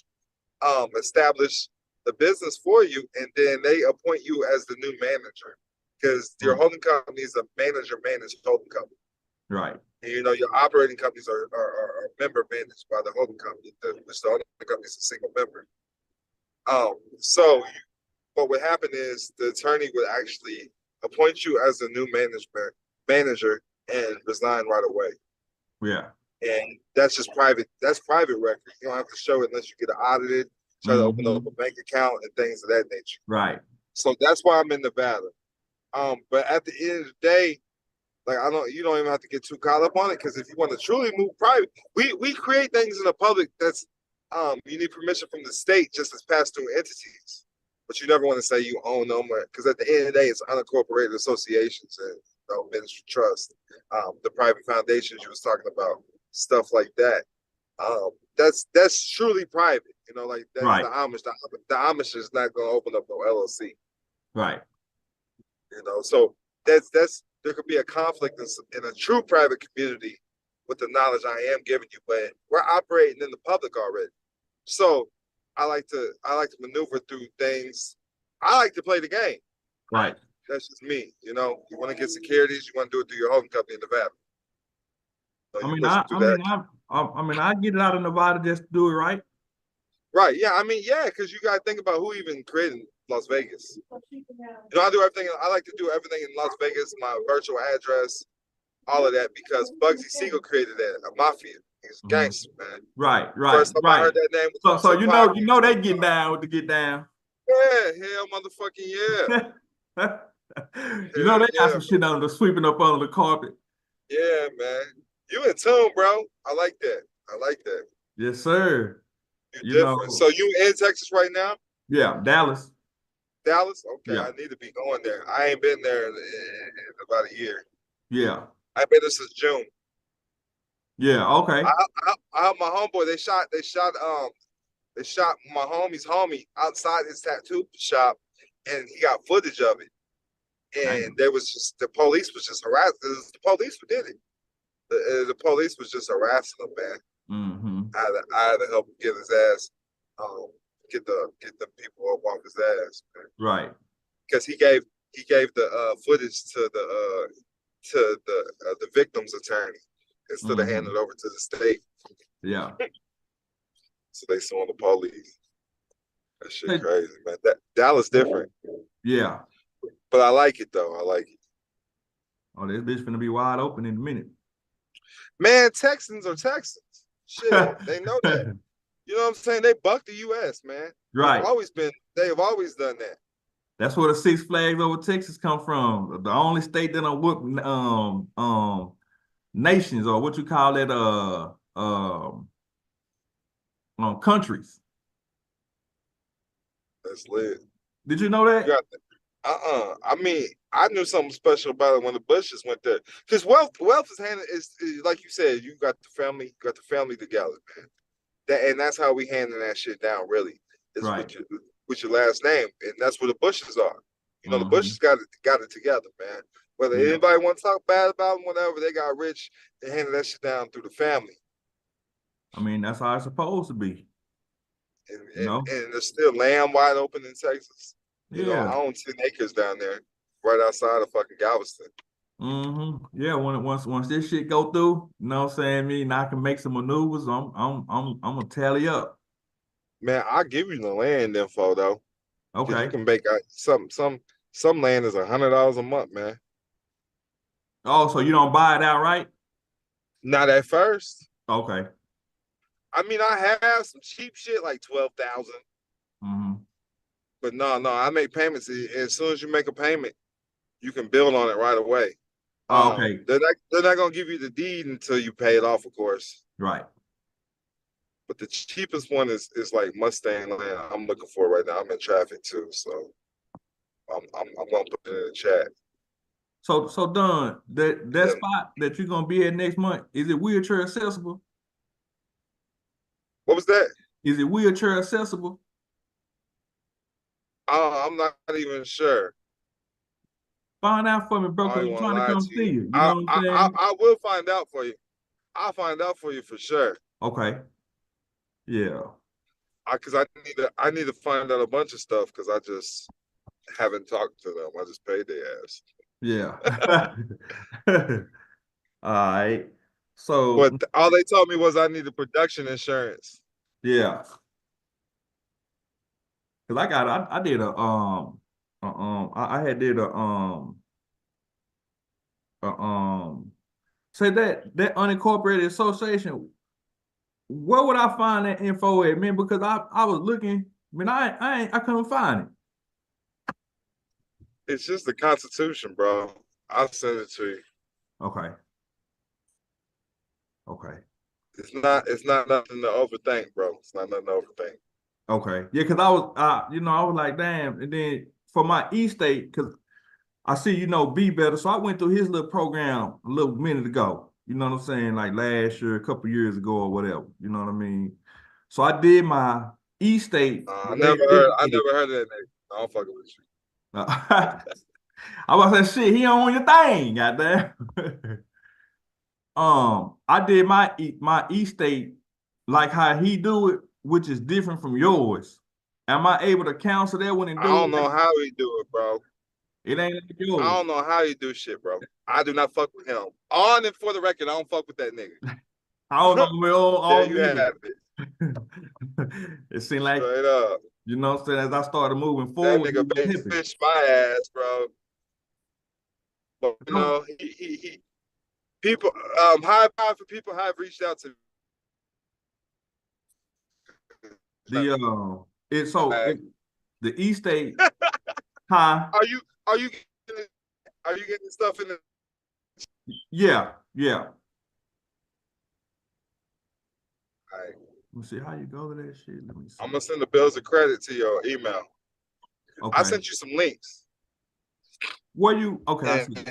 establish the business for you, and then they appoint you as the new manager because your holding company is a manager-managed holding company. Right. And, you know, your operating companies are member managed by the holding company, which the holding company is a single member. So what would happen is the attorney would actually appoint you as the new manager and resign right away. Yeah. And that's just private. That's private record. You don't have to show it unless you get it audited, try to open up a bank account and things of that nature. Right. So that's why I'm in Nevada. But at the end of the day, like you don't even have to get too caught up on it because if you want to truly move private, we create things in the public that's you need permission from the state just as pass-through entities. But you never want to say you own them because at the end of the day, it's unincorporated associations and ministry trust, the private foundations you was talking about, stuff like that. That's truly private. You know, like that's right. the Amish. The Amish is not going to open up no LLC. Right. You know, so that's there could be a conflict in a true private community with the knowledge I am giving you, but we're operating in the public already. So I like to maneuver through things. I like to play the game. Right. That's just me. You know, you want to get securities, you want to do it through your holding company in Nevada. So I get it out of Nevada just to do it right. Right. Yeah. Because you gotta think about who even created Las Vegas. You know, I do everything. I like to do everything in Las Vegas, my virtual address, all of that, because Bugsy Siegel created that, a mafia. He's a gangster, man. Right. First time I heard that name was so you know they get down with the get down. Yeah, hell motherfucking yeah. You know they got some shit under sweeping up under the carpet. Yeah, man. You in tune, bro. I like that. Yes, sir. You different. So you in Texas right now? Yeah, Dallas. Dallas? Okay, yeah. I need to be going there. I ain't been there in about a year. Yeah. I've been there since June. Yeah, okay. I have my homeboy, they shot my homie's homie outside his tattoo shop, and he got footage of it. And there was just the police was just harassing. It was the police who did it. The police was just harassing him, man. Mm-hmm. I had to help him get his ass, get the people up off his ass, man. Right. Because he gave the footage to the victim's attorney instead of handing it over to the state. Yeah. So they suing the police. That shit crazy, man. That Dallas different. Yeah. But I like it though. I like it. Oh, this bitch finna be wide open in a minute. Man, Texans are Texans. Shit, they know that. You know what I'm saying? They buck the U.S., man. Right. They've always done that. That's where the Six Flags over Texas come from. The only state that don't whoop nations, or what you call it, countries. That's lit. Did you know that? I mean, I knew something special about it when the Bushes went there. Because wealth is like you said, you got the family together, man. And that's how we handling that shit down, really. Is right. with your last name. And that's where the Bushes are. You know, the Bushes got it together, man. Whether anybody want to talk bad about them, whatever, they got rich and handle that shit down through the family. I mean, that's how it's supposed to be. And there's still land wide open in Texas. You know, I own 10 acres down there, right outside of fucking Galveston. Yeah, once this shit go through, you know what I'm saying? I can make some maneuvers. I'm gonna tally up. Man, I'll give you the land info though. Because Okay. you can make some land is $100 a month, man. Oh, so you don't buy it outright? Not at first. Okay. I mean, I have some cheap shit like 12,000. Mm-hmm. But no, I make payments. As soon as you make a payment, you can build on it right away. Oh, okay. They're not gonna give you the deed until you pay it off, of course. Right. But the cheapest one is like Mustang land. I'm looking for right now. I'm in traffic too, so I'm gonna put it in the chat. So Don, that Yeah. spot that you're gonna be at next month, is it wheelchair accessible? What was that? Is it wheelchair accessible? I'm not even sure. Find out for me, bro, I because don't I'm want to trying to lie come to see you. you. You know what I'm saying? I will find out for you. I'll find out for you for sure. Okay. Yeah. Because I need to find out a bunch of stuff because I just haven't talked to them. I just paid their ass. Yeah. All right. So But all they told me was I needed production insurance. yeah. Cause I did I had did say that unincorporated association. Where would I find that info at, man? Because I was looking, I couldn't find it. It's just the Constitution, bro. I'll send it to you. Okay. Okay. It's not nothing to overthink, bro. It's not nothing to overthink. Okay. Yeah, because I was like, damn. And then for my E-state, because I see, Be Better. So I went through his little program a little minute ago. You know what I'm saying? Like last year, a couple years ago or whatever. You know what I mean? So I did my E-state. I never heard of that nigga. I don't fucking with you. I was like, shit, he on your thing, goddamn. I did my E-state like how he do it, which is different from yours. Am I able to cancel that one and I do don't it? know how he do it, bro. It ain't like I yours. don't know how he do shit, bro. I do not fuck with him. On and for the record, I don't fuck with that nigga. I don't know, There you have it. It seemed like, Straight up. you know what I'm saying, as I started moving That forward, nigga bait fish my ass, bro. But he people high powerful people have reached out to me. the E-state, Are you getting stuff in the yeah. All right. Let me see how you go to that shit. Let me see. I'm gonna send the bills of credit to your email. Okay. I sent you some links. Where you? Okay, I And, see.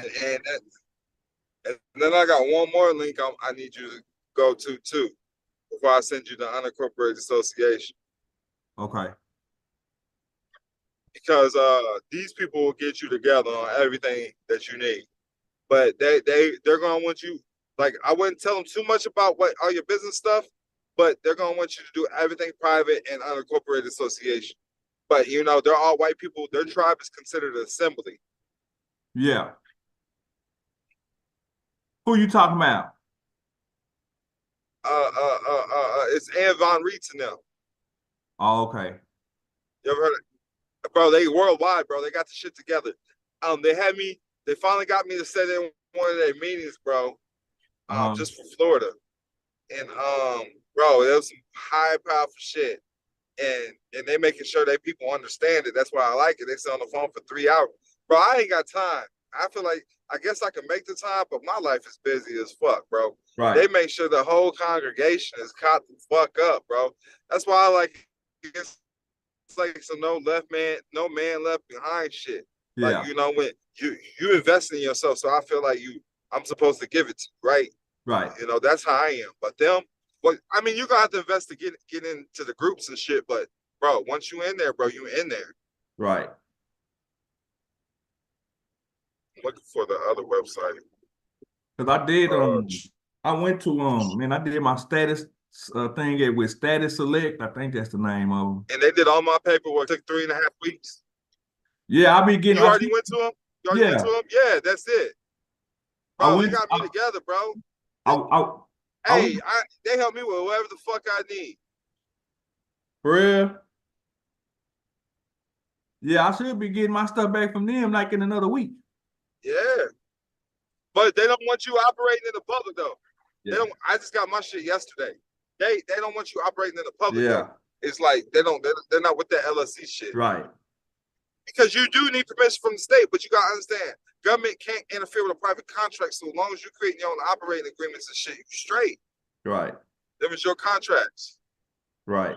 and then I got one more link I need you to go to too before I send you the unincorporated association. Okay. Because these people will get you together on everything that you need. But they're gonna want you, like, I wouldn't tell them too much about what all your business stuff, but they're gonna want you to do everything private and unincorporated association. But they're all white people. Their tribe is considered an assembly. Yeah. Who you talking about? It's Ann Von Reitz and them. Oh, okay. You ever heard of, bro? They worldwide, bro. They got the shit together. They finally got me to sit in one of their meetings, bro. Just for Florida. And bro, there was some high powerful shit. And they making sure that people understand it. That's why I like it. They sit on the phone for 3 hours. Bro, I ain't got time. I feel like I guess I can make the time, but my life is busy as fuck, bro. Right. They make sure the whole congregation is caught the fuck up, bro. That's why I like it's like some no man left behind shit. Yeah. Like, when you invest in yourself, so I feel like I'm supposed to give it to you, right? Right. That's how I am. But them, I mean, you're gonna have to invest to get into the groups and shit. But bro, once you in there, bro, you in there. Right. I'm looking for the other website. Cause I did I went to I did my status thing with Status Select. I think that's the name of them. And they did all my paperwork. It took 3.5 weeks. Yeah, I be getting. You already went to them? Went to them? Yeah, that's it. Bro, they got me together, bro. They help me with whatever the fuck I need. For real? Yeah, I should be getting my stuff back from them like in another week. Yeah. But they don't want you operating in the public though. Yeah. They don't. I just got my shit yesterday. They don't want you operating in the public Yeah. though. It's like they're not with that LLC shit. Right. Because you do need permission from the state, but you gotta understand, government can't interfere with a private contract. So as long as you create your own operating agreements and shit, you straight. Right. Them is your contracts. Right.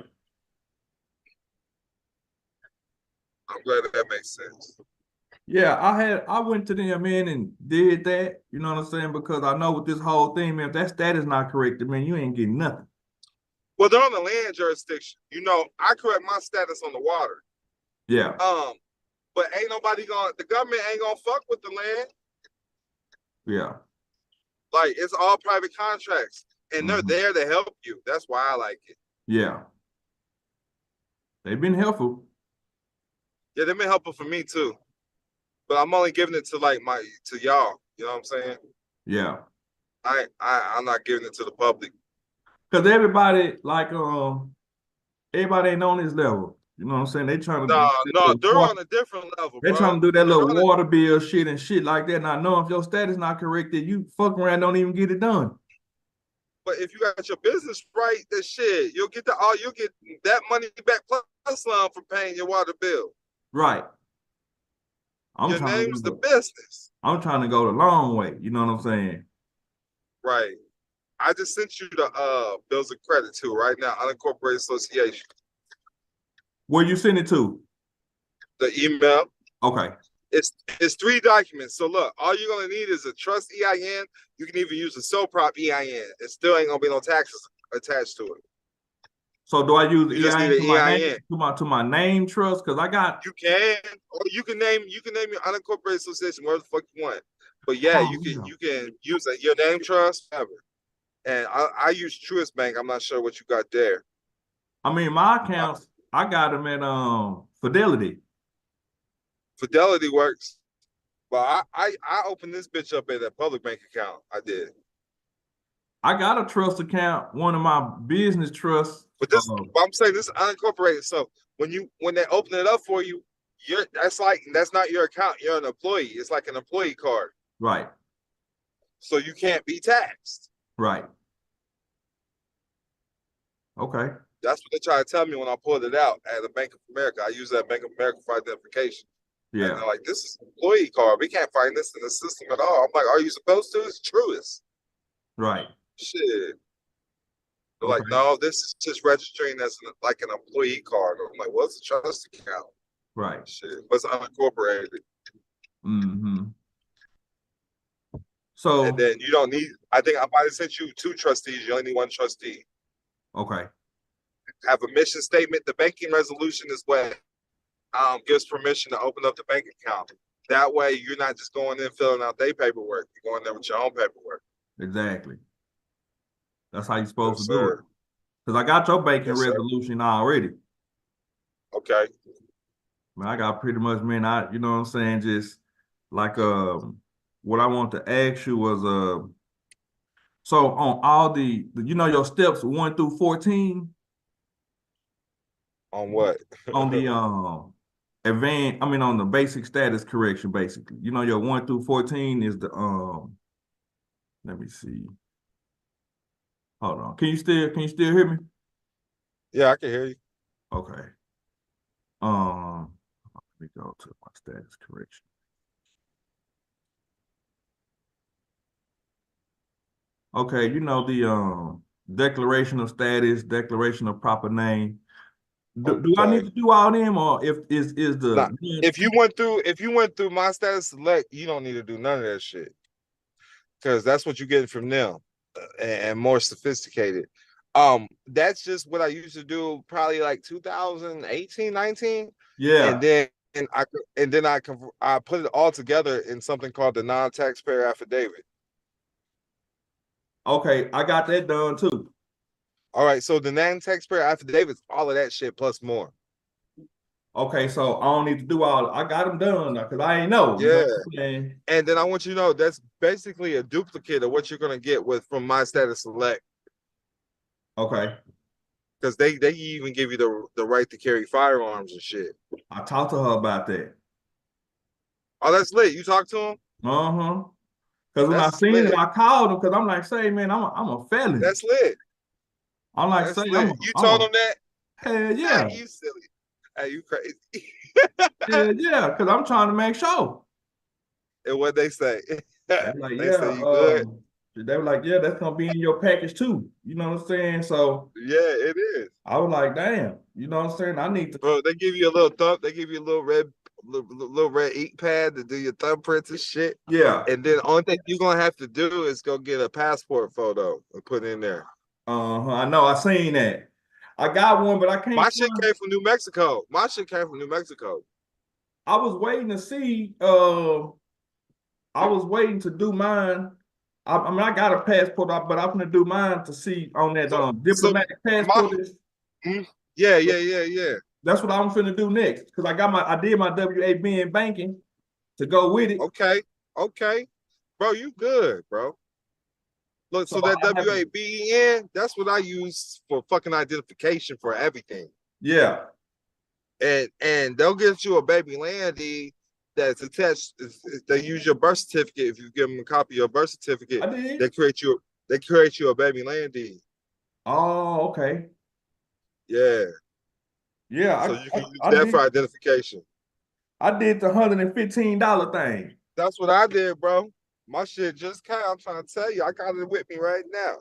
I'm glad that makes sense. Yeah, I went to them, man, and did that. You know what I'm saying? Because I know with this whole thing, man, if that status not corrected, man, you ain't getting nothing. Well, they're on the land jurisdiction. You know, I correct my status on the water. Yeah. But ain't nobody the government ain't gonna fuck with the land. Yeah. Like, it's all private contracts. And they're there to help you. That's why I like it. Yeah. They've been helpful. Yeah, they've been helpful for me too. But I'm only giving it to to y'all. You know what I'm saying? Yeah. I'm not giving it to the public. Because everybody, everybody ain't on this level. You know what I'm saying? They trying to No, they're on a different level. They're trying to do that little water bill shit and shit like that. Not knowing if your status not corrected, you fuck around, don't even get it done. But if you got your business right, that shit, you'll get that money back plus some for paying your water bill. Right. Your name's the business. I'm trying to go the long way. You know what I'm saying? Right. I just sent you the bills of credit too right now, unincorporated association. Where you send it to? The email. Okay. It's 3 documents. So look, all you're gonna need is a trust EIN. You can even use a sole prop EIN. It still ain't gonna be no taxes attached to it. So do I use the EIN to my name trust? Because I got you can, or you can name your unincorporated association wherever the fuck you want. But yeah, you can use your name trust, whatever. And I use Truist Bank. I'm not sure what you got there. I mean, my accounts, I got them at Fidelity. Fidelity works. But I opened this bitch up at a public bank account. I did. I got a trust account, one of my business trusts. But I'm saying this is unincorporated. So when they open it up for you, that's not your account. You're an employee. It's like an employee card. Right. So you can't be taxed. Right. Okay. That's what they try to tell me when I pulled it out at the Bank of America. I use that Bank of America for identification. Yeah. And they're like, this is an employee card. We can't find this in the system at all. I'm like, are you supposed to? It's Truist. Right. Shit. They're like, no, this is just registering as like an employee card. I'm like, well, it's a trust account. Right. Shit. But it's unincorporated. Mm-hmm. So. And then you don't need, I think I might have sent you 2 trustees. You only need 1 trustee. Okay. Have a mission statement. The banking resolution is what gives permission to open up the bank account. That way, you're not just going in filling out their paperwork. You're going there with your own paperwork. Exactly. That's how you're supposed to do it. Because I got your banking resolution already. Okay. Man, I got pretty much, man, you know what I'm saying? Just like what I want to ask you was so on all your steps 1 through 14. On what? On the on the basic status correction, basically. You know, your 1 through 14 is the let me see. Hold on. Can you still hear me? Yeah, I can hear you. Okay. Let me go to my status correction. Okay, you know the declaration of status, declaration of proper name. Do I need to do all them, or if you went through my status select, you don't need to do none of that shit, because that's what you're getting from them, and more sophisticated. That's just what I used to do, probably like 2018, 19. Yeah, and then I put it all together in something called the non-taxpayer affidavit. Okay, I got that done too. All right, so the non-taxpayer affidavit is all of that shit plus more. Okay, so I don't need to do all. I got them done because I ain't know. Yeah, you know and then I want you to know that's basically a duplicate of what you're gonna get from my status select. Okay. Because they even give you the right to carry firearms and shit. I talked to her about that. Oh, that's lit. You talk to him? Uh-huh. Because when I That's seen lit. it, I called him because I'm like, say, man, I'm a felon. That's lit. I'm like, That's say, lit. You told him that? hell Yeah. yeah. You silly. Hey, you crazy. Hell yeah, because I'm trying to make sure. And what they say? They're like, They yeah, say you good? they were like, yeah, that's gonna be in your package too. You know what I'm saying? So Yeah, it is. I was like, damn, you know what I'm saying? I need to. Bro, they give you a little thumb. They give you a little red ink pad to do your thumbprints and shit. Yeah. And then the only thing you're gonna have to do is go get a passport photo and put it in there. I know. I seen that. I got one, but I can't. My shit came from New Mexico. I was waiting to see. I was waiting to do mine. I mean, I got a passport, but I'm gonna do mine to see on that diplomatic passport. Yeah. That's what I'm finna do next because I did my WAB in banking to go with it. Okay, bro, you good, bro. Look, so that WABEN, that's what I use for fucking identification for everything. Yeah. And they'll get you a baby land deed that's attached. They use your birth certificate. If you give them a copy of your birth certificate, they create you a baby land deed. Oh, okay. Yeah. Yeah. So you can use that for identification. I did the $115 thing. That's what I did, bro. My shit just came. I'm trying to tell you, I got it with me right now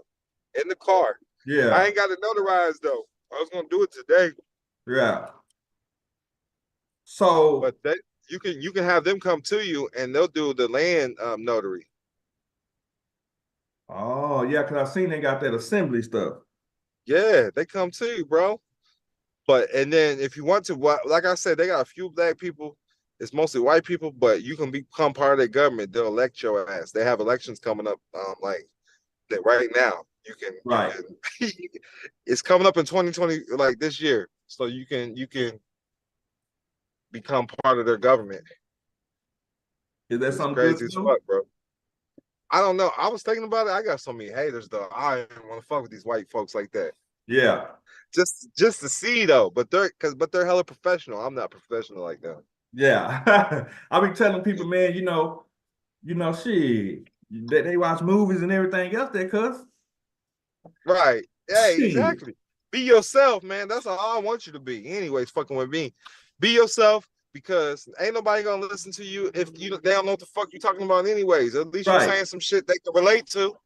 in the car. Yeah. I ain't got it notarized though. I was gonna do it today. Yeah. So, but you can have them come to you and they'll do the land notary. Oh yeah, because I seen they got that assembly stuff. Yeah, they come to you, bro. And then if you want to, like I said, they got a few black people. It's mostly white people, but you can become part of their government. They'll elect your ass. They have elections coming up, like that right now. You can, it's coming up in 2020, like this year. So you can become part of their government. Is that something crazy as fuck, bro? I don't know. I was thinking about it. I got so many haters though. I don't want to fuck with these white folks like that. Yeah. Just to see though, but they're hella professional. I'm not professional like that. Yeah. I be telling people, man, you know, shit, they watch movies and everything else there, cuz. Right. Hey, exactly. Be yourself, man. That's all I want you to be. Anyways, fucking with me. Be yourself, because ain't nobody gonna listen to you if they don't know what the fuck you talking about anyways. At least you're saying some shit they can relate to.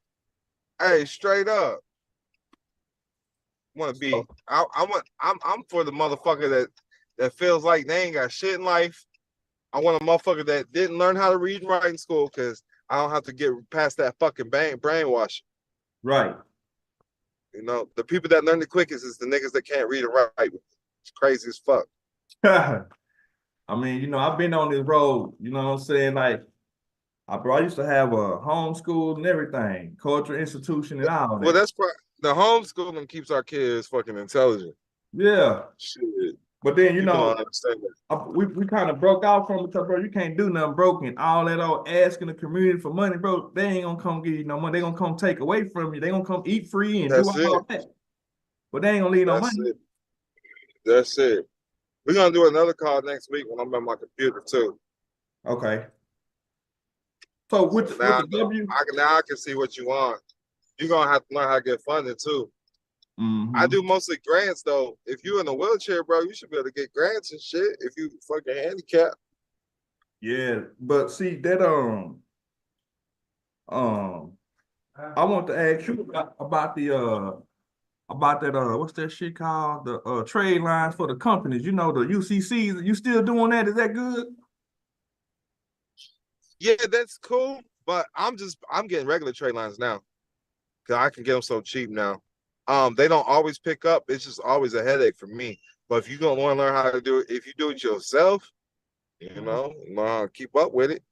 Hey, straight up. Want to be I'm for the motherfucker that feels like they ain't got shit in life. I want a motherfucker that didn't learn how to read and write in school, because I don't have to get past that fucking brainwash. Right. You know, the people that learn the quickest is the niggas that can't read and write. It's crazy as fuck. I mean, you know, I've been on this road, you know what I'm saying? Like, I used to have a homeschool and everything, cultural institution and all that. Well, that's the homeschooling keeps our kids fucking intelligent. Yeah. Shit. But then, you know, don't understand that. we kind of broke out from it, because, bro, you can't do nothing broken. All that asking the community for money, bro, they ain't gonna come give you no money. They gonna come take away from you. They gonna come eat free and do all that. But they ain't gonna leave no money. That's it. We're gonna do another call next week when I'm at my computer too. Okay. So now I can see what you want. You're gonna have to learn how to get funded too. Mm-hmm. I do mostly grants though. If you're in a wheelchair, bro, you should be able to get grants and shit if you fucking handicapped. Yeah, but see that I want to ask you about the about that what's that shit called, the trade lines for the companies, you know, the UCCs. You still doing that? Is that good? Yeah, that's cool, but I'm getting regular trade lines now, because I can get them so cheap now. They don't always pick up. It's just always a headache for me. But if you don't want to learn how to do it, if you do it yourself, you know, keep up with it.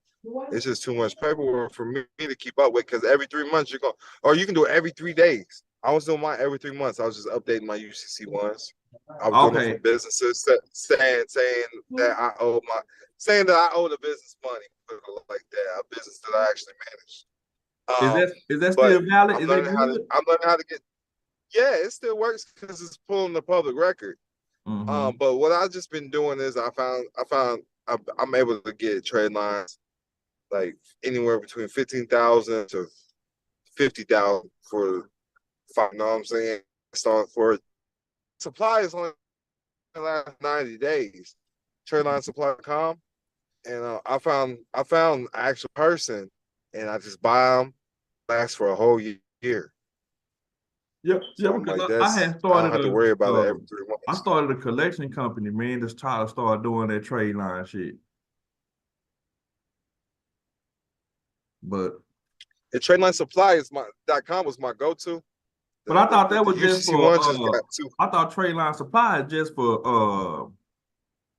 It's just too much paperwork for me to keep up with, because every 3 months or you can do it every 3 days. I was doing mine every 3 months. I was just updating my UCC ones. I was doing it for businesses saying that I owe the business money, like that, a business that I actually manage. Is that still valid? I'm learning how to get. Yeah, it still works because it's pulling the public record. But what I've just been doing is I'm able to get trade lines like anywhere between 15,000 to 50,000 for five. You know what I'm saying? So for supply is only the last 90 days. TradeLineSupply.com, and I found an actual person, and I just buy them. Lasts for a whole year. Yeah, So I'm because like, I had I don't started have to worry about it every 3 I months. started a collection company, man, just trying to start doing that trade line shit. But And TradeLineSupply.com was my go-to. But I thought that The was just UCC one just for got two. I thought trade line supply is just for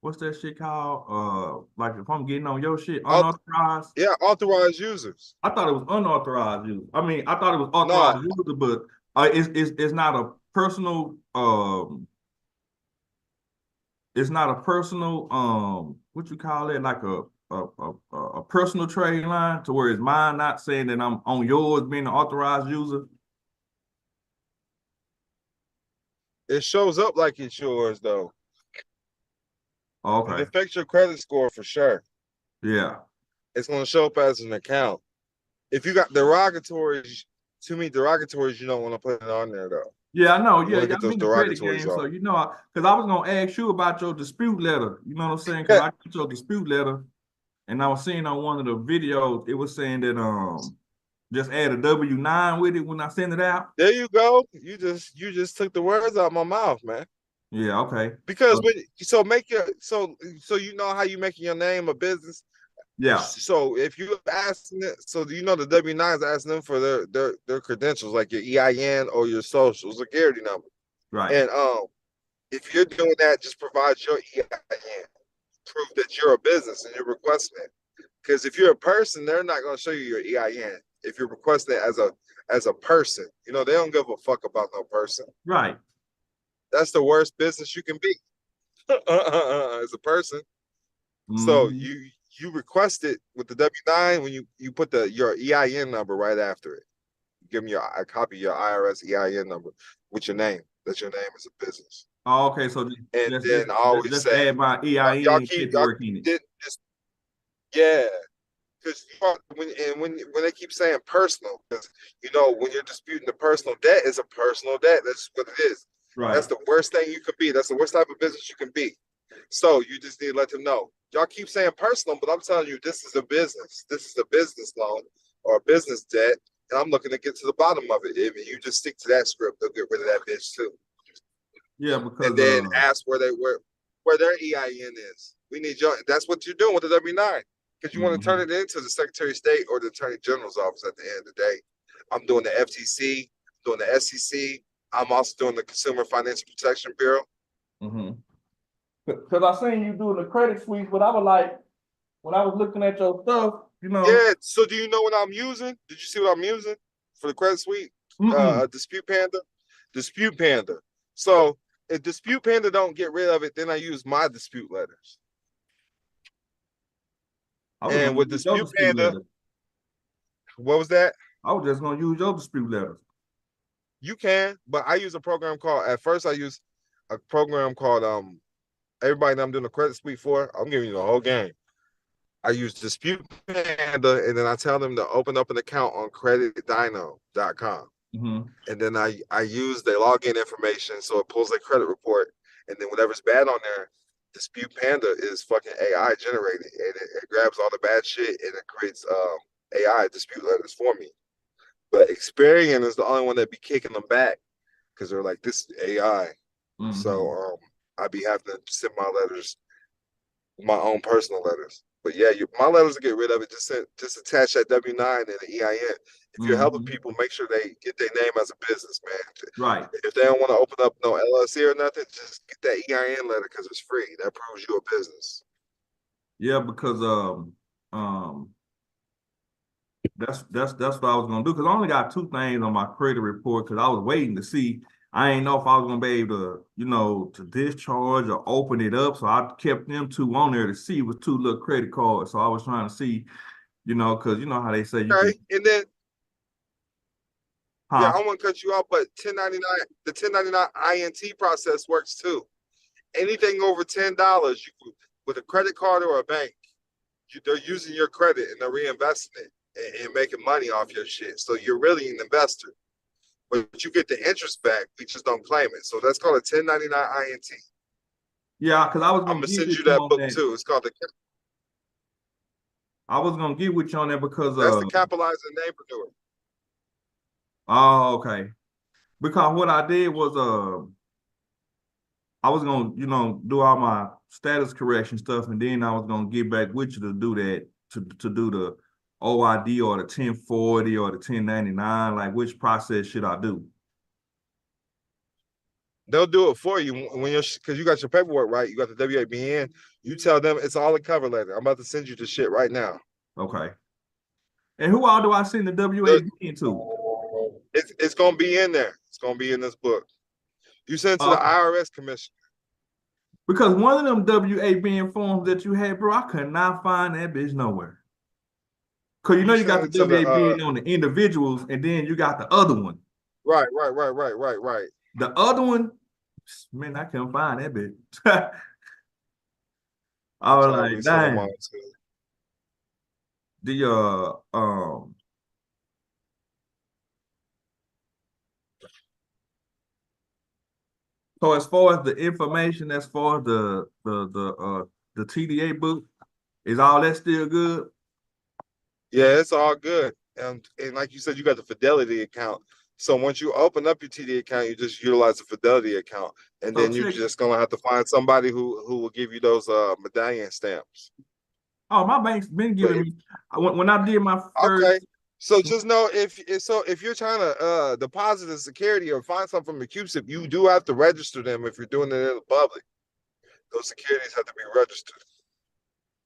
what's that shit called? Like if I'm getting on your shit, unauthorized. Yeah, authorized users. I thought it was unauthorized user. I mean, I thought it was No, authorized user, but it's not a personal it's not a personal what you call it, like a personal trade line to where it's mine, not saying that I'm on yours being an authorized user. it shows up like it's yours though. It Okay. affects your credit score for sure. Yeah. It's going to show up as an account. If you got derogatories, too many derogatories, you don't want to put it on there though. Yeah, I know. You Yeah, want to get I'm those in the credit derogatories game, so off. you know, because I was gonna ask you about your dispute letter. You know what I'm saying? Because I got your dispute letter, and I was seeing on one of the videos, it was saying that just add a W-9 with it when I send it out. There you go. You just took the words out of my mouth, man. Yeah, okay. Because so you know how you making your name a business. Yeah. So if you asking it, so you know the W-9 is asking them for their credentials, like your EIN or your social security number. Right. And if you're doing that, just provide your EIN, prove that you're a business and you're requesting it. Because if you're a person, they're not going to show you your EIN. If you're requesting it as a person, you know, they don't give a fuck about no person. Right. That's the worst business you can be as a person. So you request it with the W-9 when you put your EIN number right after it. Give me a copy of your IRS EIN number with your name. That's your name as a business. Oh, okay. So then I always say, add my EIN y'all keep working it. Yeah, because when they keep saying personal, because you know when you're disputing the personal debt, is a personal debt. That's what it is. Right. That's the worst thing you could be. That's the worst type of business you can be. So you just need to let them know. Y'all keep saying personal, but I'm telling you, this is a business. This is a business loan or a business debt, and I'm looking to get to the bottom of it. If you just stick to that script, they'll get rid of that bitch too. Yeah, because and then ask where their EIN is. We need your. That's what you're doing with the W-9, because you want to turn it into the Secretary of State or the Attorney General's office at the end of the day. I'm doing the FTC, doing the SEC. I'm also doing the Consumer Financial Protection Bureau. Because I seen you doing the credit sweep, but I was like, when I was looking at your stuff, you know. Yeah. So do you know what I'm using? Did you see what I'm using for the credit sweep? Dispute Panda. Dispute Panda. So if Dispute Panda don't get rid of it, then I use my dispute letters. And with Dispute Panda, what was that? I was just gonna use your dispute letters. You can, but I use a program called. At first, I use a program called Everybody that I'm doing a credit sweep for. I'm giving you the whole game. I use Dispute Panda, and then I tell them to open up an account on creditdyno.com. And then I use their login information, so it pulls their credit report, and then whatever's bad on there, Dispute Panda is fucking AI generated, and it grabs all the bad shit and it creates AI dispute letters for me. But Experian is the only one that be kicking them back because they're like, this is AI. So I be having to send my letters, my own personal letters. But yeah, my letters to get rid of it, just attach that W-9 and the EIN. If you're helping people, make sure they get their name as a business, man. Right. If they don't want to open up no LLC or nothing, just get that EIN letter because it's free. That proves you're a business. Yeah, because that's what I was gonna do. Because I only got 2 things on my credit report because I was waiting to see. I ain't know if I was gonna be able to, you know, to discharge or open it up. So I kept them 2 on there to see. It was 2 little credit cards. So I was trying to see, you know, because you know how they say you okay. can. And then Yeah, I want to cut you off, but 1099, the 1099 INT process works too. Anything over $10, with a credit card or a bank, they're using your credit and they're reinvesting it and making money off your shit. So you're really an investor, but you get the interest back. We just don't claim it. So that's called a 1099 INT. Yeah, because I was I'm gonna gonna give send with you you that on book that. too. It's called I was gonna get with you on that because that's the capitalizing neighborhood. oh, okay. Because what I did was I was gonna, do all my status correction stuff, and then I was gonna get back with you to do that, to do the OID or the 1040 or the 1099. Like, which process should I do? They'll do it for you when you're, because you got your paperwork right. You got the WABN. You tell them it's all a cover letter. I'm about to send you the shit right now. Okay. And who all do I send the WABN to? It's gonna be in there. It's gonna be in this book. You send it to the IRS commissioner. Because one of them WABN forms that you had, bro, I could not find that bitch nowhere. Because you got the WABN on the individuals, and then you got the other one. Right. The other one, man, I couldn't find that bitch. I was like, dang. So as far as the information, as far as the TDA book, is all that still good? Yeah, it's all good. And like you said, you got the Fidelity account. So once you open up your TD account, you just utilize the Fidelity account, and then you're just gonna have to find somebody who will give you those medallion stamps. Oh, my bank's been giving me when I did my first. Okay, so just know if you're trying to deposit a security or find something from the CUSIP, you do have to register them if you're doing it in the public. Those securities have to be registered.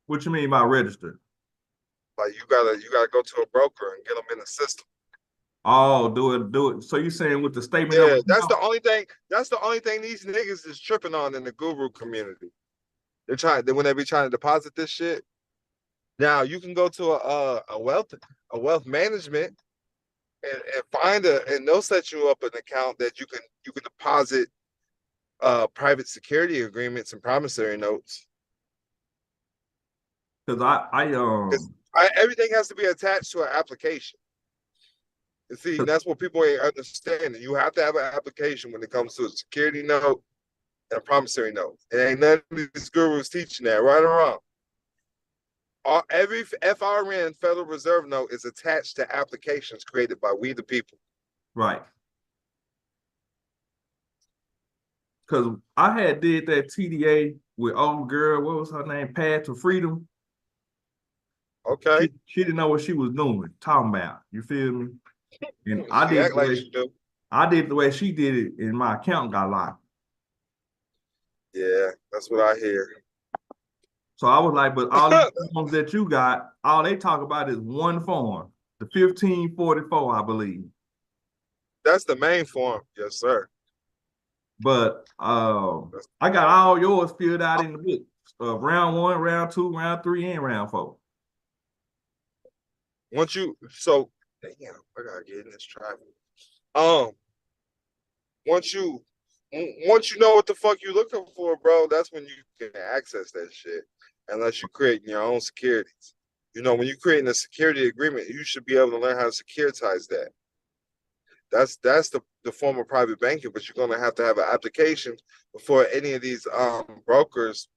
What you mean by registered? Like you gotta go to a broker and get them in the system. Oh, do it. So you saying with the statement? Yeah, that's the only thing. That's the only thing these niggas is tripping on in the guru community. When they be trying to deposit this shit. Now you can go to a wealth management and find and they'll set you up an account that you can deposit private security agreements and promissory notes. Because everything has to be attached to an application. And see, that's what people ain't understanding. You have to have an application when it comes to a security note and a promissory note. And ain't none of these gurus teaching that, right or wrong. Every FRN Federal Reserve note is attached to applications created by we the people. Right. Because I had did that TDA with old girl, what was her name? Path to Freedom. Okay. She didn't know what she was doing, talking about. You feel me? And I did the way she did it, and my account got locked. Yeah, that's what I hear. So I was like, but all the forms that you got, all they talk about is one form, the 1544, I believe. That's the main form, yes, sir. But I got all yours filled out in the book. Round 1, round 2, round 3, and round 4. Damn, I gotta get in this traffic. Once you know what the fuck you're looking for, bro, that's when you can access that shit. Unless you're creating your own securities. When you're creating a security agreement, you should be able to learn how to securitize that. That's the form of private banking, but you're gonna have to have an application before any of these brokers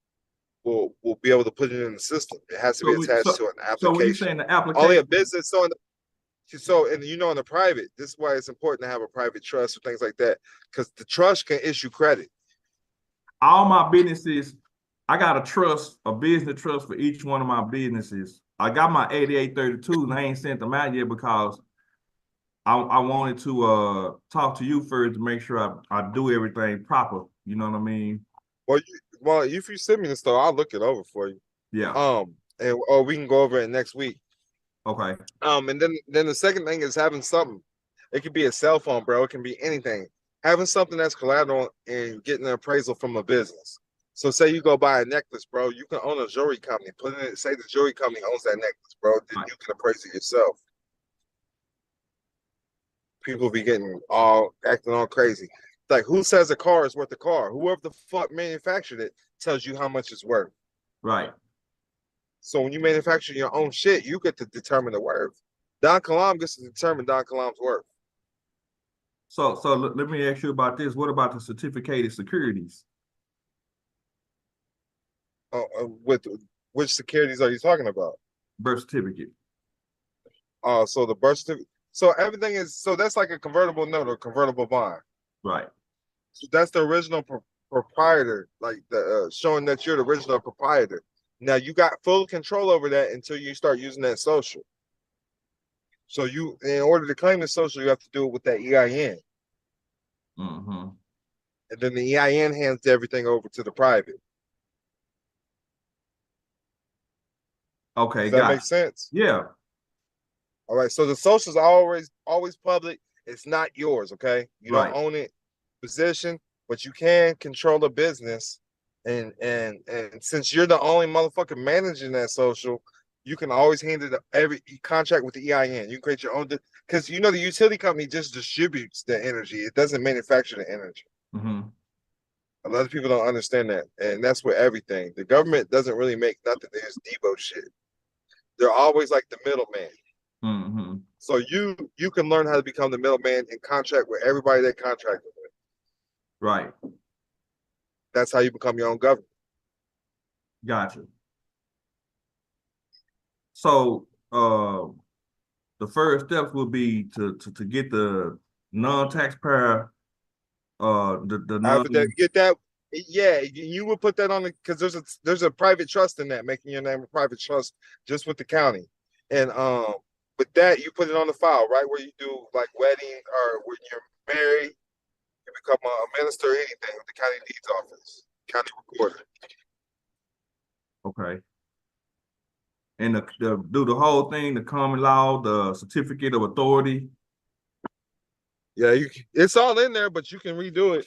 will be able to put it in the system. It has to be attached to an application. So when you saying the application, only a business in the private, this is why it's important to have a private trust or things like that, because the trust can issue credit. All my businesses, I got a business trust for each one of my businesses. I got my 8832 and I ain't sent them out yet because I wanted to talk to you first to make sure I do everything proper. You know what I mean? Well, if you send me the stuff, I'll look it over for you. Yeah. Or we can go over it next week. Okay. And then the second thing is having something. It could be a cell phone, bro. It can be anything. Having something that's collateral and getting an appraisal from a business. So say you go buy a necklace, bro. You can own a jewelry company. Say the jewelry company owns that necklace, bro. Then you can appraise it yourself. people be getting all acting all crazy. Like, who says a car is worth a car? Whoever the fuck manufactured it tells you how much it's worth. Right. So when you manufacture your own shit, you get to determine the worth. Don Kalam gets to determine Don Kalam's worth. So let me ask you about this. What about the certificated securities? With which securities are you talking about? Birth certificate. So the birth certificate. So everything is, so that's like a convertible note or convertible bond. Right. So that's the original proprietor, like the showing that you're the original proprietor. Now you got full control over that until you start using that social. So you, in order to claim the social, you have to do it with that EIN. Mm-hmm. And then the EIN hands everything over to the private. Okay, Does that make sense? Yeah. All right. So the socials are always public. It's not yours. Okay. You Right. don't own it, position, but you can control the business. And since you're the only motherfucker managing that social, you can always handle every contract with the EIN. You can create your own, because you know the utility company just distributes the energy. It doesn't manufacture the energy. Mm-hmm. A lot of people don't understand that, and that's with everything. The government doesn't really make nothing. There's Debo shit. They're always like the middleman. Mm-hmm. So you can learn how to become the middleman and contract with everybody that contracted with. Right. That's how you become your own government. Gotcha. So the first steps would be to get the non-taxpayer the non After that, get that, yeah, you would put that on the, because there's a private trust in that, making your name a private trust just with the county. And with that, you put it on the file, right? Where you do like wedding or when you're married, you become a minister or anything with the county deeds office, county recorder. Okay. And do the whole thing, the common law, the certificate of authority. Yeah, it's all in there, but you can redo it.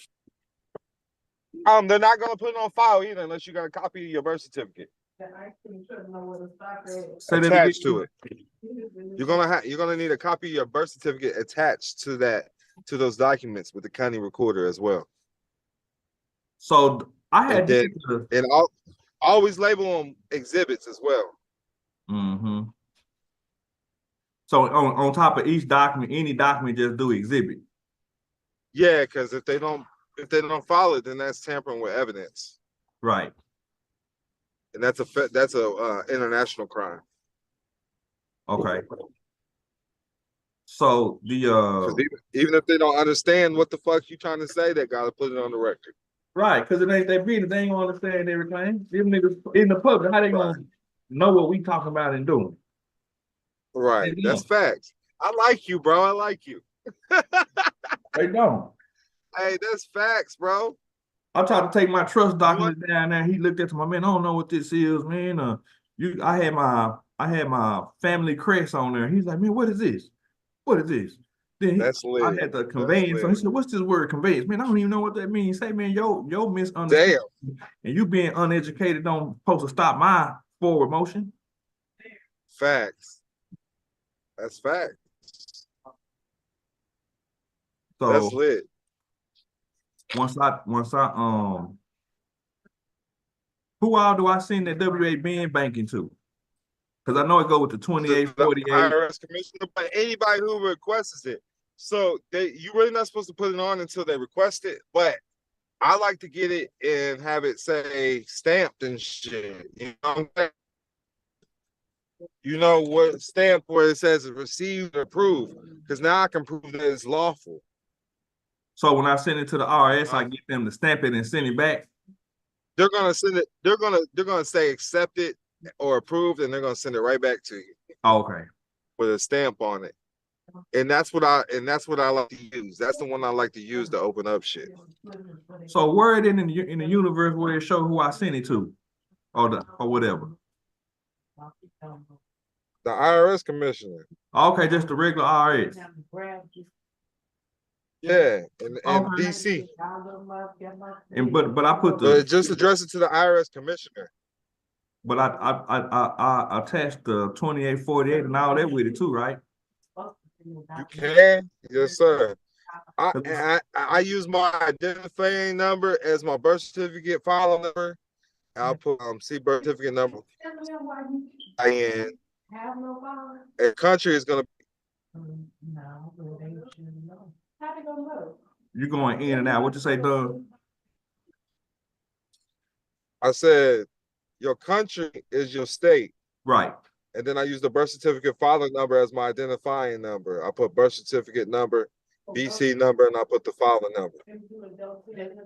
They're not gonna put it on file either unless you got a copy of your birth certificate attached to it. You're gonna need a copy of your birth certificate attached to those documents with the county recorder as well. So I had and always label them exhibits as well. Mm-hmm. So on top of each document, any document, just do exhibit. Yeah, because if they don't follow it, then that's tampering with evidence. Right. And that's a international crime. Okay. So the even if they don't understand what the fuck you trying to say, they gotta put it on the record. Right, because it ain't that big, they ain't gonna understand everything. Them niggas in the public, how they gonna know what we talking about and doing? Right. That's facts. I like you, bro. I like you. They don't. Hey, that's facts, bro. I tried to take my trust document down there. He looked at my man. I don't know what this is, man. I had my family crest on there. He's like, man, what is this? What is this? Then I had the conveyance. So he said, what's this word conveyance? Man, I don't even know what that means. Say, man, yo misunderstanding. Damn. And you being uneducated don't supposed to stop my forward motion. Facts. That's facts. So that's lit. Once I who all do I send that WA banking to? Because I know it go with the 2848. IRS commissioner, but anybody who requests it. So you really not supposed to put it on until they request it. But I like to get it and have it say stamped and shit. You know what stamp where it says it's received or approved, because now I can prove that it's lawful. So when I send it to the IRS, I get them to stamp it and send it back. They're gonna send it. They're gonna say accepted or approved, and they're gonna send it right back to you. Okay. With a stamp on it, and that's what I like to use. That's the one I like to use to open up shit. So where it in the universe where it show who I sent it to, or whatever. The IRS commissioner. Okay, just the regular IRS. Yeah, in DC. And but I put just address it to the IRS commissioner. But I attached the 2848 and all that with it too, right? You can, yes, sir. I use my identifying number as my birth certificate file number. I'll put see birth certificate number. And country is gonna You're going in and out. What you say, Doug? I said your country is your state. Right. And then I use the birth certificate filing number as my identifying number. I put birth certificate number, BC number, and I put the filing number.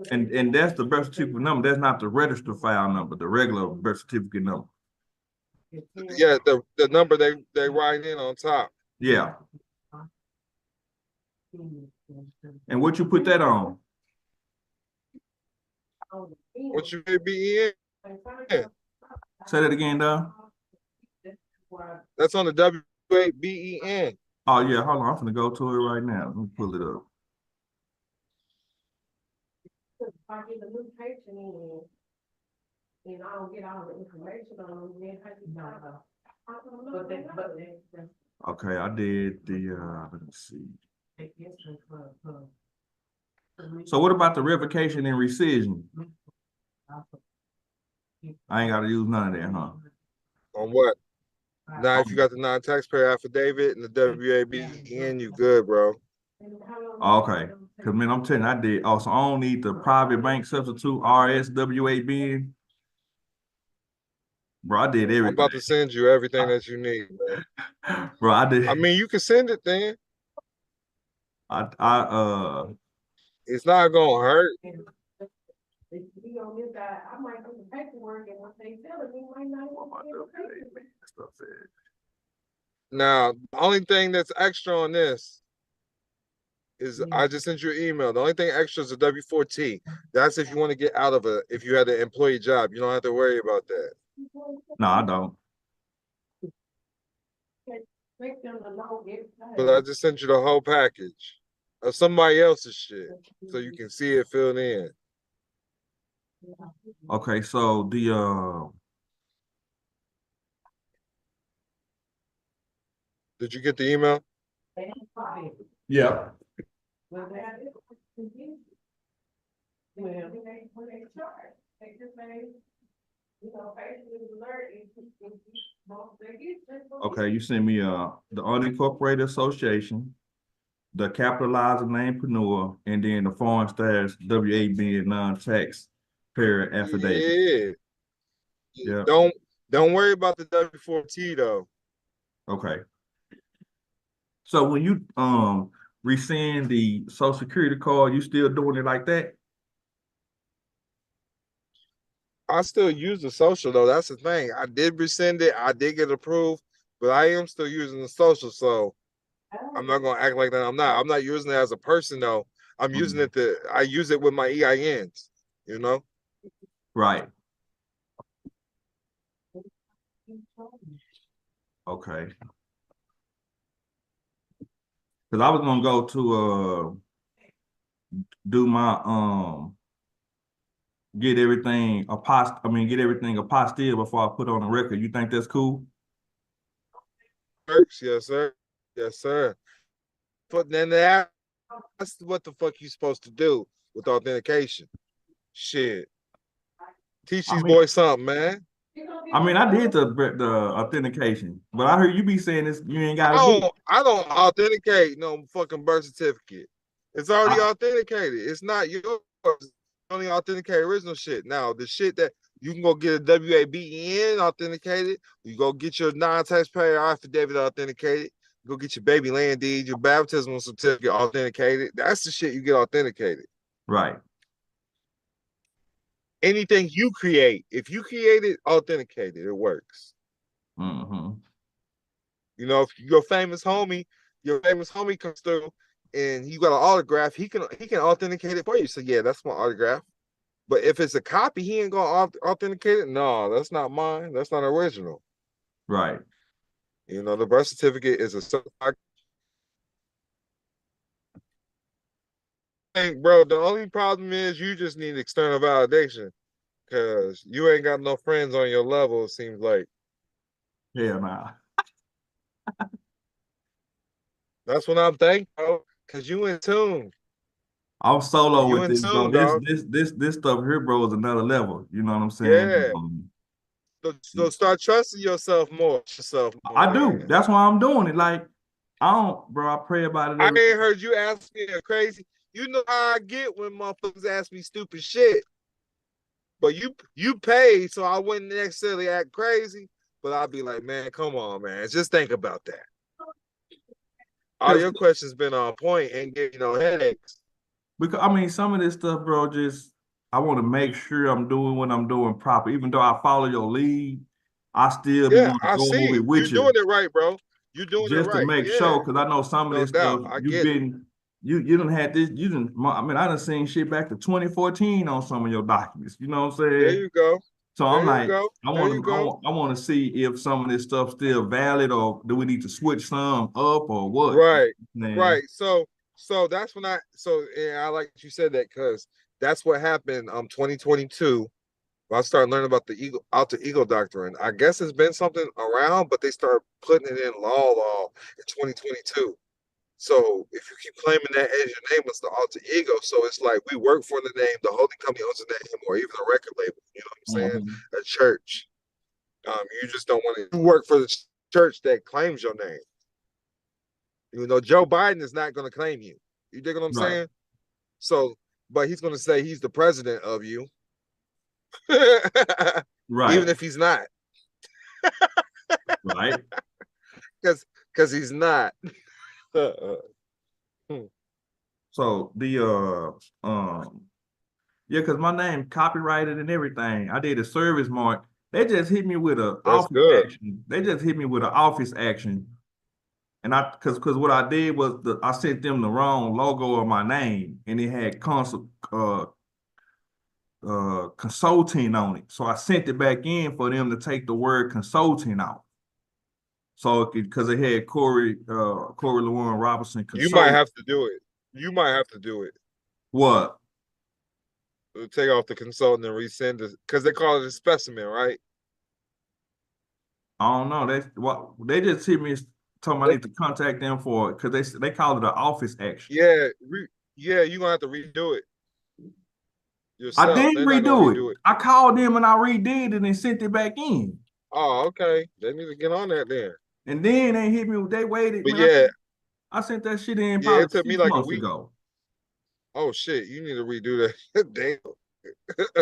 And that's the birth certificate number. That's not the register file number, the regular birth certificate number. Yeah, the number they write in on top. Yeah. And what you put that on? What you may be in? Say that again, Doug. That's on the W8BEN. Oh yeah, hold on. I'm gonna go to it right now. Let me pull it up. If I get a new patient in and I don't get all the information on them, then I can Okay, I did the let me see. So what about the revocation and rescission? I ain't gotta use none of that, huh? On what? Now, if you got the non-taxpayer affidavit and the WABN, you good, bro. Okay, because man, I'm telling you, I did. Oh, so I don't need the private bank substitute RSWAB. Bro, I did everything. I'm about to send you everything that you need, man. Bro, I did. I mean, you can send it then. It's not gonna hurt. I might do the paperwork and what they tell me might not. Now, the only thing that's extra on this is I just sent you an email. The only thing extra is a W-4T. That's if you want to get out of if you had an employee job. You don't have to worry about that. No, I don't. But I just sent you the whole package of somebody else's shit so you can see it filled in. Okay, so the Did you get the email? yeah. Okay, you sent me the unincorporated association, the capitalized namepreneur, and then the foreign stash WAB and non-tax payer affidavit. Yeah. Don't worry about the W-4T though. Okay. So when you rescind the Social Security card, you still doing it like that? I still use the social though. That's the thing. I did rescind it. I did get approved, but I am still using the social. So I'm not gonna act like that. I'm not using it as a person though. I'm using it I use it with my EINs, you know? Right. Okay. Because I was gonna go to do my get everything apostille before I put on the record. You think that's cool? Yes, sir. Yes, sir. But then that's what the fuck you supposed to do with authentication. Shit. Teach these boys something, man. I mean, I did the authentication, but I heard you be saying this. You ain't got to do it. I don't authenticate no fucking birth certificate. It's already authenticated. It's not yours. It's only authenticate original shit. Now the shit that you can go get a WABN authenticated. You go get your non-taxpayer affidavit authenticated. Go get your baby land deed, your baptismal certificate authenticated. That's the shit you get authenticated. Right. Anything you create, if you create it, authenticate it, it works. Mm-hmm. You know, if your famous homie comes through and you got an autograph, he can authenticate it for you. So yeah, that's my autograph. But if it's a copy, he ain't gonna authenticate it. No, that's not mine. That's not original. Right. You know, the birth certificate is a certified. Bro, the only problem is you just need external validation because you ain't got no friends on your level, it seems like. Yeah, nah. That's what I'm thinking, bro. Cause you in tune. I'm solo You with in this, bro. tune, dog. This stuff here, bro, is another level. You know what I'm saying? Yeah. So start trusting yourself more. I do. Man. That's why I'm doing it. Like, I don't, bro. I pray about it I every. ain't heard you ask me a crazy. You know how I get when motherfuckers ask me stupid shit. But you pay, so I wouldn't necessarily act crazy. But I'd be like, man, come on, man. Just think about that. All your questions been on point and give you no headaches. Because I mean, some of this stuff, bro, just I want to make sure I'm doing what I'm doing proper. Even though I follow your lead, I still be Yeah, wanting to I go over see. it with You're you doing it right, bro. You're doing it just to right. make Yeah, sure. Because I know some of no this stuff doubt. I you've get it. been you done had this. You done. I mean, I done seen shit back to 2014 on some of your documents. You know what I'm There saying? you go. So There I'm you like, go. There you go. I want to see if some of this stuff still valid, or do we need to switch some up, or what? Right. Man. Right. So that's when I like that you said that because that's what happened 2022. I started learning about the alter ego doctrine. I guess it's been something around, but they started putting it in law in 2022. So if you keep claiming that as your name, it's the alter ego. So it's like we work for the name, the holding company owns the name, or even a record label. You know what I'm saying? Mhm. A church. You just don't want to work for the church that claims your name. You know, Joe Biden is not going to claim you. You dig what I'm Right. saying? So, but he's going to say he's the president of you, Right. even if he's not, Right. because he's not. So yeah, because my name copyrighted and everything. I did a service mark. They just hit me with a That's office good. action. They just hit me with an office action. And because what I did was I sent them the wrong logo of my name, and it had consulting on it. So I sent it back in for them to take the word consulting out. So because it had Corey Llewellyn Robinson You might consult. have to do it. You might have to do it. What? Take off the consultant and resend it because they call it a specimen, right? I don't know. They just hit me told me I need to contact them for it because they call it an office action. Yeah, you're gonna have to redo it I yourself. didn't They're not gonna redo redo it. it. I called them and I redid it and sent it back in. Oh, okay. They need to get on that then. And then they hit me. They waited. But Man, yeah, I sent that shit in yeah, probably it took me 6 like a months week. ago. Oh shit, you need to redo that. Damn.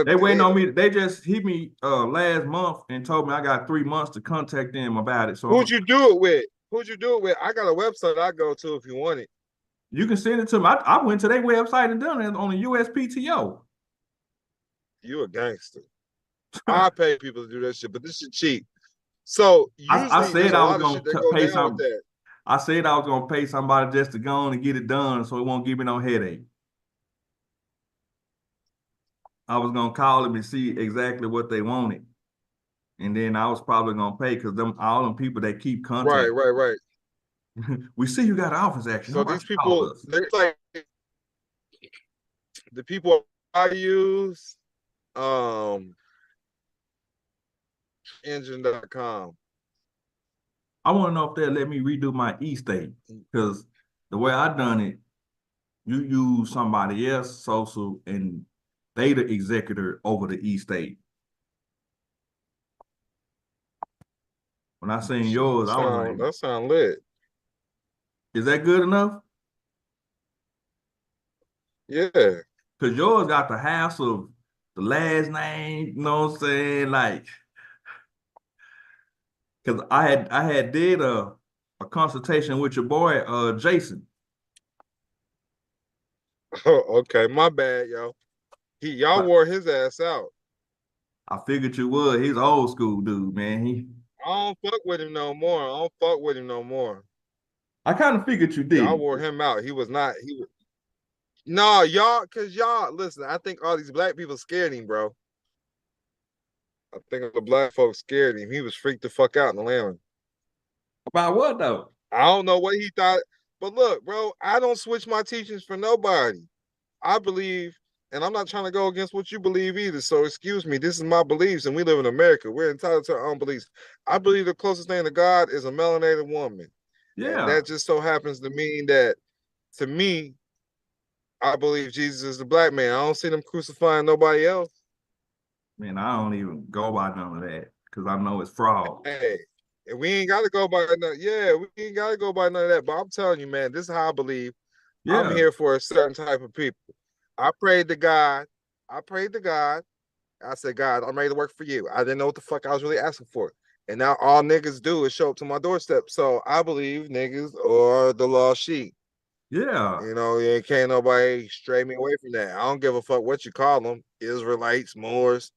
They waiting Damn. on me. They just hit me last month and told me I got 3 months to contact them about it. So Who'd you do it with? Who'd you do it with? I got a website I go to if you want it. you can send it to me. I went to their website and done it on the USPTO. You a gangster. I pay people to do that shit, but this shit cheap. So I usually there's said a I was lot of shit that gonna go pay down with some. that. I said I was gonna pay somebody just to go on and get it done, so it won't give me no headache. I was gonna call them and see exactly what they wanted, and then I was probably gonna pay because all them people that keep Right, contacting. right. We see you got office action. How So about these you call people, us? they're like the people I use, engine.com. I want to know if they'll let me redo my e-state because the way I done it, you use somebody else social and they the executor over the e-state. When I seen yours, I was like, That sound lit. is that good enough? Yeah. Because yours got the house of the last name, you know what I'm saying? Like, because I had did a consultation with your boy, Jason. Oh, okay. My bad, yo. Y'all But wore his ass out. I figured you would. He's old school dude, man. I don't fuck with him no more. I kind of figured you Y'all did. wore him out. He was not. No, y'all, listen, I think all these black people scared him, bro. I think the black folks scared him. He was freaked the fuck out in the land. About what though? I don't know what he thought. But look, bro, I don't switch my teachings for nobody. I believe, and I'm not trying to go against what you believe either. So excuse me, this is my beliefs, and we live in America. We're entitled to our own beliefs. I believe the closest thing to God is a melanated woman. Yeah. And that just so happens to mean that, to me, I believe Jesus is the black man. I don't see them crucifying nobody else. Man, I don't even go by none of that because I know it's fraud. Hey, and we ain't got to go by none. Yeah, we ain't got to go by none of that. But I'm telling you, man, this is how I believe. Yeah. I'm here for a certain type of people. I prayed to God. I said, God, I'm ready to work for you. I didn't know what the fuck I was really asking for. And now all niggas do is show up to my doorstep. So I believe niggas are the lost sheep. Yeah. You know, can't nobody stray me away from that. I don't give a fuck what you call them. Israelites, Moors.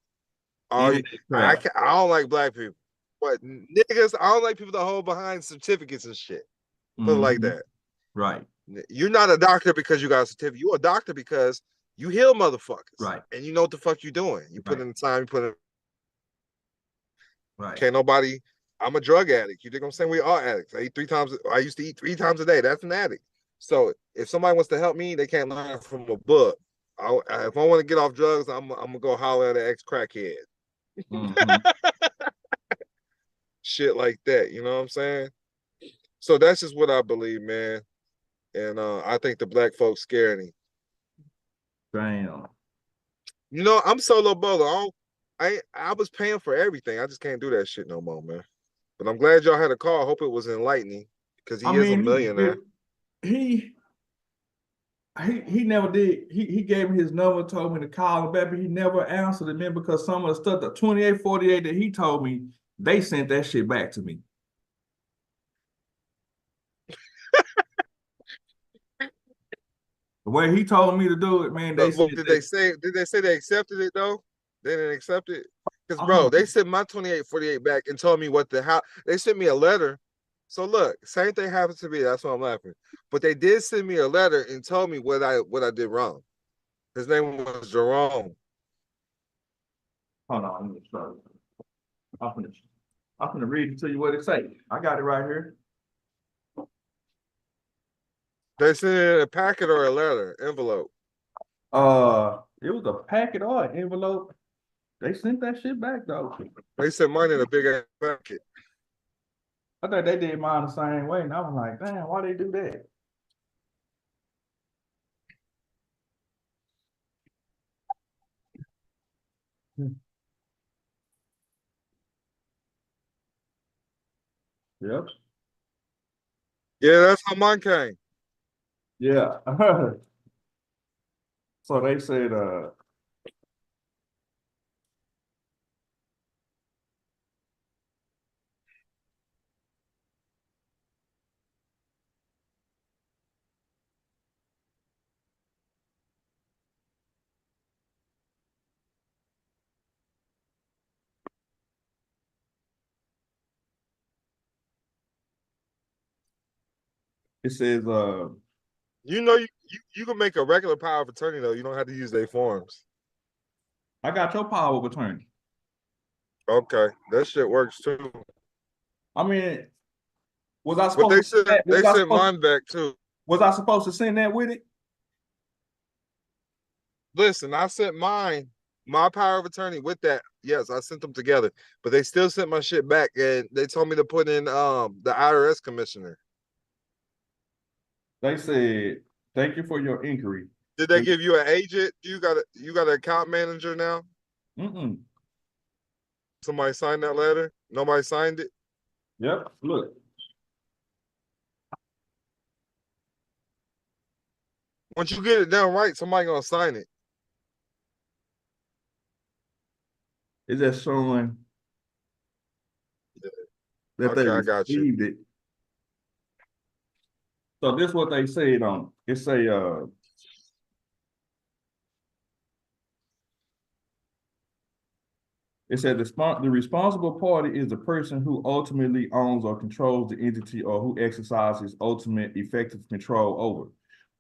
I don't like black people. But niggas, I don't like people that hold behind certificates and shit. Put it like that. Right. You're not a doctor because you got a certificate. You're a doctor because you heal motherfuckers. Right. And you know what the fuck you doing. You put in the time, you put in. Right. Can't nobody. I'm a drug addict. You think I'm saying we are addicts? I used to eat 3 times a day. That's an addict. So if somebody wants to help me, they can't learn from a book. If I want to get off drugs, I'm gonna go holler at an ex-crackhead. Shit like that. You know what I'm saying? So that's just what I believe, man. And I think the black folks scared him. Damn. You know, I'm solo bolo. I was paying for everything. I just can't do that shit no more, man. But I'm glad y'all had a call. I hope it was enlightening because he is a millionaire. He never did. He gave me his number, told me to call him back, but he never answered it, man, because some of the stuff, the 2848 that he told me, they sent that shit back to me. The way he told me to do it, man, Did they say they accepted it though? They didn't accept it? Because bro, they sent my 2848 back and told me they sent me a letter. So look, same thing happened to me. That's why I'm laughing. But they did send me a letter and told me what I did wrong. His name was Jerome. Hold on, I'm gonna read it to you what it say. I got it right here. They sent it in a packet or a letter, envelope. It was a packet or an envelope. They sent that shit back though. They sent mine in a big ass packet. I thought they did mine the same way, and I was like, damn, why they do that? Yep. Yeah, that's how mine came. Yeah. So they said, it says, you know, you can make a regular power of attorney though. You don't have to use their forms. I got your power of attorney. Okay, that shit works too. I mean, was I supposed they sent mine back too. Was I supposed to send that with it? Listen, I sent my power of attorney with that. Yes, I sent them together, but they still sent my shit back, and they told me to put in the IRS commissioner. They said, "Thank you for your inquiry." Did they give you an agent? You got an account manager now? Somebody signed that letter? Nobody signed it? Yep. Look. Once you get it done right, somebody gonna sign it. It's just showing that they received it. So this is what they said on it. Say it said the responsible party is the person who ultimately owns or controls the entity or who exercises ultimate effective control over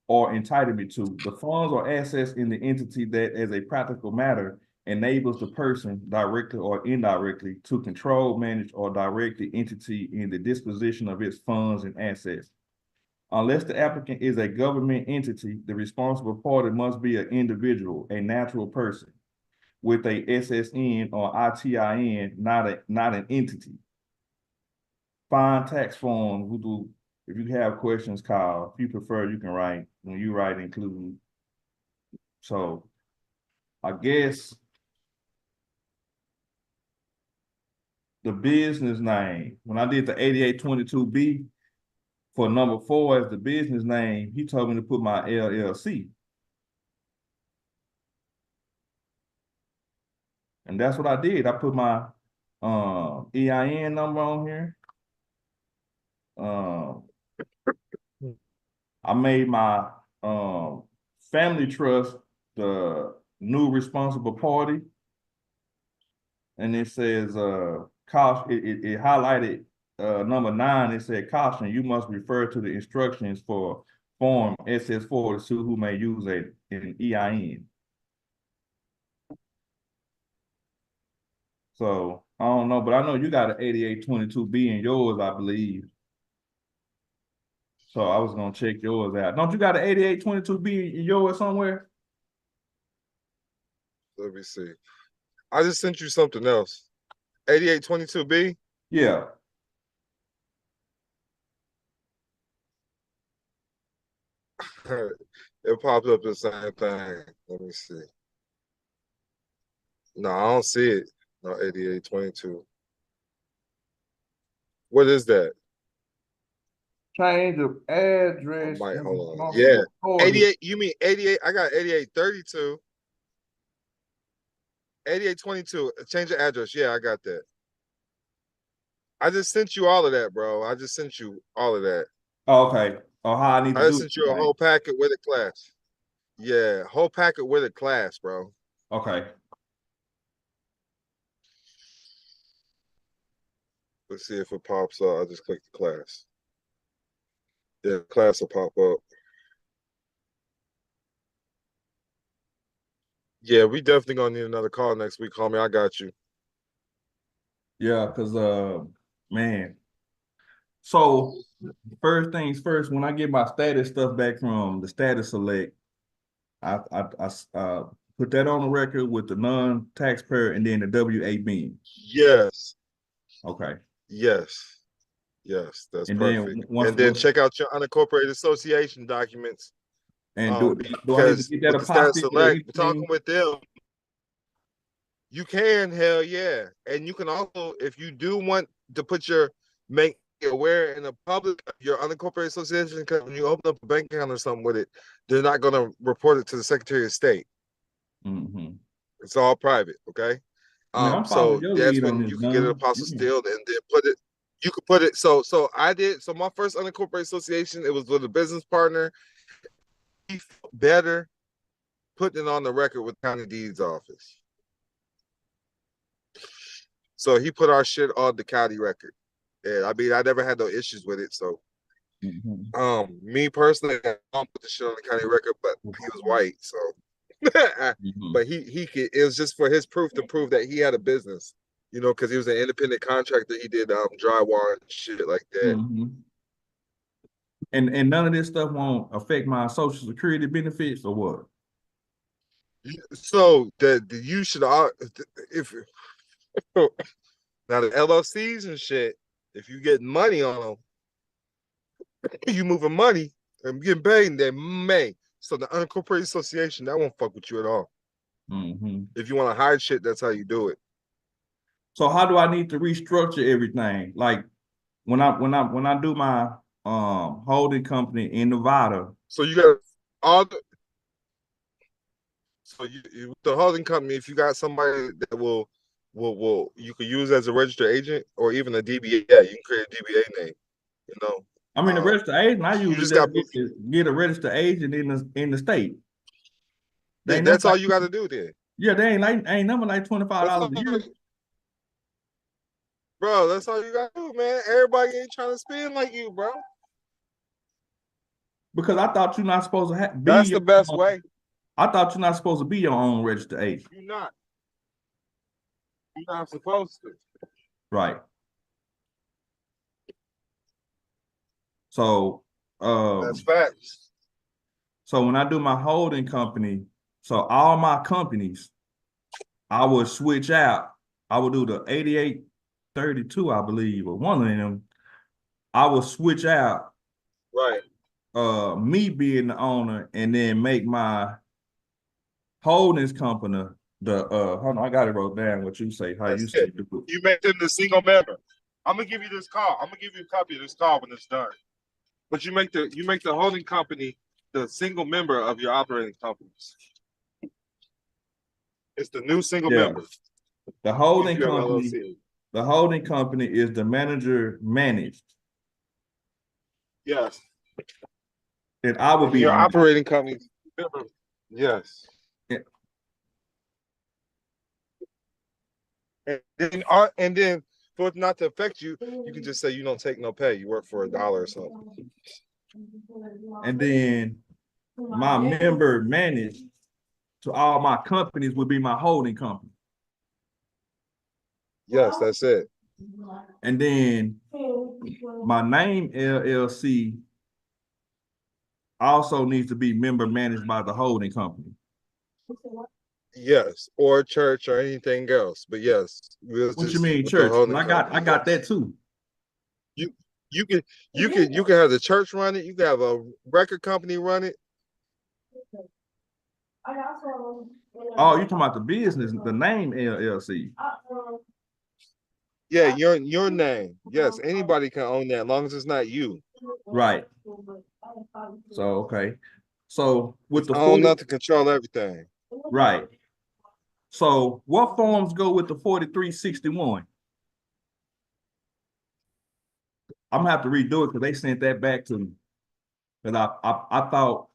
or entitlement to the funds or assets in the entity that, as a practical matter, enables the person directly or indirectly to control, manage, or direct the entity in the disposition of its funds and assets. Unless the applicant is a government entity, the responsible party must be an individual, a natural person, with a SSN or ITIN, not an entity. Fine tax form If you have questions, call. If you prefer, you can write. When you write, include. So I guess the business name, when I did the 8822B for number 4 as the business name, he told me to put my LLC. And that's what I did. I put my EIN number on here. I made my family trust the new responsible party. And it says caution, it highlighted number 9, it said caution, you must refer to the instructions for form SS4 to see who may use an EIN. So I don't know, but I know you got an 8822B in yours, I believe. So I was gonna check yours out. Don't you got an 8822B in yours somewhere? Let me see. I just sent you something else. 8822B? Yeah. It popped up the same thing. Let me see. No, I don't see it. No, 8822. What is that? Change of address. I might, hold on. Yeah. 88, you mean 88? I got 8832. 8822. Change the address. Yeah, I got that. I just sent you all of that, bro. I just sent you all of that. Oh, okay. Oh, how I need to I do just sent you a whole packet with a class. Yeah, whole packet with a class, bro. Okay. Let's see if it pops up. I just click the class. Yeah, class will pop up. Yeah, we definitely gonna need another call next week, homie. I got you. Yeah, because man. So first things first, when I get my status stuff back from the status select, I put that on the record with the non-taxpayer and then the WA Yes. Okay. Yes. Yes, that's and perfect. Then then check out your unincorporated association documents. And do I need to get that with the status apostle select, talking with them, you can, hell yeah. And you can also, if you do want to put make it aware in the public, your unincorporated association, because when you open up a bank account or something with it, they're not going to report it to the Secretary of State. Mm-hmm. It's all private, okay? So that's when you can get an apostle still and then put it, you could put it, so I did, so my first unincorporated association, it was with a business partner. He felt better putting it on the record with county deeds office. So he put our shit on the county record. And I mean, I never had no issues with it. So me personally, I don't put the shit on the county record, but he was white, so but he could, it was just for his proof to prove that he had a business, you know, because he was an independent contractor. He did drywall and shit like that. And none of this stuff won't affect my Social Security benefits or what? So you should, if now the LLCs and shit, if you get money on them, you moving money and getting paid, they may. So the unincorporated association, that won't fuck with you at all. If you want to hide shit, that's how you do it. So how do I need to restructure everything? Like when I do my holding company in Nevada. So you got all the, so you the holding company, if you got somebody that will you could use as a registered agent or even a DBA, yeah, you can create a DBA name, you know. I mean, the registered agent, I usually just get a registered agent in the state. Yeah, that's all you got to do then. Yeah, they ain't number like $25 a year. Bro, that's all you got to do, man. Everybody ain't trying to spend like you, bro. Because I thought you're not supposed to be. That's the best way. I thought you're not supposed to be your own registered agent. You're not. You're not supposed to. Right. So that's facts. So when I do my holding company, so all my companies, I would switch out. I would do the 8832, I believe, or one of them. I would switch out Right. Me being the owner, and then make my holdings company hold on, I got it wrote down what you say, how That's you it. say do it. You make them the single member. I'm gonna give you this call. I'm gonna give you a copy of this call when it's done. But you make the holding company the single member of your operating companies. It's the new single Yeah. member. The holding UQM company, LLC. the holding company is the manager managed, Yes. and I would be Your the manager. operating company member. Yes. Yeah. And then for it not to affect you, you can just say you don't take no pay. You work for $1 or something. And then my member managed to all my companies would be my holding company. Yes, that's it. And then my name LLC also needs to be member managed by the holding company. Yes, or church or anything else. But yes, What you mean church? I got that too. You can have the church run it. You can have a record company run it. Oh, you talking about the business, the name LLC? Yeah, your name. Yes, anybody can own that as long as it's not you. Right. So okay. So with the own 40, enough to control everything. right. So what forms go with the 4361? I'm gonna have to redo it because they sent that back to me. Because I thought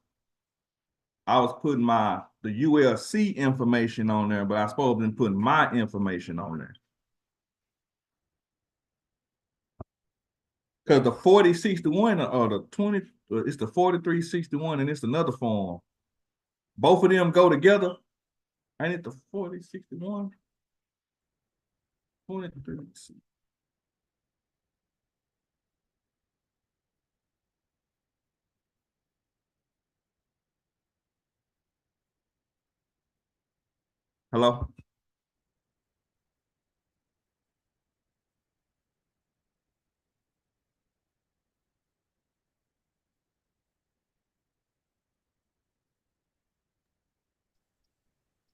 I was putting the ULC information on there, but I supposed to be putting my information on there. Because the 4061 or the 20, it's the 4361 and it's another form. Both of them go together. Ain't it the 4061? 23. Hello?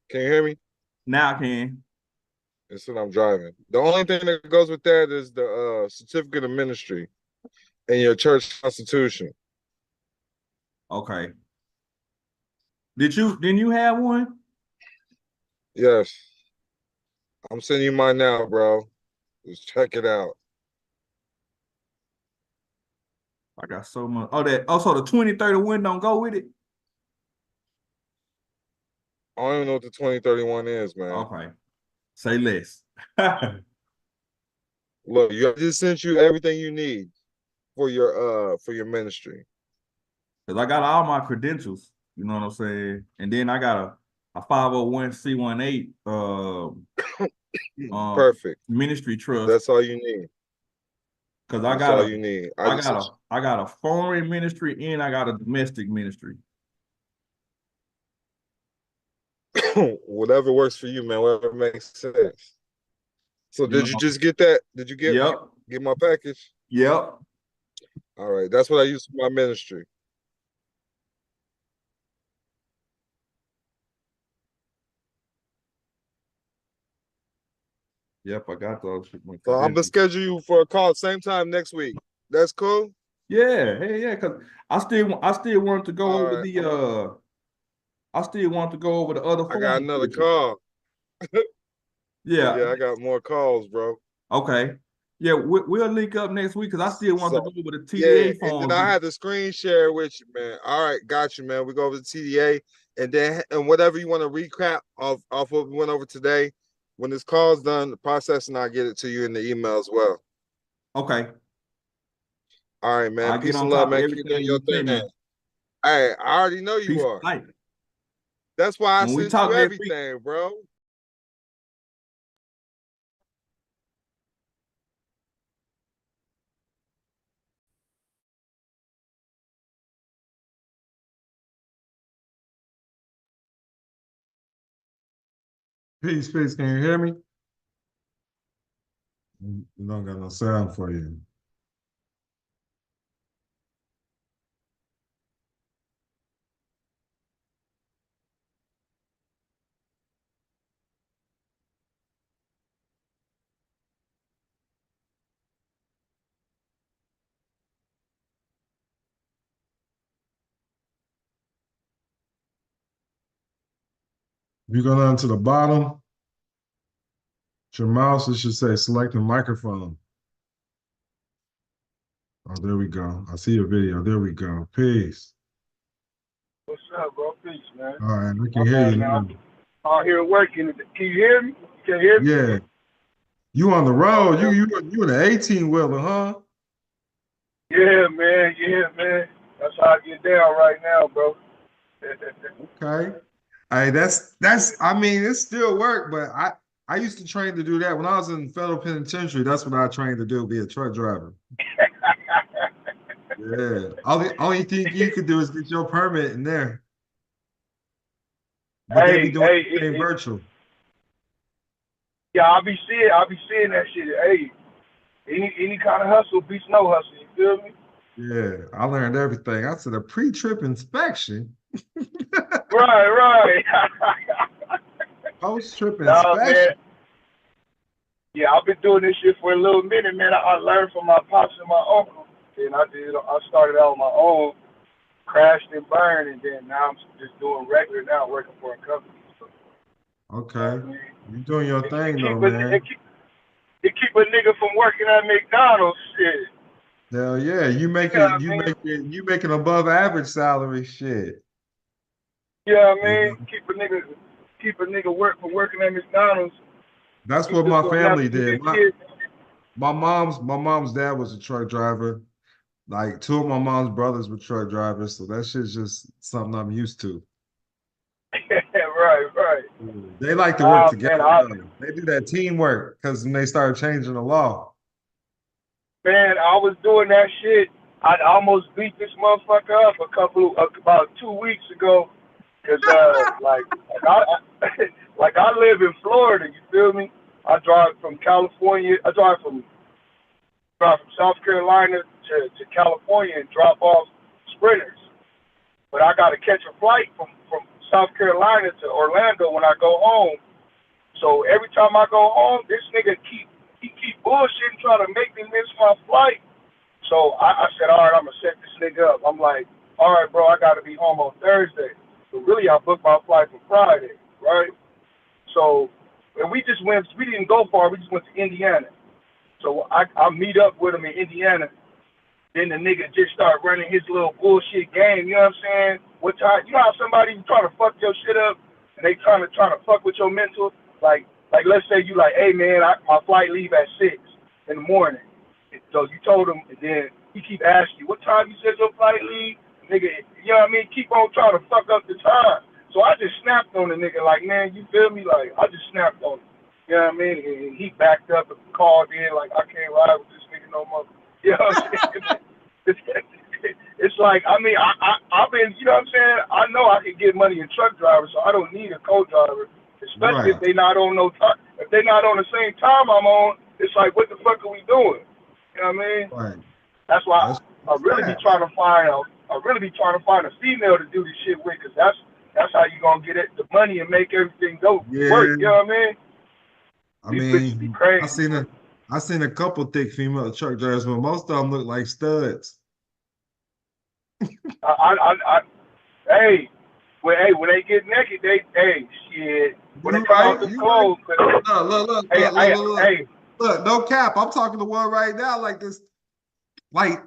Can you hear me? Now I can. That's what I'm driving. The only thing that goes with that is the certificate of ministry and your church constitution. Okay. Didn't you have one? Yes. I'm sending you mine now, bro. Just check it out. I got so much. Oh, so the 2031 don't go with it? I don't even know what the 2031 is, man. Okay. Say less. Look, I just sent you everything you need for your ministry. Because I got all my credentials, you know what I'm saying? And then I got a 501c18 Perfect. ministry trust. That's all you need. Because That's all you need. I got a foreign ministry and I got a domestic ministry. Whatever works for you, man. Whatever makes sense. So did you just get that? Did you get my package? Yep. All right. That's what I use for my ministry. Yep, I got those. So I'm gonna schedule you for a call same time next week. That's cool? Yeah, hey, yeah, because I still want to go over right. I still want to go over the other forms. I got another call. Yeah. Yeah, I got more calls, bro. Okay. Yeah, we'll link up next week because I still want to go over the TDA forms. And then I had the screen share with you, man. All right, got you, man. We go over the TDA and whatever you want to recap off what we went over today. When this call's done, the processing, I'll get it to you in the email as well. Okay. All right, man. I'll Peace get on and love, top man. of Keep everything doing your you send thing. me. Hey, I already know you Peace are. light. That's why I When we sent talk you next week, everything, bro. Peace, peace. Can you hear me? You don't got no sound for you. If you go down to the bottom, your mouse, it should say select the microphone. Oh, there we go. I see your video. There we go. Peace. What's up, bro? Peace, man. All right, I can hear you now. Out here working. Can you hear me? Can you hear me? Yeah. You on the road. You in the 18-wheeler, huh? Yeah, man. Yeah, man. That's how I get down right now, bro. Okay. Hey, that's I mean, it still work, but I used to train to do that. When I was in federal penitentiary, that's what I trained to do, be a truck driver. Yeah. Only thing you could do is get your permit in there. But they be doing everything virtual. Yeah, I'll be seeing that shit. Hey, any kind of hustle beats no hustle. You feel me? Yeah, I learned everything. I said a pre-trip inspection. Right. Post-trip Nah, inspection. man. Yeah, I've been doing this shit for a little minute, man. I learned from my pops and my uncle. And I started out on my own, crashed and burned, and then now I'm just doing regular now, working for a company. So, Okay. You're doing your thing though, man. man. It keep a nigga from working at McDonald's shit. Hell yeah, you making above average salary shit. Yeah, man. Keep a nigga from working at McDonald's. That's what my family did. My mom's dad was a truck driver. Like 2 of my mom's brothers were truck drivers, so that shit's just something I'm used to. Right. They like to work together. Man, they do that teamwork because when they started changing the law. Man, I was doing that shit. I almost beat this motherfucker up about 2 weeks ago. Cause like I live in Florida, you feel me? I drive from California. I drive from South Carolina to California and drop off sprinters. But I gotta catch a flight from South Carolina to Orlando when I go home. So every time I go home, this nigga keep bullshitting, trying to make me miss my flight. So I said, all right, I'm gonna set this nigga up. I'm like, all right, bro, I gotta be home on Thursday. So really, I booked my flight for Friday, right? So, and we didn't go far. We just went to Indiana. So I meet up with him in Indiana. Then the nigga just start running his little bullshit game. You know what I'm saying? What time? You know how somebody trying to fuck your shit up and they trying to fuck with your mental? Like let's say you like, hey man, my flight leave at 6 in the morning. And so you told him, and then he keep asking you, what time you said your flight leave? Nigga, you know what I mean? Keep on trying to fuck up the time. So I just snapped on the nigga like, man, you feel me? Like, I just snapped on him. You know what I mean? And he backed up and called in like, I can't ride with this nigga no more. You know what I'm saying? It's like, I mean, I've been, you know what I'm saying? I know I can get money in truck drivers, so I don't need a co-driver, especially if they not on no time. If they not on the same time I'm on, it's like, what the fuck are we doing? You know what I mean? Right. That's why I really be trying to find a female to do this shit with, because that's how you gonna get it, the money and make everything go work. You know what I mean? I mean, I seen a couple thick female truck drivers, but most of them look like studs. Hey, when they get naked, shit. When they come out the clothes, look, no cap. I'm talking to one right now like this. Like,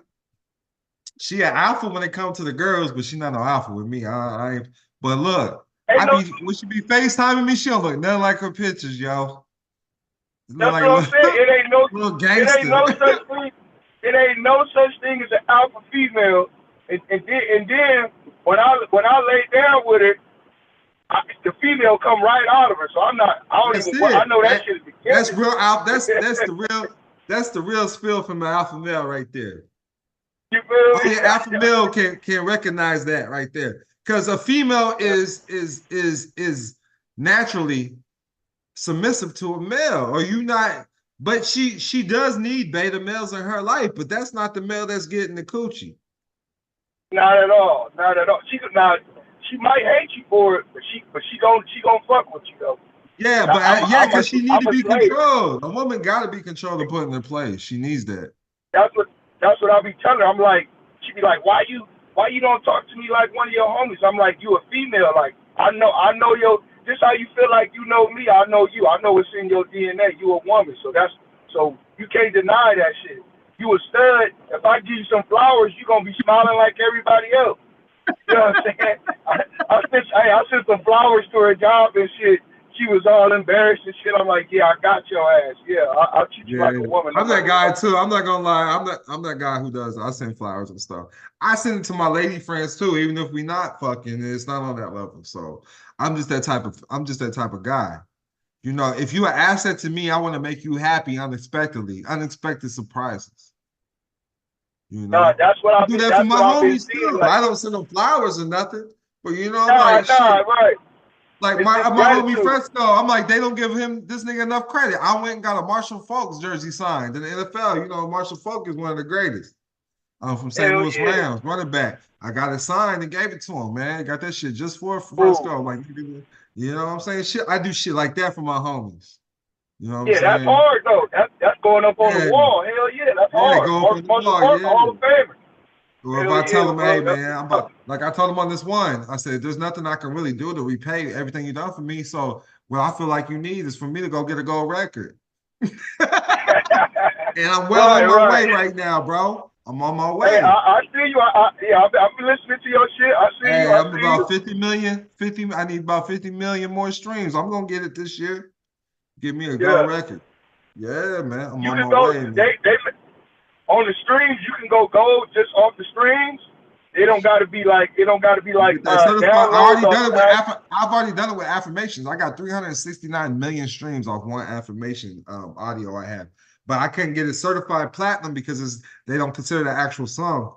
she an alpha when it comes to the girls, but she not no alpha with me. I ain't. But look, when she be FaceTiming me, she don't look nothing like her pictures, yo. That's what I'm saying. It ain't no such thing as an alpha female. And then when I lay down with her, the female come right out of her. So I know that shit is the That's real alpha. That's the real spill from the alpha male right there. You feel me? Yeah, alpha male can recognize that right there. Because a female is naturally submissive to a male. Or you not, but she does need beta males in her life, but that's not the male that's getting the coochie. Not at all. She might hate you for it, but she gonna fuck with you though. Yeah, but because she need to be controlled. A woman got to be controlled and put in her place. She needs that. That's what I be telling her. I'm like, she be like, why you don't talk to me like one of your homies? I'm like, you a female. Like, I know just how you feel like you know me, I know you. I know it's in your DNA. You a woman, so you can't deny that shit. You a stud. If I give you some flowers, you gonna be smiling like everybody else. You know what I'm saying? I sent some flowers to her job and shit. She was all embarrassed and shit. I'm like, yeah, I got your ass. Yeah, I'll treat you like a woman. I'm that guy too. I'm not gonna lie. I'm that guy who does. I send flowers and stuff. I send it to my lady friends too, even if we not fucking. It's not on that level. So I'm just that type of guy. You know, if you're an asset to me, I want to make you happy unexpectedly, unexpected surprises. You know, that's what I do that for my homies too. Like, I don't send them flowers or nothing, but you know, like shit. Right. Like my homie Fresco, I'm like, they don't give him this nigga enough credit. I went and got a Marshall Falk jersey signed in the NFL. You know, Marshall Falk is one of the greatest. From St. Louis Rams, running back. I got it signed and gave it to him, man. Got that shit just for Fresco. Like, you know what I'm saying? Shit, I do shit like that for my homies. You know what I'm saying? That's hard though. That's going up on the wall. Hell yeah, that's hard. Going up on the wall, Hall of Famer. Or if I tell them, hey man, like I told him on this one, I said, there's nothing I can really do to repay everything you done for me. So what I feel like you need is for me to go get a gold record. And I'm well on my way right now, bro. I'm on my way. Hey, I see you. I've been listening to your shit. I see you. I'm about 50 million. I need about 50 million more streams. I'm gonna get it this year. Give me a gold record. Yeah, man. I'm on my way. They on the streams, you can go gold just off the streams. It don't got to be like. I've already done it with affirmations. I got 369 million streams off one affirmation audio I have, but I couldn't get it certified platinum because they don't consider the actual song.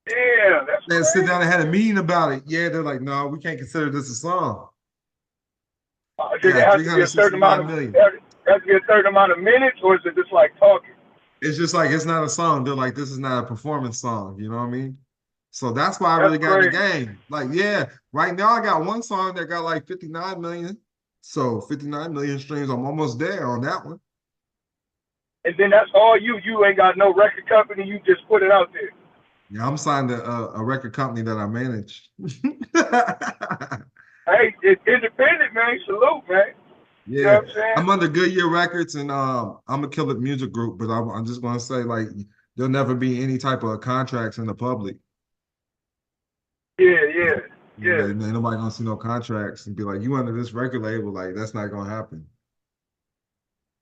Yeah, that's. They sit down and had a meeting about it. Yeah, they're like, no, we can't consider this a song. It has to be a certain amount of million. Has to be a certain amount of minutes, or is it just like talking? It's just like, it's not a song. They're like, this is not a performance song. You know what I mean? So that's why I really got in the game. Like, yeah, right now I got one song that got like 59 million. So 59 million streams. I'm almost there on that one. And then that's all you. You ain't got no record company. You just put it out there. Yeah, I'm signed to a record company that I manage. Hey, it's independent, man. Salute, man. Yeah, you know what I'm saying? I'm under Goodyear Records, and I'm a Kill It music group, but I'm just gonna say, like, there'll never be any type of contracts in the public. Yeah. Ain't nobody gonna see no contracts and be like, you under this record label, like that's not gonna happen.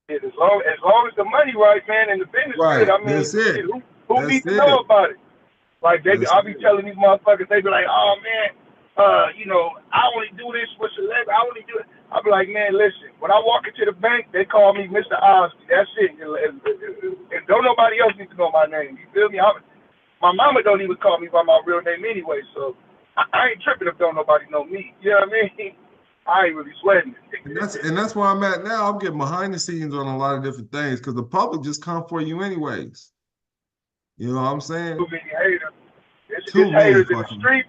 Yeah, as long as the money right, man, and the business right. good, I mean, that's it. Who needs to know about it? Like I'll be telling these motherfuckers, they be like, oh man, you know, I only do this with celebrity. I only do it. I'll be like, man, listen. When I walk into the bank, they call me Mr. Osby. That's it. And don't nobody else need to know my name. You feel me? My mama don't even call me by my real name anyway. So I ain't tripping if don't nobody know me. You know what I mean? I ain't really sweating it. And that's where I'm at now. I'm getting behind the scenes on a lot of different things because the public just come for you anyways. You know what I'm saying? Too many haters. It's haters in the street.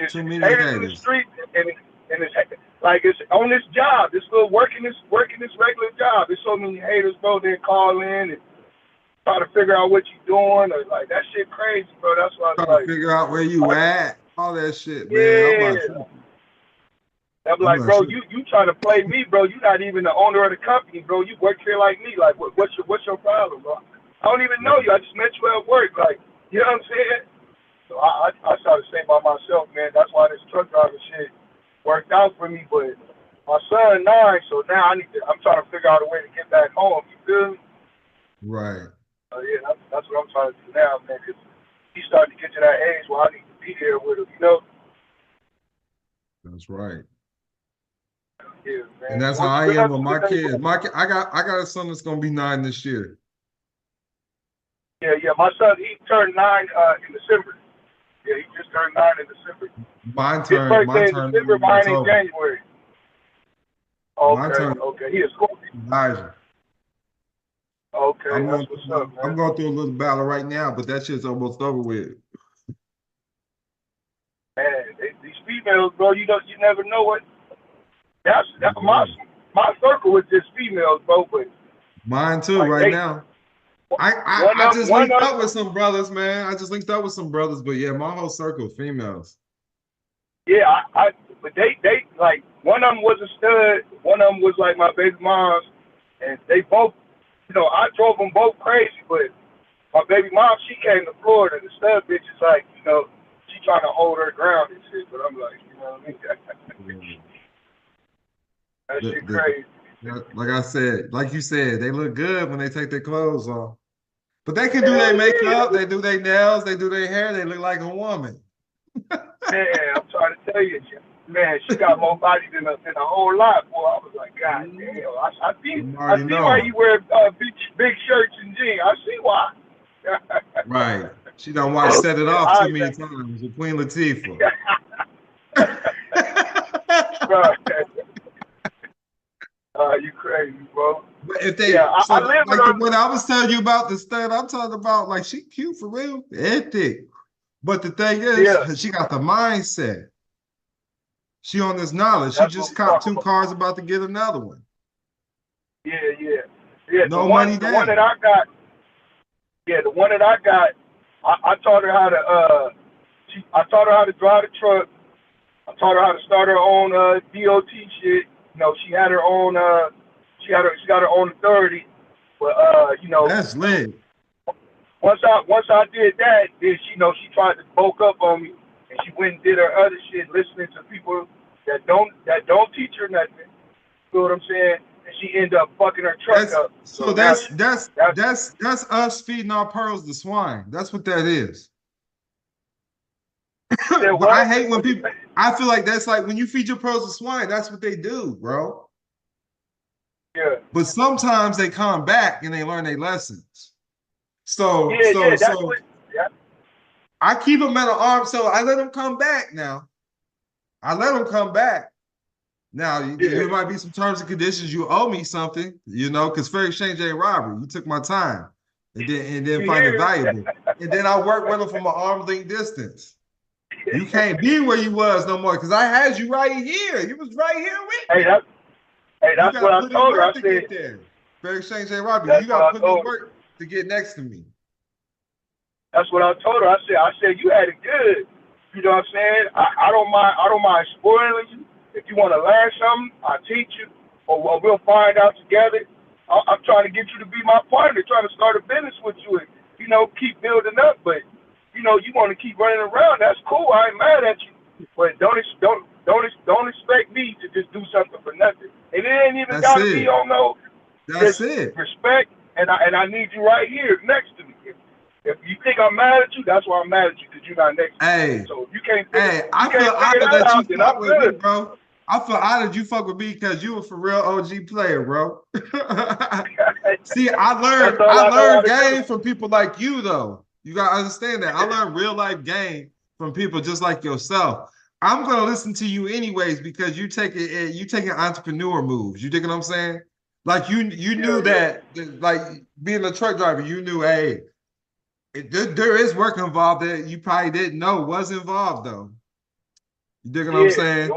Too many haters in the street, and it's like it's on this job. This little working this regular job. There's so many haters, bro. They call in and try to figure out what you're doing, or like that shit crazy, bro. That's why I try to figure out where you at, all that shit, man. I'm like, bro, you trying to play me, bro. You not even the owner of the company, bro. You work here like me. Like, what's your problem, bro? I don't even know you. I just met you at work. Like, you know what I'm saying? So I started saying by myself, man, that's why this truck driver shit worked out for me. But my son 9, so now I'm trying to figure out a way to get back home. You feel me? Right. Yeah, that's what I'm trying to do now, man, because he's starting to get to that age where I need to be there with him, you know? That's right. Yeah, man. And that's how I am with my kids. I got a son that's gonna be 9 this year. Yeah. My son, he turned 9 in December. Yeah, he just turned 9 in December. His birthday in December, mine in January. Okay. He is Scorpio. Elijah. Okay, that's what's up, man. I'm going through a little battle right now, but that shit's almost over with. Man, these females, bro, you never know what. That's my circle is just females, bro. But mine too, like right now. I just linked up with some brothers, man. But yeah, my whole circle females. Yeah, but they like one of them was a stud, one of them was like my baby mom's, and they both, you know, I drove them both crazy, but my baby mom, she came to Florida, and the stud bitch is like, you know, she trying to hold her ground and shit, but I'm like, you know what I mean? That shit crazy. Like I said, like you said, they look good when they take their clothes off. But they can do their makeup, they do their nails, they do their hair, they look like a woman. Man, I'm trying to tell you, man, she got more body than a whole lot, boy. I was like, God damn, I see why you wear big shirts and jeans. I see why. Right. She done watched Set It Off too many times with Queen Latifah. You crazy, bro. But if they, I live like when I was telling you about the stud, I'm talking about like she cute for real, ethic. But the thing is, she got the mindset. She on this knowledge. She just caught 2 cars, about to get another one. Yeah. No money down. The one that I got. Yeah, the one that I got. I taught her how to. I taught her how to drive the truck. I taught her how to start her own DOT shit. You know, she had her own. She got her own authority. But you know. That's lit. Once I did that, then she tried to bulk up on me, and she went and did her other shit, listening to people that don't teach her nothing. You know what I'm saying? And she ended up fucking her truck up. So that's us feeding our pearls to swine. That's what that is. But I hate when people. I feel like that's like when you feed your pearls to swine. That's what they do, bro. Yeah. But sometimes they come back and they learn their lessons. So I keep them at an arm. So I let them come back now. Now, there might be some terms and conditions. You owe me something, you know, because fair exchange ain't robbery. You took my time and then find it valuable. And then I work with them from an arm's length distance. You can't be where you was no more because I had you right here. You was right here with me. That's what I told her. I said, fair exchange ain't robbery. You got to put in work to get next to me. That's what I told her. I said you had it good. You know what I'm saying? I don't mind spoiling you. If you want to learn something, I'll teach you, or we'll find out together. I'm trying to get you to be my partner, trying to start a business with you, and you know, keep building up. But you know, you want to keep running around. That's cool. I ain't mad at you, but don't expect me to just do something for nothing. And it ain't even got to be on no. That's it. Respect, and I need you right here next to me. If you think I'm mad at you, that's why I'm mad at you, because you're not next to me. So if you can't I feel honored that you fuck with me, bro. I feel honored you fuck with me because you were for real OG player, bro. See, I learned game from people like you, though. You gotta understand that. I learned real life game from people just like yourself. I'm gonna listen to you anyways because you taking entrepreneur moves. You dig what I'm saying? Like you knew that, like being a truck driver, you knew, hey, there is work involved that you probably didn't know was involved, though. You dig what I'm saying?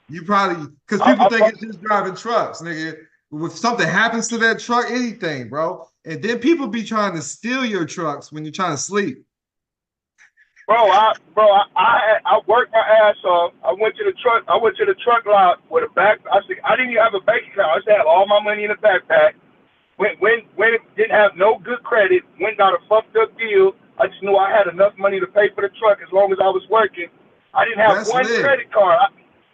You probably, because people think it's just driving trucks, nigga. If something happens to that truck, anything, bro. And then people be trying to steal your trucks when you're trying to sleep. I worked my ass off. I went to the truck lot with a back. I didn't even have a bank account. I just had all my money in a backpack. When it didn't have no good credit, went got a fucked up deal. I just knew I had enough money to pay for the truck as long as I was working. I didn't have one credit card.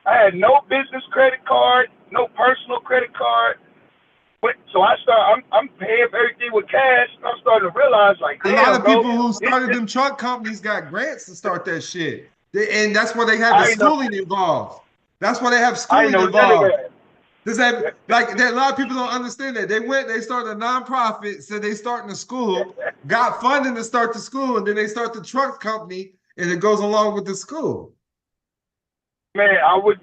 I had no business credit card, no personal credit card. So I'm paying for everything with cash. And I'm starting to realize, like, a lot of people who started them truck companies got grants to start that shit. And that's where they have the schooling involved. That's why they have schooling involved. Like a lot of people don't understand that. They started a nonprofit, said they starting a school, got funding to start the school, and then they start the truck company, and it goes along with the school. Man, I wish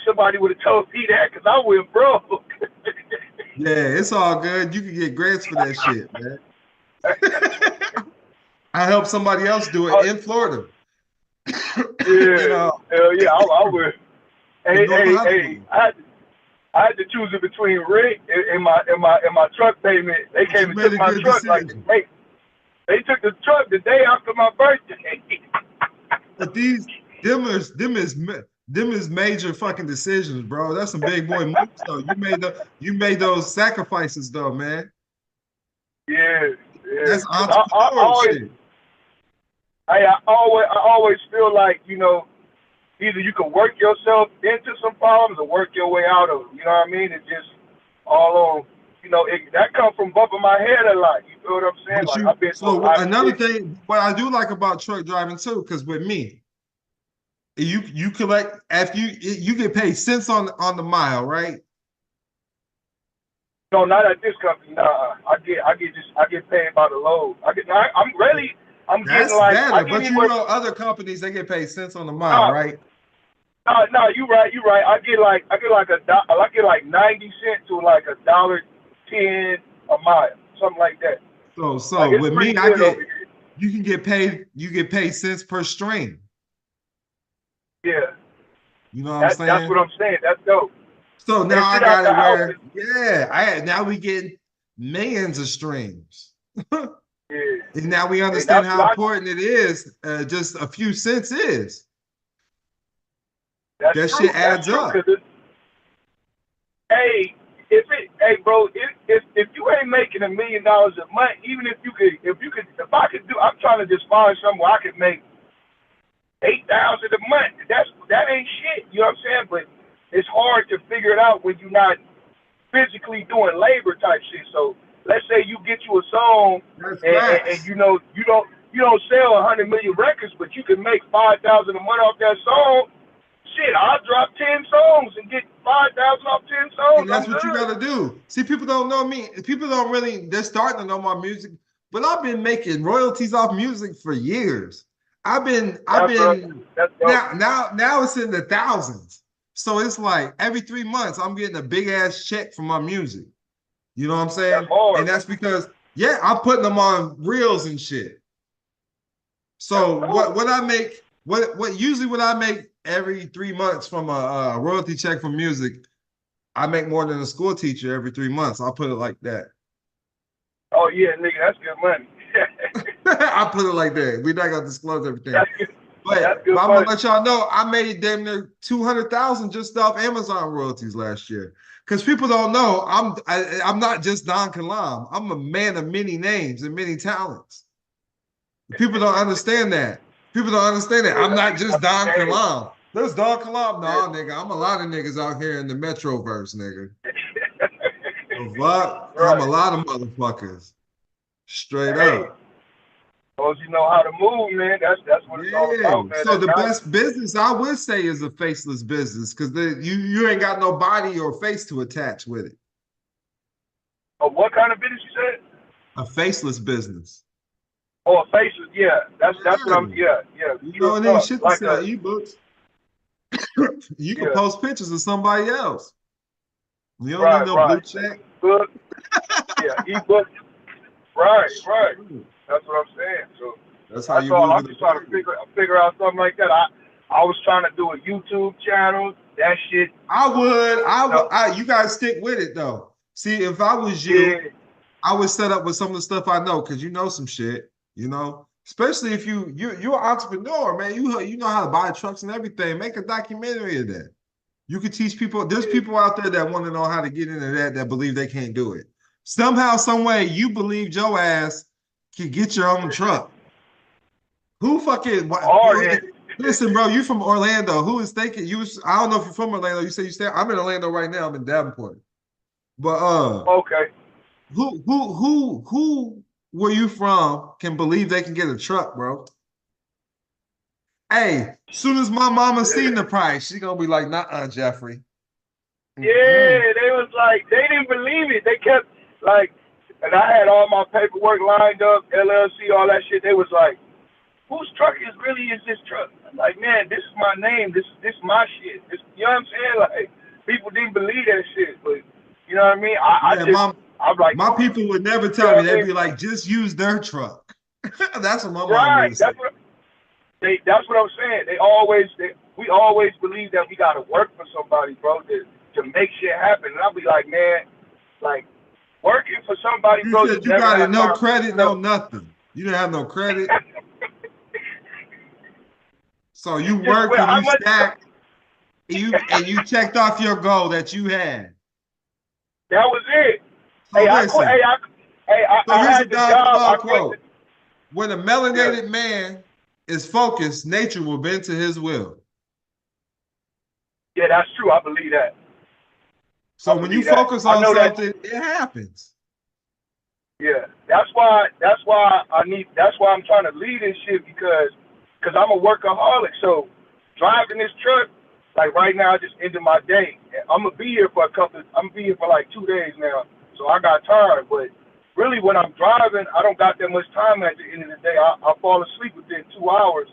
somebody would have told me that, because I went broke. Yeah, it's all good. You can get grants for that shit, man. I helped somebody else do it in Florida. Yeah, hell yeah, I would. Hey, I had to choose it between rent and my truck payment. They came and took my truck they took the truck the day after my birthday. But them is major fucking decisions, bro. That's some big boy moves, though. You made those sacrifices, though, man. Yeah, yeah. That's 'Cause entrepreneurial shit. I always feel like, you know, either you can work yourself into some problems or work your way out of them. You know what I mean? It's just all on, you know, that comes from bumping my head a lot. You feel what I'm saying? But Like I've been so through a lot of another shit. thing, what I do like about truck driving too, because with me, you collect after you get paid cents on the mile, right? No, not at this company. Nah, I get paid by the load. I'm That's getting like better, but you know other companies they get paid cents on the mile, right? No, you right. I get like 90 cents to like $1.10 a mile, something like that. So like, with me, you get paid cents per string. Yeah. You know what I'm saying? That's what I'm saying. That's dope. So now I got it where now we get millions of streams. Yeah. And now we understand how important it is. Just a few cents is. That shit adds up. Hey, bro, if you ain't making $1 million a month, even if I'm trying to just find somewhere I could make $8,000 a month. That ain't shit. You know what I'm saying? But it's hard to figure it out when you're not physically doing labor type shit. So let's say you get you a song and you know you don't sell 100 million records, but you can make $5,000 a month off that song. Shit, I'll drop 10 songs and get 5,000 off 10 songs. And that's what you gotta do. See, people don't know me. People don't really, they're starting to know my music, but I've been making royalties off music for years. I've been now it's in the thousands. So it's like every 3 months I'm getting a big ass check for my music. You know what I'm saying? And that's because I'm putting them on reels and shit. So what I make, what usually what I make every 3 months from a royalty check from music, I make more than a school teacher every 3 months. I'll put it like that. Oh yeah, nigga, that's good money. I put it like that. We're not gonna disclose everything. But I'm gonna let y'all know I made damn near 200,000 just off Amazon royalties last year. Because people don't know I'm not just Don Kilam. I'm a man of many names and many talents. People don't understand that. People don't understand that. I'm not just Don Kilam. There's Don Kilam. No, nigga. I'm a lot of niggas out here in the Metroverse, nigga. What? I'm a lot of motherfuckers. Straight up. As you know how to move, man. That's what it's all about, man. So the best business I would say is a faceless business because you ain't got no body or face to attach with it. What kind of business you said? A faceless business. Oh, a faceless, yeah. That's what I'm. Yeah. You know, it ain't shit to sell ebooks. You can post pictures of somebody else. You don't need no blue check. Book. Ebook. Right. That's what I'm saying. So that's I'm just trying to figure out something like that. I was trying to do a YouTube channel. That shit. You guys stick with it though. See, if I was you, I would set up with some of the stuff I know because you know some shit. You know, especially if you're an entrepreneur, man. You know how to buy trucks and everything. Make a documentary of that. You could teach people. There's people out there that want to know how to get into that believe they can't do it. Somehow, some way, you believe your ass can get your own truck. Who fucking? Listen, bro, you from Orlando. Who is thinking you? I don't know if you're from Orlando. You say you stay. I'm in Orlando right now. I'm in Davenport. But okay. Who where you from can believe they can get a truck, bro? Hey, soon as my mama seen the price, she gonna be like, "Nah, Jeffrey." Yeah, they was like, they didn't believe it. They kept like, and I had all my paperwork lined up, LLC, all that shit. They was like, "Whose truck is this truck?" I'm like, man, this is my name. This my shit. You know what I'm saying? Like, people didn't believe that shit, but you know what I mean? I'm like, my people would never tell me. They'd be like, just use their truck. That's what my mom would say. That's what I'm saying. We always believe that we gotta work for somebody, bro, to make shit happen. And I'll be like, man, like working for somebody, bro. You got no credit, no nothing. You didn't have no credit. So you work and you stack. you checked off your goal that you had. That was it. So listen. So I here's a had the dog job. quote. When a melanated man is focused, nature will bend to his will. Yeah, that's true. I believe that. So when you focus on something, it happens. Yeah, that's why I'm trying to lead this shit because I'm a workaholic. So driving this truck, like right now, I just ended my day. I'm gonna be here for like 2 days now. So I got tired, but really when I'm driving, I don't got that much time at the end of the day. I fall asleep within 2 hours.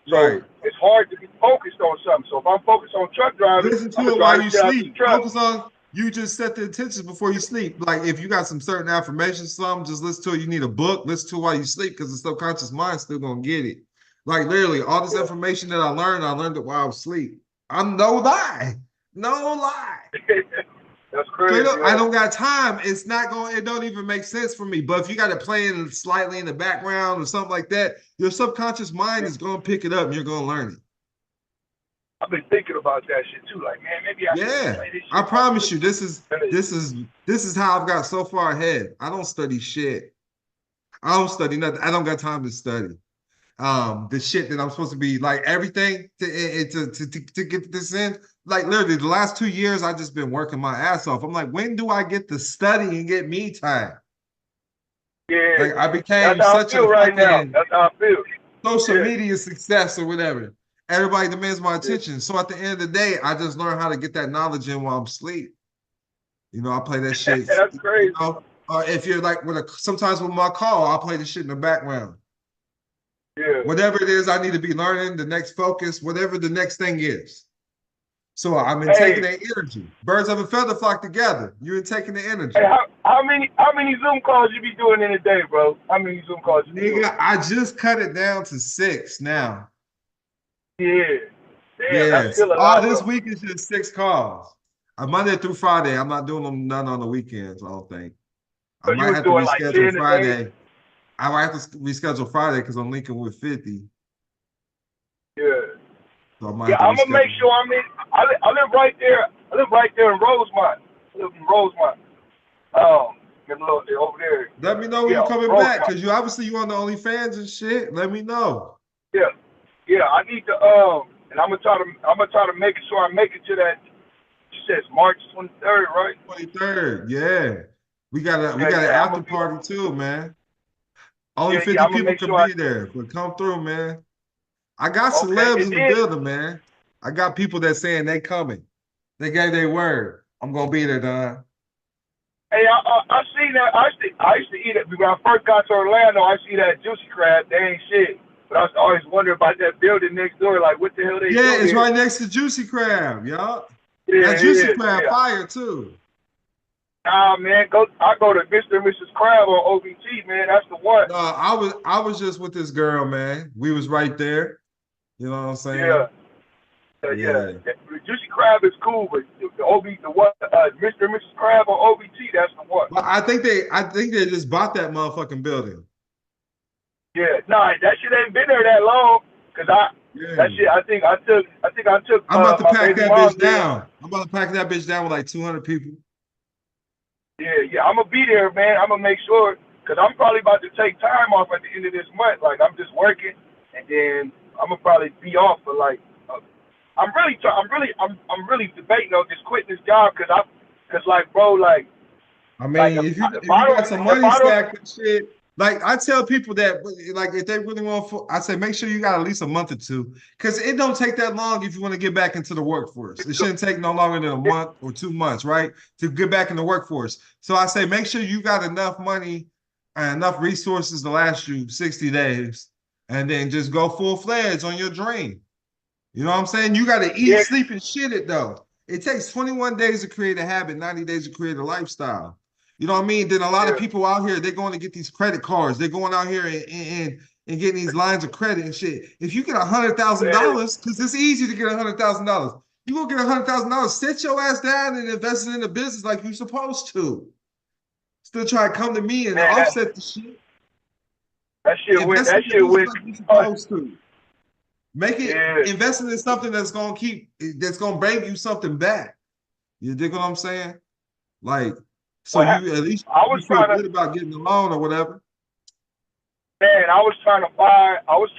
So it's hard to be focused on something. So if I'm focused on truck driving, listen to it while you sleep. Focus on, you just set the intentions before you sleep. Like if you got some certain affirmation, just listen to it. You need a book, listen to it while you sleep because the subconscious mind's still gonna get it. Like literally, all this information that I learned it while I was asleep. I'm no lie. That's crazy. I don't got time. It's not going, it don't even make sense for me. But if you got to play it slightly in the background or something like that, your subconscious mind is going to pick it up and you're going to learn it. I've been thinking about that shit too. Like, man, maybe I should play this shit. I promise you, this is how I've got so far ahead. I don't study shit. I don't study nothing. I don't got time to study. The shit that I'm supposed to be like everything to get this in. Like literally the last 2 years, I've just been working my ass off. I'm like, when do I get to study and get me time? Yeah, like I became such a right now. That's how I feel. Social media success or whatever. Everybody demands my attention. So at the end of the day, I just learn how to get that knowledge in while I'm asleep. You know, I play that shit. That's crazy. You know? If you're like sometimes with my call, I'll play the shit in the background. Yeah. Whatever it is I need to be learning, the next focus, whatever the next thing is. So I'm taking that energy. Birds of a feather flock together. You're taking the energy. Hey, how many Zoom calls you be doing in a day, bro? How many Zoom calls you be doing? I just cut it down to 6 now. Yeah. Damn, that's still a lot. This week is just 6 calls. Monday through Friday. I'm not doing them none on the weekends, I don't think. So I might have to reschedule like Friday. I might have to reschedule Friday because I'm linking with 50. Yeah. So I'm gonna make sure I'm in. I live right there. I live right there in Rosemont. Over there. Let me know when you're coming back because you obviously you on the OnlyFans and shit. Let me know. Yeah. I need to and I'm gonna try to make sure I make it to that. She says March 23rd, right? 23rd. Yeah. We got an after party too, man. Only 50 people can be there, but come through, man. I got celebs in the building, man. I got people that saying they coming. They gave their word. I'm gonna be there, Don. Hey, I seen that. I used to eat it when I first got to Orlando. I see that juicy crab. They ain't shit. But I was always wondering about that building next door. Like, what the hell they doing? Yeah, it's here? right next to Juicy Crab, y'all. Yeah, that Juicy Crab fire too. Nah, man, I go to Mr. and Mrs. Crab on OBT, man. That's the one. No, I was just with this girl, man. We was right there. You know what I'm saying? Yeah. The Juicy Crab is cool, but the one, Mr. and Mrs. Crab on OBT, that's the one. Well, I think they just bought that motherfucking building. Yeah, nah, that shit ain't been there that long. That shit, I think I took. I'm about to pack that bitch down. I'm about to pack that bitch down with like 200 people. Yeah, I'm gonna be there, man. I'm gonna make sure because I'm probably about to take time off at the end of this month. Like I'm just working, and then I'm gonna probably be off for like. I'm really debating on just quitting this job because like, bro, like. I mean, if you got some money stacked and shit. Like I tell people that, like if they really want, I say make sure you got at least a month or two, because it don't take that long if you want to get back into the workforce. It shouldn't take no longer than a month or 2 months, right, to get back in the workforce. So I say make sure you got enough money and enough resources to last you 60 days, and then just go full-fledged on your dream. You know what I'm saying? You got to eat, sleep, and shit it though. It takes 21 days to create a habit, 90 days to create a lifestyle. You know what I mean? Then a lot of people out here, they're going to get these credit cards. They're going out here and getting these lines of credit and shit. If you get $100,000, because it's easy to get $100,000, you go get $100,000, sit your ass down and invest it in the business like you're supposed to. Still try to come to me and offset the shit. That shit went. Like you're supposed to. Make it investing in something that's gonna bring you something back. You dig what I'm saying? Like, so Well, you at least I you was feel trying to, good about getting a loan or whatever. man, I was trying to buy, I was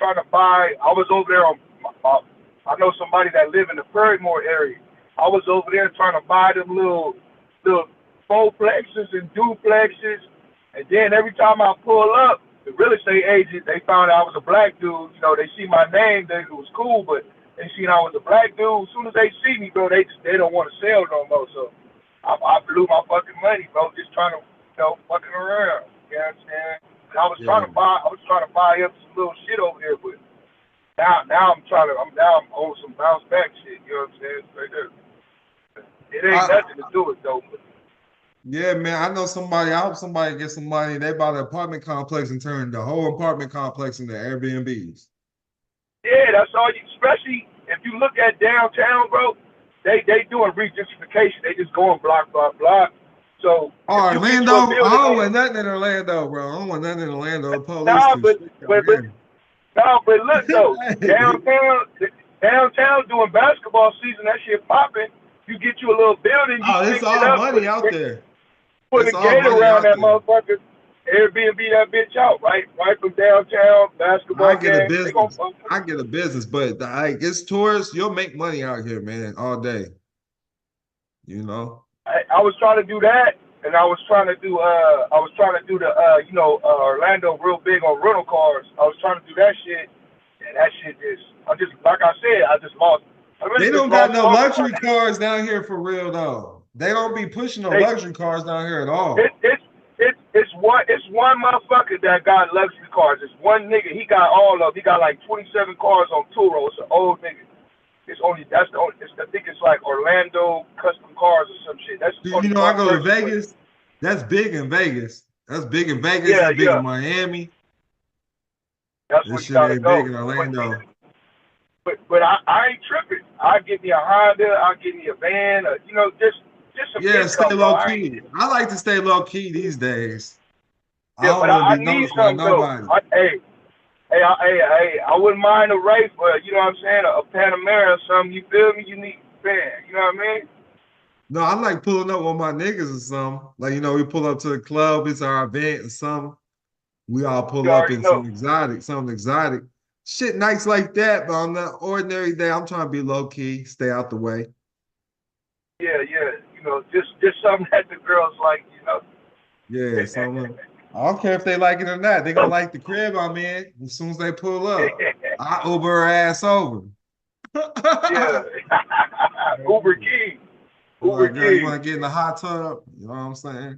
over there on, I know somebody that live in the Ferrymore area. I was over there trying to buy them little fourplexes and duplexes. And then every time I pull up, the real estate agent, they found out I was a black dude. You know, they see my name, it was cool, but they seen I was a black dude. As soon as they see me, bro, they don't want to sell no more. So I blew my fucking money, bro, just trying to, fucking around. You know what I'm saying? And I was trying to buy up some little shit over there, but now I'm on some bounce back shit. You know what I'm saying? Right there. It ain't nothing to do with though. Yeah, man. I know somebody. I hope somebody gets some money. They bought an apartment complex and turned the whole apartment complex into Airbnbs. Yeah, that's all. Especially if you look at downtown, bro. They doing regentrification. They just going block, block, block. So Orlando, I don't want nothing in Orlando, bro. I don't want nothing in Orlando. Police nah, but look though, downtown doing basketball season. That shit popping. You get you a little building. It's all money out there. Put a gate around that motherfucker. Airbnb that bitch out, right from downtown. Basketball. I get a business. I get a business, but it's tourists. You'll make money out here, man, all day. You know. I was trying to do that, and I was trying to do the Orlando real big on rental cars. I was trying to do that shit, and that shit just like I said, I just lost. They don't got no luxury cars down here for real though. They don't be pushing no luxury cars down here at all. It's one motherfucker that got luxury cars. It's one nigga. He got all of them. He got like 27 cars on Turo. It's an old nigga. I think it's like Orlando custom cars or some shit. That's I go to Vegas. That's big in Vegas. That's big in Vegas. Yeah, that's big in Miami. That's this shit ain't big in Orlando. But I ain't tripping. I get me a Honda. I get me a van. Just some income, stay low key. I like to stay low key these days. Yeah, I need something though. I wouldn't mind a race, but you know what I'm saying, a Panamera or something. You feel me? You need fan. You know what I mean? No, I like pulling up with my niggas or something. Like we pull up to the club. It's our event or something. We all pull up in something exotic. Shit, nights like that. But on the ordinary day, I'm trying to be low key, stay out the way. Yeah. Just something that the girls like. Yeah, something. I don't care if they like it or not. They're going to like the crib I'm in as soon as they pull up. I Uber her ass over. Yeah. Uber King. Uber King. You want to get in the hot tub? You know what I'm saying?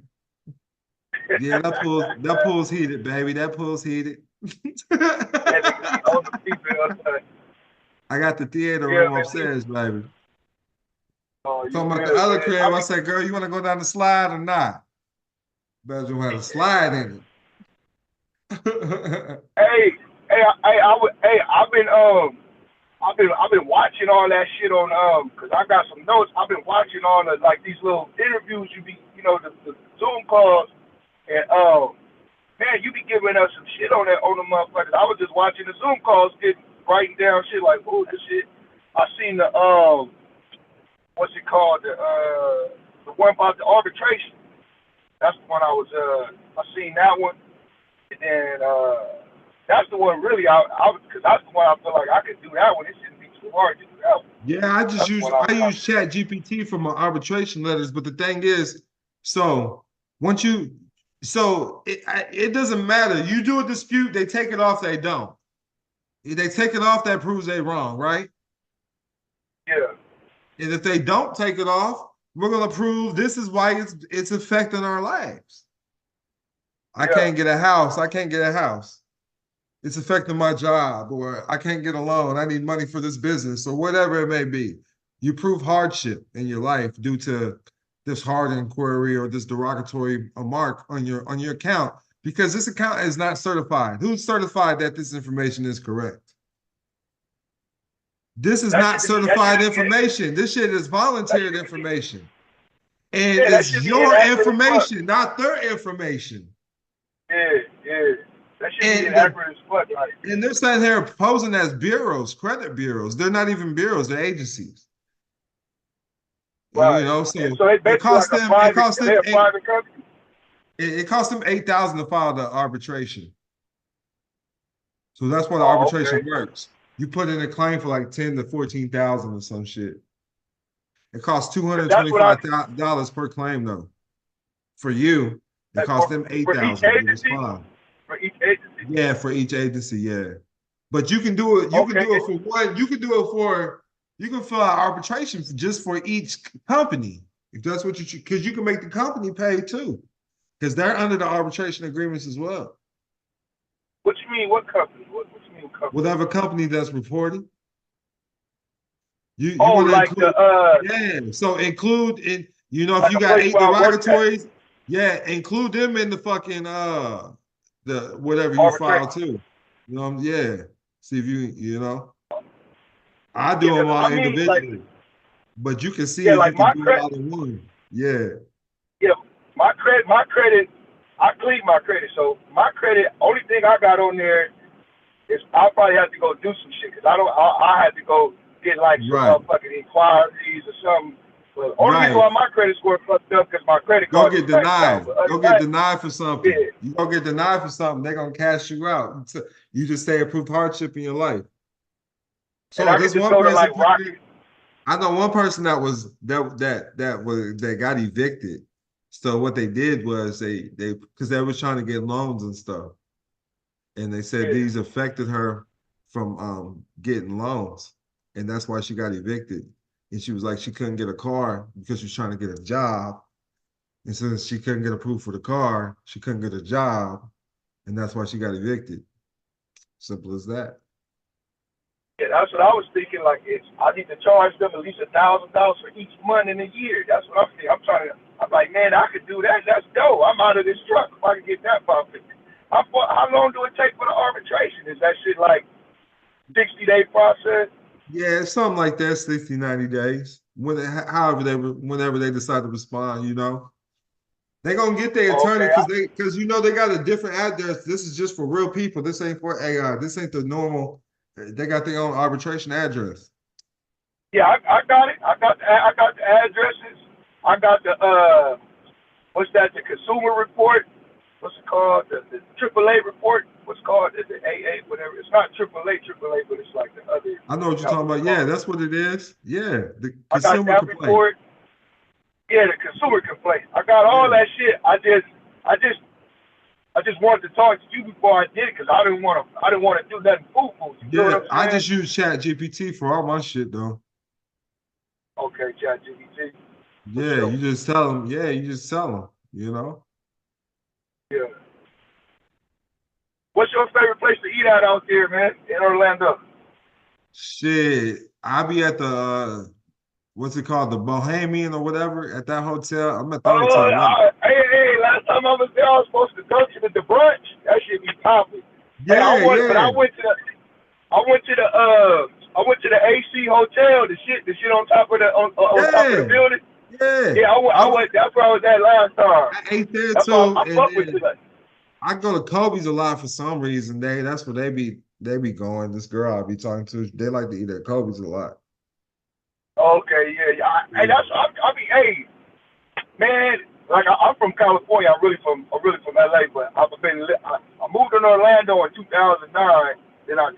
Yeah, that pool's heated, baby. That pool's heated. I got the theater room upstairs, baby. Talking about the other crib, I said, girl, you want to go down the slide or not? Bedroom had a slide in it. I've been watching all that shit on because I got some notes. I've been watching all the these little interviews the Zoom calls, and man, you be giving us some shit on the motherfuckers. I was just watching the Zoom calls, writing down shit like, oh, this shit. I seen the what's it called, the one about the arbitration. That's the one I seen that one, and then that's the one really because that's the one I feel like I could do that one. It shouldn't be too hard to do that one. Yeah, I use Chat GPT for my arbitration letters, but the thing is, it doesn't matter. You do a dispute, they take it off, they don't. If they take it off, that proves they wrong, right? Yeah. And if they don't take it off, we're gonna prove this is why it's affecting our lives. I can't get a house. It's affecting my job, or I can't get a loan. I need money for this business, or whatever it may be. You prove hardship in your life due to this hard inquiry or this derogatory mark on your account, because this account is not certified. Who's certified that this information is correct? This is not certified information. This shit is volunteered information. And it's your information, not their information. Yeah. That shit be inaccurate as fuck. Like, and they're sitting here posing as bureaus, credit bureaus. They're not even bureaus, they're agencies. right. You know, so it's basically it cost like them, a private company. It cost them $8,000 to file the arbitration. So that's why the Oh, arbitration okay. works. You put in a claim for like 10 to 14,000 or some shit. It costs $225 per claim though. For you, it costs them $8,000 to respond. For each agency? Yeah, for each agency, yeah. But you can do it, you can do it for one, you can do it for, you can fill out arbitration just for each company. If that's what you, because you can make the company pay too. Because they're under the arbitration agreements as well. What you mean, what company? What you mean, company? Whatever company that's reporting. You oh, want to like include, yeah. So include in, you know, if like you got 8 derogatories, yeah, include them in the fucking the whatever you file too. You know, yeah. See if you know. I do them all individually, like, but you can see yeah, if like you can do it all in one. Yeah. Yeah, my credit, I clean my credit. So my credit, only thing I got on there is I'll probably have to go do some shit because I had to go get like some fucking inquiries or something. But only reason why my credit score fucked up because my credit card get denied. Go get denied for something. Yeah. You go get denied for something, they're gonna cash you out. You just stay approved hardship in your life. So this one person, like I know one person that got evicted. So what they did was they because they was trying to get loans and stuff, and they said these affected her from getting loans, and that's why she got evicted. And she was like she couldn't get a car because she was trying to get a job, and since she couldn't get approved for the car, she couldn't get a job, and that's why she got evicted. Simple as that. Yeah, that's what I was thinking. Like, I need to charge them at least $1,000 for each month in a year. That's what I'm thinking. I'm like, man, I could do that. That's dope. I'm out of this truck if I can get that profit. How long do it take for the arbitration? Is that shit like 60-day process? Yeah, it's something like that, 60, 90 days. Whenever they decide to respond, you know. They're gonna get their attorney because you know they got a different address. This is just for real people. This ain't for AI. This ain't the normal. They got their own arbitration address. Yeah, I got it. I got the addresses. I got the what's that? The consumer report. What's it called? The AAA report. What's called the AA? Whatever. It's not AAA, but it's like the other. I know what you're talking about. Yeah, that's what it is. Yeah, the consumer complaint. Report. Yeah, the consumer complaint. I got all that shit. I just wanted to talk to you before I did it because I didn't want to do nothing foo-foo. You know what I'm saying? I just use ChatGPT for all my shit though. Okay, ChatGPT. Yeah, sure. You just tell them. Yeah, you just tell them. You know. Yeah. What's your favorite place to eat out there, man, in Orlando? Shit, I be at the what's it called, the Bohemian or whatever at that hotel. I'm at the hotel. Hey, last time I was there, I was supposed to go to the brunch. That shit be popping. Yeah, hey, But I went to the AC hotel. The shit on top of on top of the building. Yeah, I went. That's where I was at last time. I ate there that's too. I fuck with you. I go to Kobe's a lot for some reason. That's where they be going. This girl I be talking to, they like to eat at Kobe's a lot. Okay, yeah. Hey, hey, man. Like I'm from California. I'm really from LA, but I moved to Orlando in 2009. Then I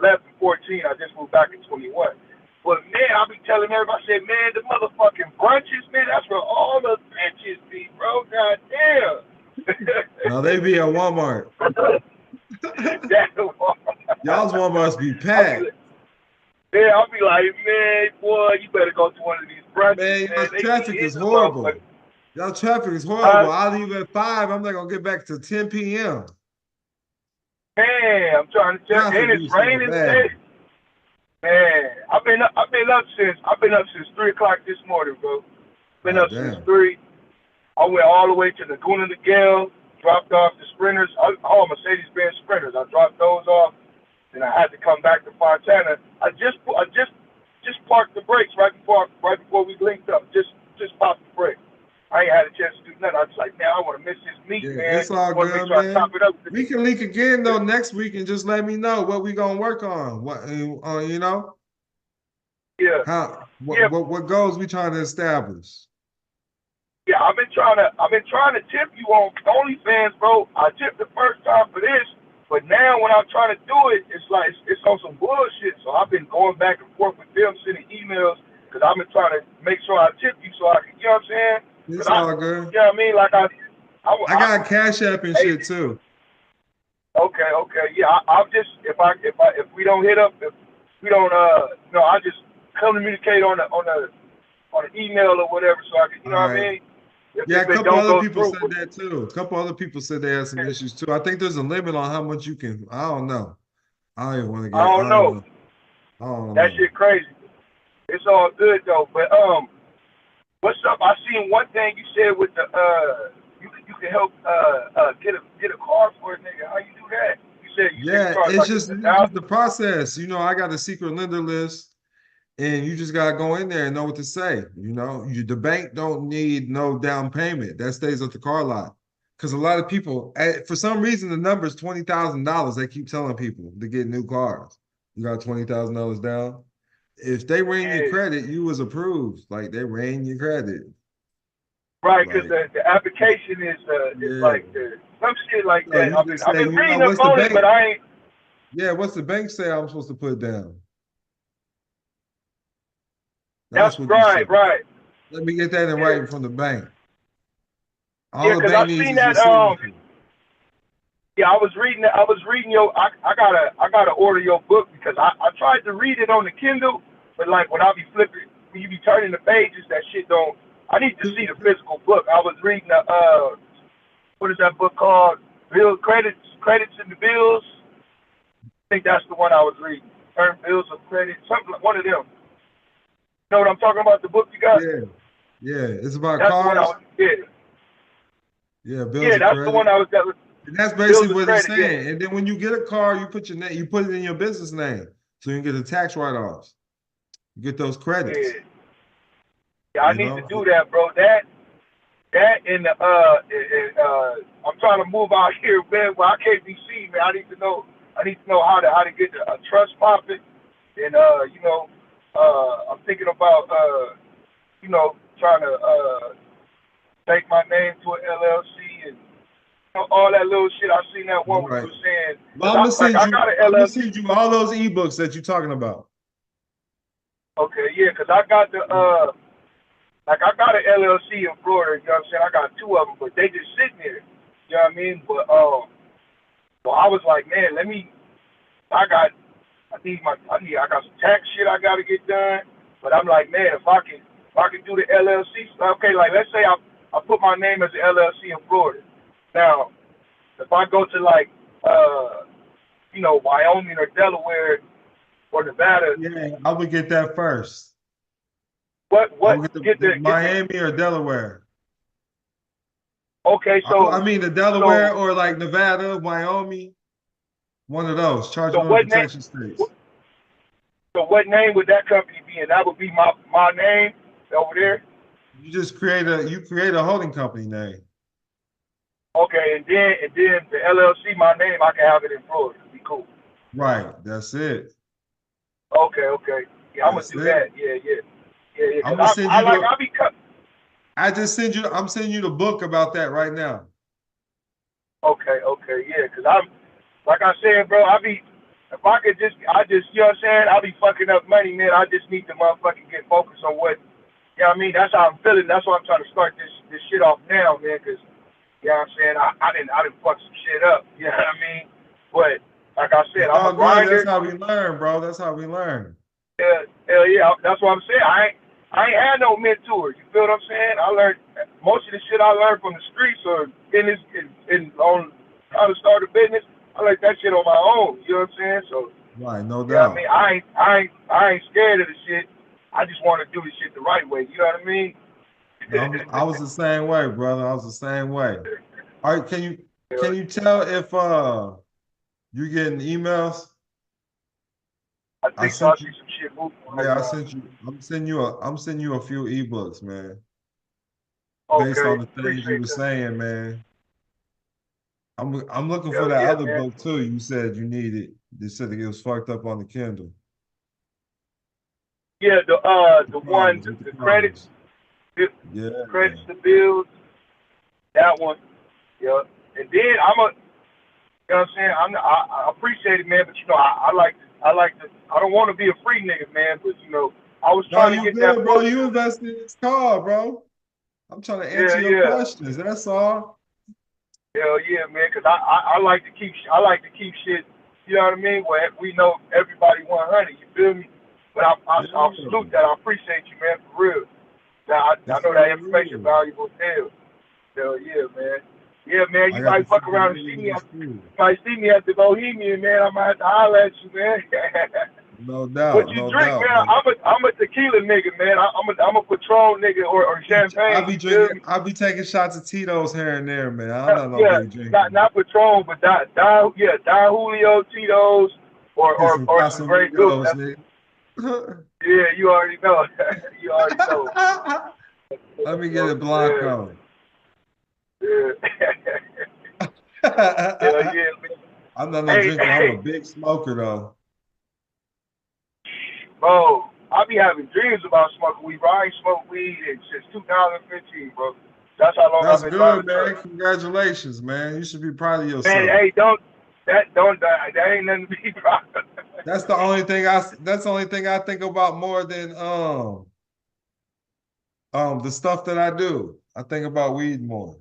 left in 14. I just moved back in 21. But man, I be telling everybody, I said, man, the motherfucking brunches, man, that's where all the bitches be, bro. God damn. No, they be at Walmart. Y'all's Walmart's be packed. Yeah, I'll be like, man, boy, you better go to one of these brunches. Man, y'all traffic is horrible. Y'all traffic is horrible. I leave at 5. I'm not gonna get back to 10 p.m. Man, I'm trying to check. And it's raining today. Man, I've been up since 3 o'clock this morning, bro. Been up since 3. I went all the way to Laguna Niguel, dropped off the Sprinters, all Mercedes-Benz Sprinters. I dropped those off, and I had to come back to Fontana. I just parked the brakes right before we linked up. Just popped the brakes. I ain't had a chance to do nothing. I was like, man, I want to miss this meet, man. It's all good, man. We can link again though next week and just let me know what we gonna work on. What you know? Yeah. How Yeah. what goals we trying to establish? Yeah, I've been trying to tip you on OnlyFans, bro. I tipped the first time for this, but now when I'm trying to do it, it's like it's on some bullshit. So I've been going back and forth with them, sending emails, because I've been trying to make sure I tip you so I can, you know what I'm saying? It's all good. You know what I mean? Like I got Cash App and shit too. Okay, yeah. I'll just if we don't hit up, if we don't I just communicate on the email or whatever, so I can, you know what I mean? Yeah, a couple other people said that too. A couple other people said they had some issues too. I think there's a limit on how much you can. I don't know. I don't even want to get. I don't know. That shit crazy. It's all good though. But what's up? I seen one thing you said with the you can help get a car for a nigga. How you do that? You said it's just the process. You know, I got a secret lender list. And you just gotta go in there and know what to say. You know, the bank don't need no down payment. That stays at the car lot. Because a lot of people, for some reason, the number is $20,000. They keep telling people to get new cars. You got $20,000 down. If they ran your credit, you was approved. Like they ran your credit. Right, because the application is like some shit like that. I've been reading up on it, but I ain't. Yeah, what's the bank say I'm supposed to put down? That's right. Let me get that in writing from the bank. All the bank needs is your signature. Yeah, I was reading your. I gotta order your book because I tried to read it on the Kindle, but like when I be flipping, when you be turning the pages, that shit don't. I need to see the physical book. I was reading what is that book called? Credits and the bills. I think that's the one I was reading. Turn bills of credit, something like one of them. You know what I'm talking about? The book you got? Yeah. It's about that's cars. Yeah, bills of that's credit. the one I was. And that's basically what it's saying. Yeah. And then when you get a car, you put your name, you put it in your business name, so you can get the tax write-offs. You get those credits. Yeah, I need to do that, bro. That and I'm trying to move out here, man. Well, I can't be seen, man. I need to know how to get a trust popping, and I'm thinking about trying to take my name to an LLC and all that little shit. I seen that one where you were saying. Well, I'm gonna send you all those ebooks that you're talking about. Okay, yeah, because I got the I got an LLC in Florida. You know what I'm saying? I got two of them, but they just sitting there. You know what I mean? But so I was like, man, I got some tax shit I got to get done. But I'm like, man, if I can do the LLC, okay, like let's say I put my name as an LLC in Florida. Now, if I go to like, Wyoming or Delaware or Nevada. Yeah, I would get that first. What? Get the Miami or Delaware. Okay, so. I mean the Delaware or like Nevada, Wyoming. One of those. Chargeable protection states. So what name would that company be in? That would be my name over there? You just create a holding company name. Okay, and then the LLC, my name, I can have it in Florida. It'd be cool. Right, that's it. Okay. Yeah, I'm gonna do that. Yeah. I'm gonna send you. I'm sending you the book about that right now. Okay, yeah, because I'm like I said, bro, if I could just, you know what I'm saying, I'll be fucking up money, man. I just need to motherfucking get focused on what, you know what I mean? That's how I'm feeling. That's why I'm trying to start this shit off now, man, because, you know what I'm saying, I didn't fuck some shit up, you know what I mean? But, like I said, I'm a grinder. That's how we learn, bro. That's how we learn. Yeah, hell yeah, that's what I'm saying. I ain't had no mentor, you feel what I'm saying? I learned, most of the shit I learned from the streets or on how to start a business, I learned that shit on my own, you know what I'm saying? So, right, no doubt. You know what I mean? I ain't scared of the shit. I just want to do the shit the right way, you know what I mean? I was the same way, brother. I was the same way. All right, can you tell if you getting emails? I see some shit moving. Yeah, I sent you. I'm sending you a few ebooks, man. Okay, based on the things you were saying, man. I'm looking for Hell that yeah, other man. book too. You said you needed. They said it was fucked up on the Kindle. Yeah, the one, With the the credits, problems. the Yeah. credits, the bills, that one. Yeah. And then you know what I'm saying? I appreciate it, man, but you know, I like to, I don't want to be a free nigga, man, but you know, I was No, trying to you get that good, bro. book. You invested in this car, bro. I'm trying to answer Yeah, your yeah. questions. That's all. Hell yeah, man, because I like to keep shit, you know what I mean? Where we know everybody 100, you feel me? But I salute that. I appreciate you, man, for real. Now, I That's know all that it information is. valuable as hell. Hell yeah, man. Yeah, man, I you got might the fuck around and see me. Might see me at the Bohemian, man. I might have to holler at you, man. No What doubt, you no drink, doubt, man? man. I'm a tequila nigga, man. I'm a Patron nigga or I champagne. be You feel drinking. me? I be taking shots of Tito's here and there, man. I'm not no Yeah, big drinker. not Patron, but Don Julio, Tito's, Get some or some Grey Goose. Casamigos, nigga. Yeah, you already know. You already know. Let me get a Yeah. Blanco. Yeah. Hell yeah, man. I'm not no Hey, drinker. I'm a big smoker, though. bro, I be having dreams about smoking weed, bro. I ain't smoked weed since 2015, bro. That's how long That's I've been driving good, man. truck. Congratulations, man. You should be proud of Man, yourself. hey, that ain't nothing to be proud of. That's the only thing I think about more than the stuff that I do. I think about weed more.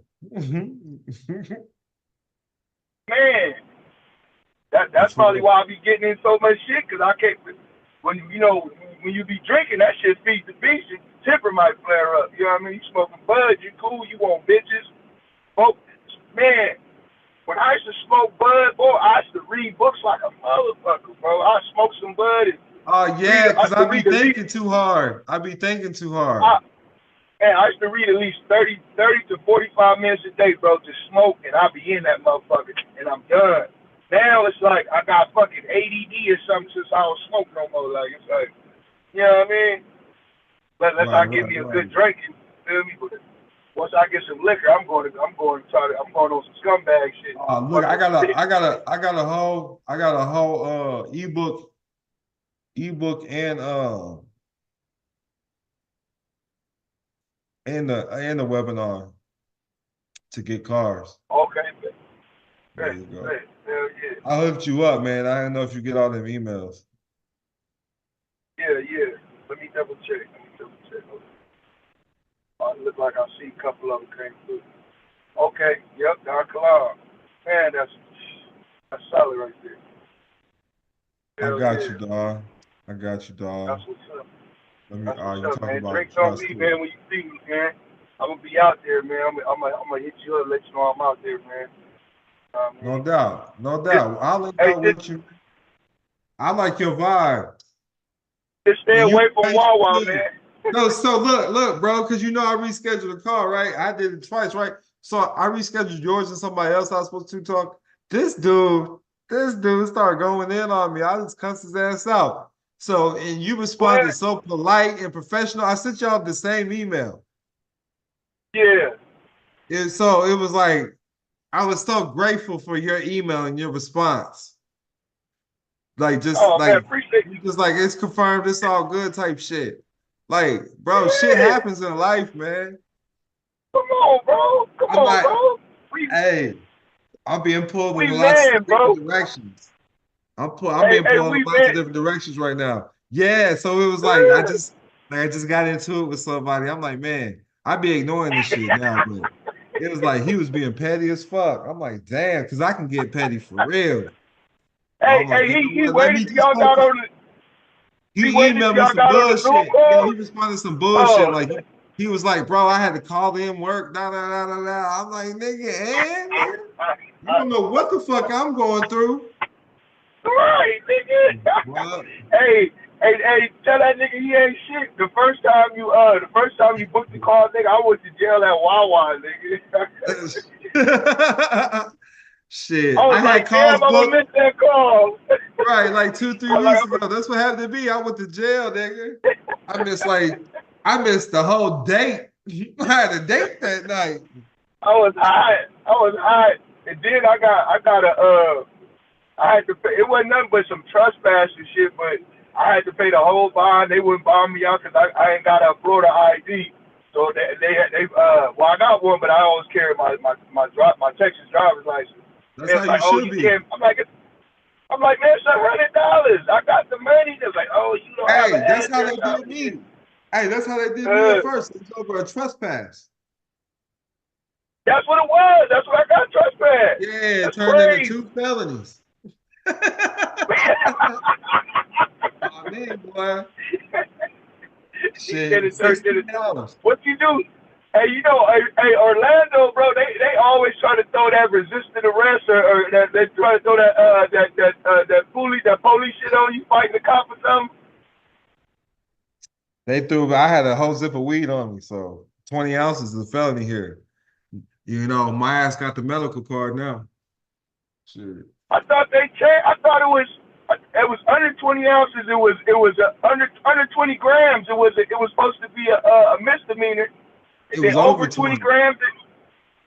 Man, that's probably why I be getting in so much shit, because I can't, when you be drinking, that shit feeds the beast, your temper might flare up. You know what I mean? You smoking bud, you cool, you want bitches. Oh, man, when I used to smoke bud, boy, I used to read books like a motherfucker, bro. I smoke some bud and Oh yeah, because I be read at thinking least, too hard. I be thinking too hard. I used to read at least 30 to 45 minutes a day, bro, just smoke, and I be in that motherfucker, and I'm done. Now it's like I got fucking ADD or something since I don't smoke no more. Like, it's like, you know what I mean? Unless I get me a good drink, you feel me? But once I get some liquor, I'm going on some scumbag shit. Look, I got a whole ebook and the webinar to get cars. Okay, There you go. hell yeah. I hooked you up, man. I don't know if you get all them emails. Yeah. Let me double check. It look like I see a couple of them came through. Okay, yep, Don Kilam. Man, that's solid right there. Hell I got yeah. you, dog. I got you, dog. That's what's up. Let me. That's what's You up, talking man. about Drinks on trust me, too. man. When you see me, man, I'm gonna be out there, man. I'm gonna hit you up, let you know I'm out there, man. No doubt, no doubt. I'll link up with you. I like your vibe. Just stay And away from Wawa, man. No, so look, bro, because you know I rescheduled the call, right? I did it twice, right? So I rescheduled yours and somebody else I was supposed to talk. This dude started going in on me. I just cussed his ass out. So, and you responded so polite and professional. I sent y'all the same email. Yeah. So it was like, I was so grateful for your email and your response. Like, man, appreciate you. Just like, it's confirmed, it's all good type shit. Like, bro, shit happens in life, man. Come on, bro. Come on, bro. Hey, I'm being pulled in lots of different directions. I'm being pulled in lots of different directions right now. Yeah, so it was like I just got into it with somebody. I'm like, man, I be ignoring this shit now, but it was like he was being petty as fuck. I'm like, damn, because I can get petty for real. Hey, he waited till y'all got on the. He emailed me some bullshit. Yeah, he responded to some bullshit. Like he was like, bro, I had to call in work. Da, da, da, da, da. I'm like, nigga, you don't know what the fuck I'm going through. Right, nigga. Hey, tell that nigga he ain't shit. The first time you booked the call, nigga, I went to jail at Wawa, nigga. Shit. I was like, damn, I'm gonna miss that call. Right, like 2-3 weeks ago. That's what happened to me. I went to jail, nigga. I missed the whole date. I had a date that night. I was hot. and then I had to pay. It wasn't nothing but some trespass and shit, but I had to pay the whole bond. They wouldn't bond me out because I ain't got a Florida ID. So well, I got one, but I always carry my Texas driver's license. That's how like, you should be. I'm like, man, it's $100. I got the money. They're like, oh, you don't have an That's how address. they did me. Hey, that's how they did me at first. It was over a trespass. That's what it was. That's what I got, trespass. Yeah, that's it turned crazy. into 2 felonies. Oh, man, boy. Shit, $60. What you do? Hey, you know, hey, Orlando, bro, they always try to throw that resisting arrest or that they try to throw that police shit on you fighting the cop or something. I had a whole zip of weed on me, so 20 ounces is a felony here. You know, my ass got the medical card now. Shit. I thought they changed. I thought it was under 20 ounces. It was under 20 grams. It was supposed to be a misdemeanor. It was over 20 grams,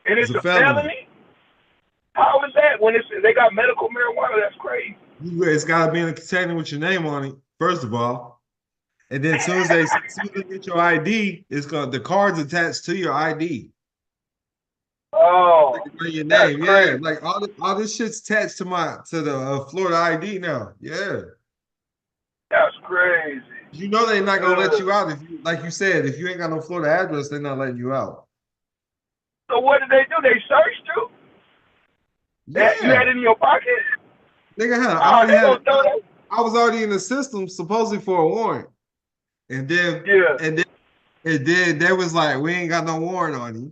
and it's a felony. How is that when they got medical marijuana? That's crazy. It's got to be in a container with your name on it, first of all, and then as soon as they get your ID, the card's attached to your ID. Oh, your name, yeah. Like all this shit's attached to the Florida ID now. Yeah, that's crazy. You know they're not gonna let you out if you, like you said, if you ain't got no Florida address, they're not letting you out. So what did they do? They searched you? Yeah. You had it in your pocket? Nigga, I was already in the system supposedly for a warrant, and then they was like, we ain't got no warrant on you.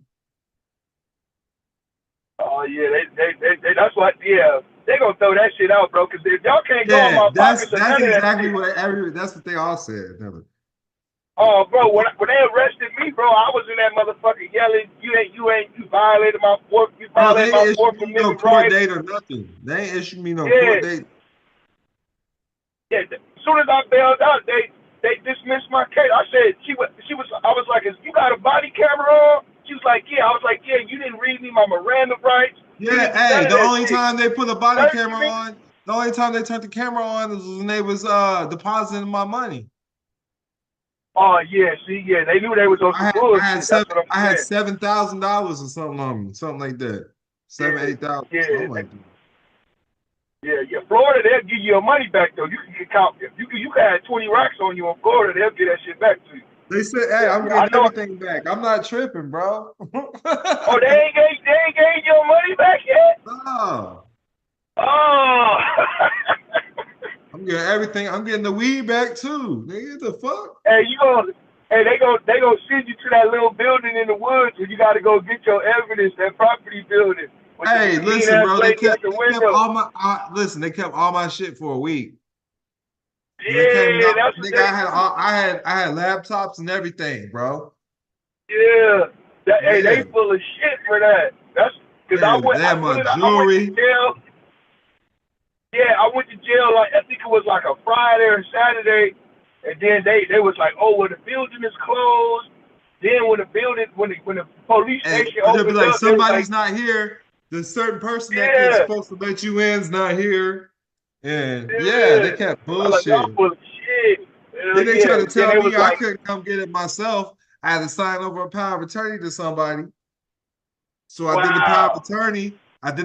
Oh yeah, they that's what they gonna throw that shit out, bro. Because if y'all can't go in my pockets, that's exactly that's what they all said. Oh, bro, when they arrested me, bro, I was in that motherfucker yelling, you violated my fourth, you violated my fourth amendment right. They ain't issued me no court date or nothing. They ain't issued me no court date. Yeah, as soon as I bailed out, they dismissed my case. I said I was like, you got a body camera on? She was like, yeah. I was like, yeah, you didn't read me my Miranda rights. Yeah, hey, the only time they put a body camera on, the only time they turned the camera on was when they was depositing my money. Oh yeah, see, yeah, they knew they was on some bullshit. I had $7,000 or something on me, something like that. $8,000. Yeah. Yeah. Florida, they'll give you your money back though. You can get caught. You can have 20 racks on you in Florida, they'll get that shit back to you. They said, hey, I'm getting everything back. I'm not tripping, bro. Oh, they ain't getting your money back yet? No. Oh. I'm getting everything. I'm getting the weed back too. Nigga, the fuck? Hey, they gonna send you to that little building in the woods where you gotta go get your evidence, that property building. Hey, listen, bro, they kept all my shit for a week. Yeah, that's nigga, I had laptops and everything, bro. Yeah. Hey, they full of shit for that. That's because I went to jail. Yeah, I went to jail like I think it was like a Friday or Saturday, and then they was like, oh, well the building is closed. Then when the police station opened like, up, somebody's not here. The certain person that's supposed to let you in is not here. And they kept bullshit. Then they tried to tell me I couldn't come get it myself. I had to sign over a power of attorney to somebody. So I did the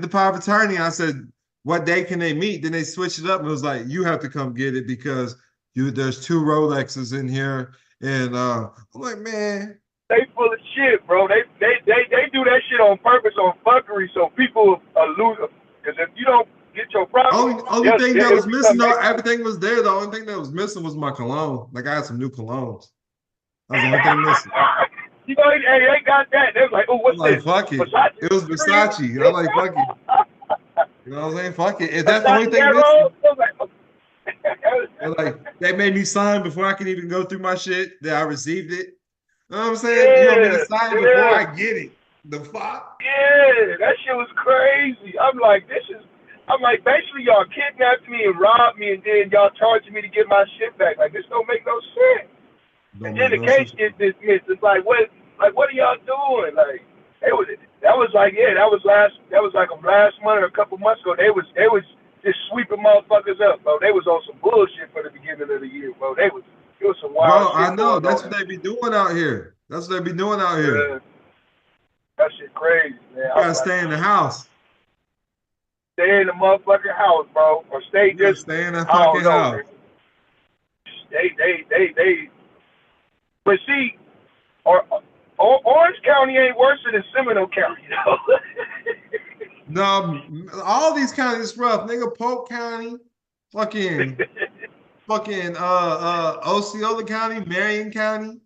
power of attorney. I said, what day can they meet? Then they switched it up and it was like, you have to come get it because there's 2 Rolexes in here. And I'm like, man. They full of shit, bro. They do that shit on purpose, on fuckery, so people lose. Because if you don't get your property. Only thing that was missing, though, everything was there. The only thing that was missing was my cologne. Like, I had some new colognes. That was the only thing missing. You know, they got that. They was like, oh, what's this? Fuck it. Versace? It was Versace. I like, fuck it. You know what I'm saying? Fuck it. If that's the only thing missing. Like, they made me sign before I could even go through my shit that I received it. You know what I'm saying? You want me to sign before I get it. The fuck? Yeah, that shit was crazy. I'm like, basically y'all kidnapped me and robbed me, and then y'all charging me to get my shit back. Like, this don't make no sense. And then the case gets dismissed. It's like, what are y'all doing? Like, that was like last month or a couple months ago. They was just sweeping motherfuckers up, bro. They was on some bullshit for the beginning of the year, bro. It was some wild Bro, shit. I know. Going That's on what they be doing out here. That's what they be doing out there. here. That shit crazy, man. You gotta stay in the house. Stay in the motherfucking house, bro, or stay You gotta just. stay in that I don't fucking know, house. man. They. But see, Orange County ain't worse than Seminole County, you know. No, all these counties rough, nigga. Polk County, fucking Osceola County, Marion County.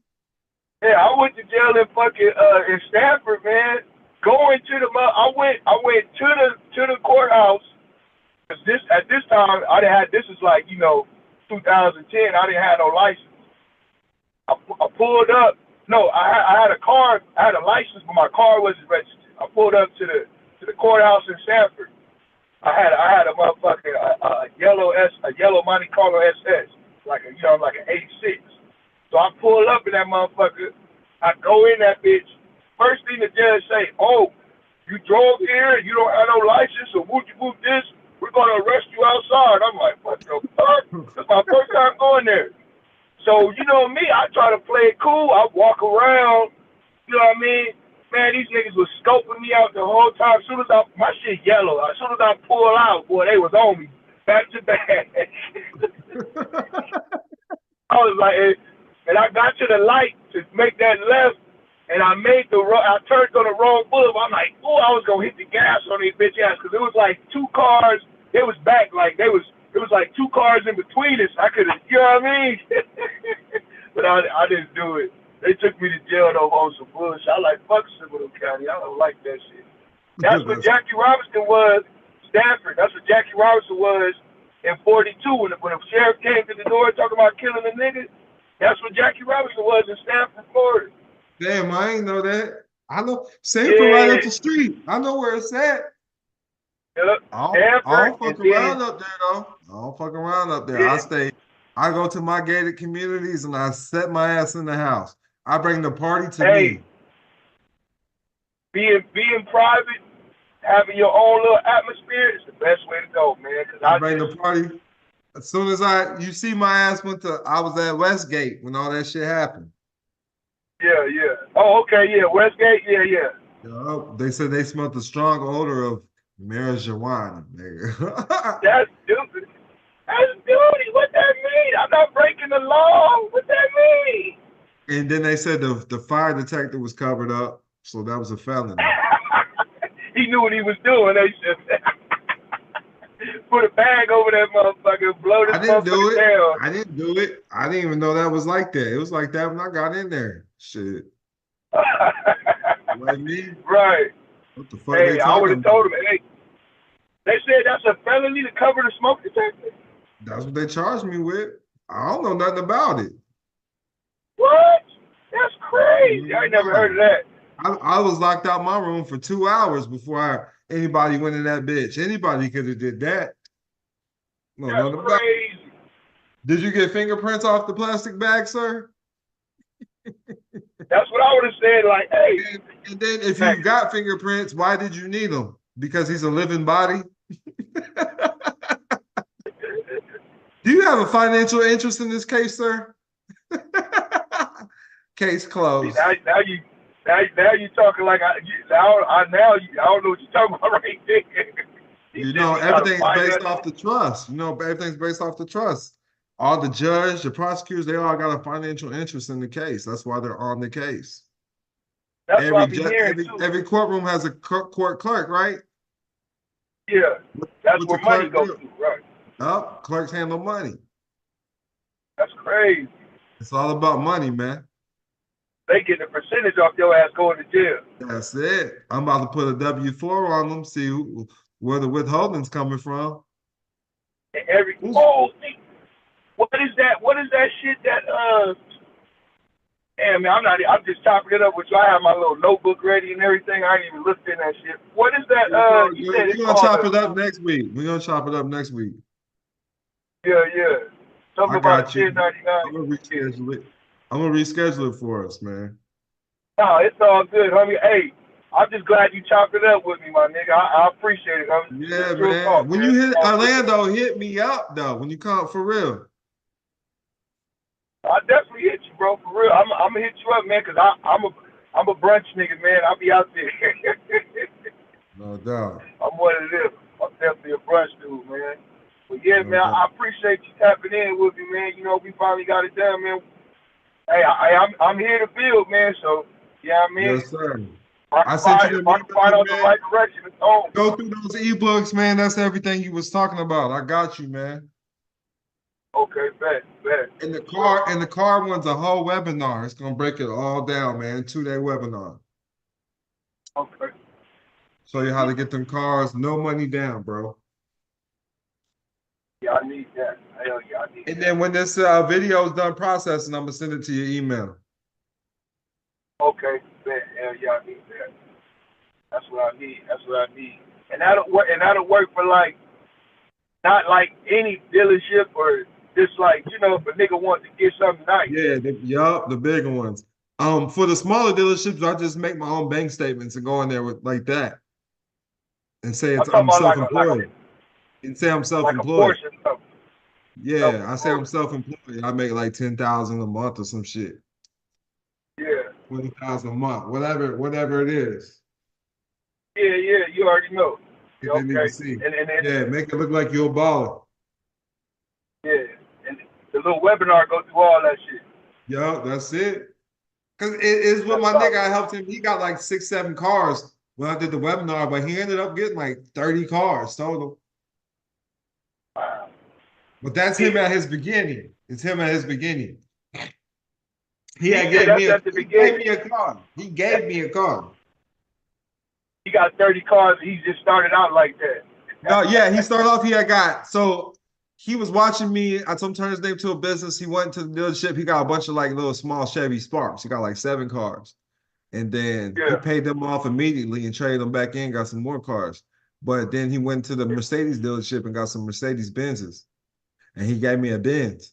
Yeah, I went to jail in fucking in Stanford, man. Going to the I went to the courthouse. Cause at this time I didn't have, this is like, you know, 2010. I didn't have no license. I pulled up. No, I had a car. I had a license, but my car wasn't registered. I pulled up to the courthouse in Stanford. I had a motherfucking a yellow Monte Carlo SS, like an 86. So I pull up in that motherfucker. I go in that bitch. First thing the judge say, "Oh, you drove here and you don't have no license, so whoop this. We're gonna arrest you outside." I'm like, what the fuck? That's my first time going there. So you know me, I try to play it cool. I walk around. You know what I mean? Man, these niggas was scoping me out the whole time. As soon as my shit yellow. As soon as I pull out, boy, they was on me back to back. I was like, and I got to the light to make that left, and I turned on the wrong boulevard. I'm like, oh, I was gonna hit the gas on these bitch ass because it was like two cars. They was back like it was like two cars in between us. I could have, you know what I mean? But I didn't do it. They took me to jail though on some bullshit. I like fuck Seminole County. I don't like that shit. That's what Jackie Robinson was. Stanford. That's what Jackie Robinson was in '42 when the sheriff came to the door talking about killing a nigga. That's what Jackie Robinson was in Stanford, Florida. Damn, I ain't know that. I know Sanford right up the street. I know where it's at. Yep. I don't fuck around up there though. I don't fuck around up there. Yeah. I go to my gated communities and I set my ass in the house. I bring the party to me. Being private, having your own little atmosphere is the best way to go, man. Cause I bring the party. As soon as you see my ass I was at Westgate when all that shit happened. Yeah. Oh, okay, yeah, Westgate, yeah. You know, they said they smelled the strong odor of marijuana, nigga. That's stupid. That's duty. What that mean? I'm not breaking the law. What that mean? And then they said the fire detector was covered up, so that was a felony. He knew what he was doing. They said, put a bag over that motherfucker, blow this motherfucker down. I didn't do it. I didn't even know that was like that. It was like that when I got in there. Shit. Like me? Right. What the fuck? Hey, I would have told him, hey, they said that's a felony to cover the smoke detector. That's what they charged me with. I don't know nothing about it. What? That's crazy. I never heard of that. I was locked out my room for 2 hours before anybody went in that bitch. Anybody could have did that. No, that's crazy. Did you get fingerprints off the plastic bag, sir? That's what I would have said. Like, hey. And then if you got fingerprints, why did you need them? Because he's a living body. Do you have a financial interest in this case, sir? Case closed. Now you talking like I don't know what you're talking about right there. You know, everything's based off the trust. You know, everything's based off the trust. All the judge, the prosecutors, they all got a financial interest in the case. That's why they're on the case. That's every courtroom has a court clerk, right? Yeah, that's where money goes to, right? Oh, clerks handle money. That's crazy. It's all about money, man. They get a percentage off your ass going to jail. That's it. I'm about to put a W-4 on them, see where the withholding's coming from. And what is that? What is that shit that damn man, I'm just chopping it up with you. I have my little notebook ready and everything. I ain't even looked in that shit. What is that? We're gonna chop it up next week. We're gonna chop it up next week. Yeah. Something about 1099. I'm gonna reschedule it for us, man. No, it's all good, homie. Hey, I'm just glad you chopped it up with me, my nigga. I appreciate it. Yeah, Real man. talk, When man. you hit Orlando, hit me up though. When you come for real. I definitely hit you, bro, for real. I'm gonna hit you up, man, cause I'm a brunch nigga, man. I'll be out there. No doubt. I'm one of them. I'm definitely a brunch dude, man. But yeah, No man, doubt. I appreciate you tapping in with me, man. You know, we finally got it done, man. Hey, I'm here to build, man. So yeah, I mean, Yes, sir. I sent you if I can find out the right direction, it's on. Go through those ebooks, man. That's everything you was talking about. I got you, man. Okay, bet. And the car one's a whole webinar. It's gonna break it all down, man. 2-day webinar. Okay. Show you how to get them cars, no money down, bro. Yeah, I need that. Hell yeah, I need that. And then when this video is done processing, I'm gonna send it to your email. Okay, bet. Hell yeah, I need that. That's what I need. And that'll work for like, not like any dealership or just like, you know, if a nigga wants to get something nice. Yeah, the bigger ones. For the smaller dealerships, I just make my own bank statements and go in there with like that, and say I'm self-employed. And say I'm self-employed. Like a portion of. Yeah, I say I'm self-employed. I make like 10,000 a month or some shit. Yeah. 20,000 a month, whatever it is. Yeah, you already know. They need to see. And make it look like you're a baller. Yeah, and the little webinar go through all that shit. Yeah, that's it. Cause it's with my nigga. I helped him. He got like 6-7 cars when I did the webinar, but he ended up getting like 30 cars total. Wow. But that's him at his beginning. It's him at his beginning. He gave me a car. He gave me a car. He got 30 cars. He just started out like that. Yeah, he started off. He was watching me. I told him to turn his name to a business. He went to the dealership. He got a bunch of like little small Chevy Sparks. He got like 7 cars. And then he paid them off immediately and traded them back in, got some more cars. But then he went to the Mercedes dealership and got some Mercedes Benzes. And he gave me a Benz.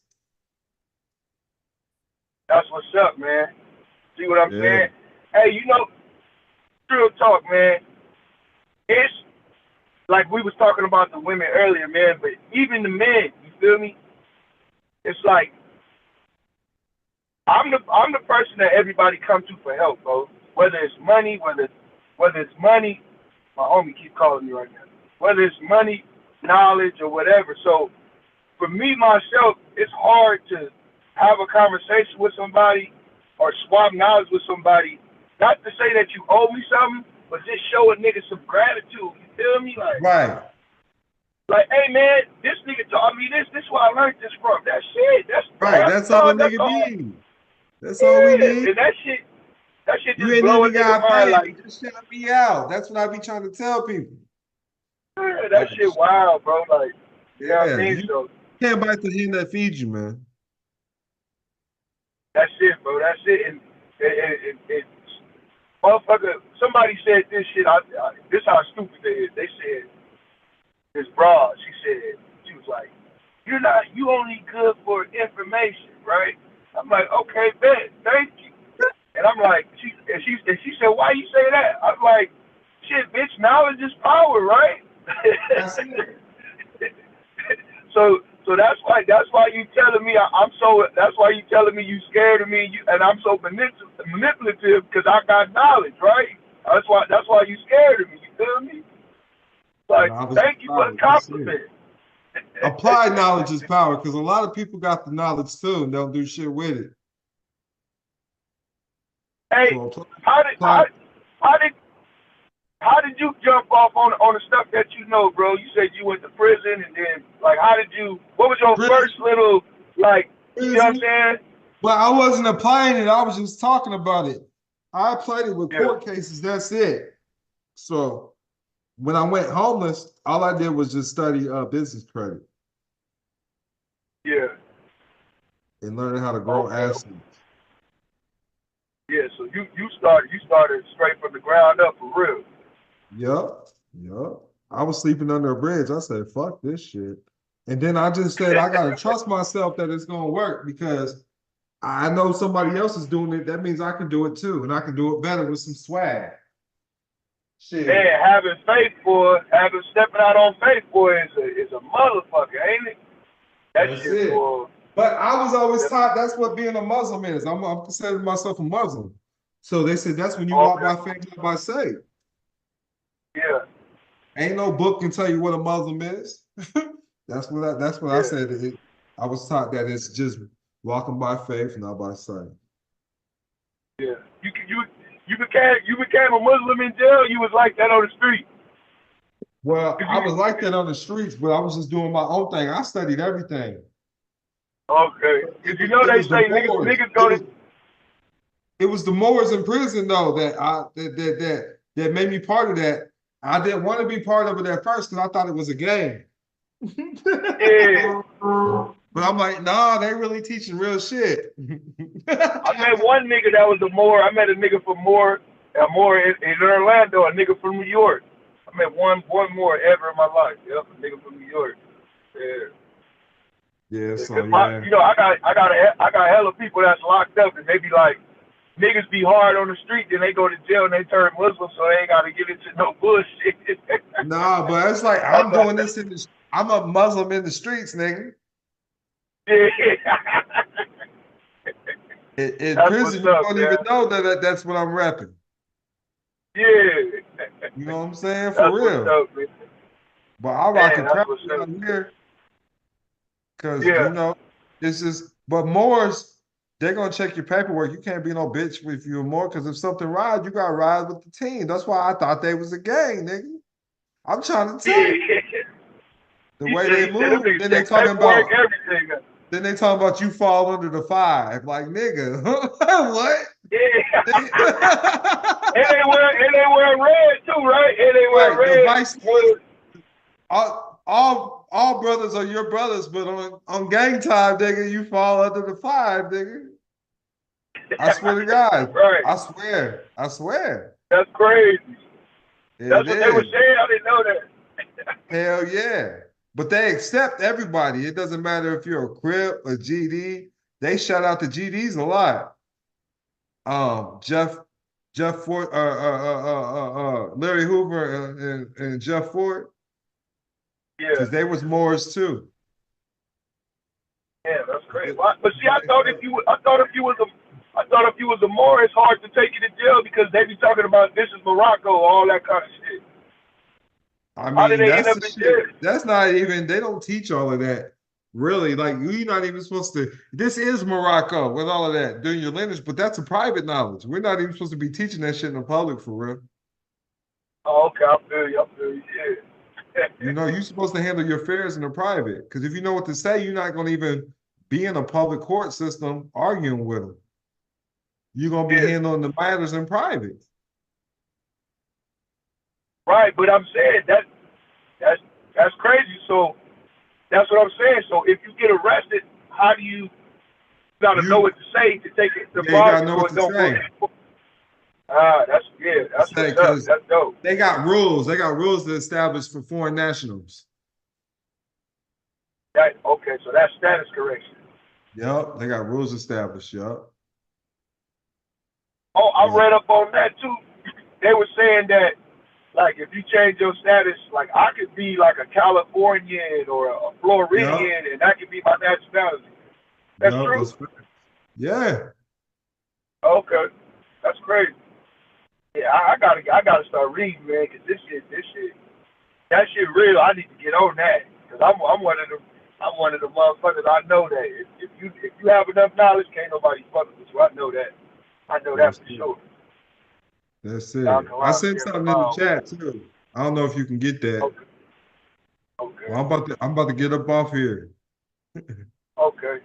That's what's up, man. See what I'm saying? Hey, you know, real talk, man. It's like we was talking about the women earlier, man, but even the men, you feel me? It's like I'm the person that everybody comes to for help, bro. Whether it's money, whether it's money, my homie keep calling me right now. Whether it's money, knowledge, or whatever. So for me myself, it's hard to have a conversation with somebody or swap knowledge with somebody. Not to say that you owe me something, but just show a nigga some gratitude. You feel me? Like, right. Like, hey man, this nigga taught me this. This is where I learned this from. That's it. That's all a nigga need. That's all we need. And that shit you ain't even got paid. Like, just shut me out. That's what I be trying to tell people. Yeah, that shit wild, bro. Like, you know what I mean? You can't bite the hand that feeds you, man. That's it, bro. That's it. And motherfucker, somebody said this shit. This how stupid they is. They said, this broad, she was like, you only good for information, right? I'm like, okay, bet, thank you. And I'm like, she said, why you say that? I'm like, shit, bitch, knowledge is power, right? That's it. So that's why you telling me that's why you telling me you scared of me and I'm so manipulative because I got knowledge, right? That's why you scared of me, you feel me? Like, thank you for the compliment. Applied knowledge is power because a lot of people got the knowledge too and don't do shit with it. Hey, so how did you jump off on the stuff that you know, bro? You said you went to prison and then like what was your first little like you know what I'm saying? Well, I wasn't applying it, I was just talking about it. I applied it with court cases, that's it. So when I went homeless, all I did was just study business credit. Yeah. And learn how to grow assets. Yeah, so you started straight from the ground up for real. Yup. I was sleeping under a bridge. I said, fuck this shit. And then I just said, I gotta trust myself that it's gonna work because I know somebody else is doing it. That means I can do it too. And I can do it better with some swag. Shit. Man, having stepping out on faith, boy, is a motherfucker, ain't it? That's shit, it. boy. But I was always taught that's what being a Muslim is. I'm considering myself a Muslim. So they said that's when you walk by faith, not by sight. Yeah. Ain't no book can tell you what a Muslim is. That's what I said. I was taught that it's just walking by faith, not by sight. Yeah. You became a Muslim in jail. You was like that on the street. Well, I was like that on the streets, but I was just doing my own thing. I studied everything. Okay. Because you know they say niggas go to. It was the Moors in prison though that made me part of that. I didn't want to be part of it at first because I thought it was a game. Yeah. But I'm like, nah, they really teaching real shit. I met one nigga that was a Moor. I met a nigga from Moor in Orlando, a nigga from New York. I met one Moor ever in my life. Yep, a nigga from New York. Yeah. Yeah, so you know, I got hella people that's locked up, and they be like, niggas be hard on the street, then they go to jail and they turn Muslim, so they ain't got to get into no bullshit. Nah, but it's like I'm doing this I'm a Muslim in the streets, nigga. Yeah. In prison, you don't even know that's what I'm repping. Yeah. You know what I'm saying? For That's real. what's up, man. But I rock it That's what's down here. Because, Yeah. you know, it's just, but Moors, they're going to check your paperwork. You can't be no bitch if you're a Moor, because if something rides, you got to ride with the team. That's why I thought they was a gang, nigga. I'm trying to tell you. The way they move, then they talking about everything. Then they talking about you fall under the 5. Like, nigga, what? Yeah. and they wear red too, right? And they wear red. All brothers are your brothers, but on gang time, nigga, you fall under the 5, nigga. I swear to God. Right. I swear. That's crazy. That's what they were saying. I didn't know that. Hell yeah. But they accept everybody. It doesn't matter if you're a Crip, a GD. They shout out the GDs a lot. Jeff Ford, Larry Hoover and Jeff Ford. Yeah. Because they was Moors too. Yeah, that's great. But see, I thought if you was a Moor, it's hard to take you to jail because they be talking about this is Morocco, all that kind of shit. I mean, that's the shit. That's not even, they don't teach all of that. Really, like, you're not even supposed to, this is Morocco with all of that during your lineage, but that's a private knowledge. We're not even supposed to be teaching that shit in the public for real. Oh, okay, I feel you, yeah. You know, you're supposed to handle your affairs in the private, because if you know what to say, you're not going to even be in a public court system arguing with them. You're going to be handling the matters in private. Right, but I'm saying that's crazy. So that's what I'm saying. So if you get arrested, how do you gotta know what to say to take it to bar? You gotta know what to say. That's dope. They got rules. They got rules that established for foreign nationals. Okay, so that's status correction. Yep, they got rules established. Yep. Oh, I read up on that too. They were saying that, like, if you change your status, like, I could be like a Californian or a Floridian, and that could be my nationality. That's true. Yeah. Okay, that's crazy. Yeah, I gotta start reading, man, because that shit real. I need to get on that, because I'm one of the motherfuckers. I know that if you have enough knowledge, can't nobody fuck with you. I know that. I know that for sure. That's it. I sent something in the chat too. I don't know if you can get that. Okay. Well, I'm about to get up off here. Okay.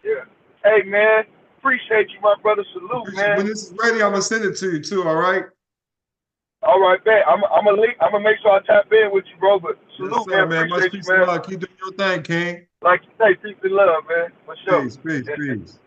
Yeah. Hey man, appreciate you, my brother. Salute, man. When this is ready, I'm gonna send it to you too. All right. All right, man. I'm gonna make sure I tap in with you, bro. But salute, yes, sir, man. Much peace and love. Keep doing your thing, King. Like you say, peace and love, man. For sure. Peace.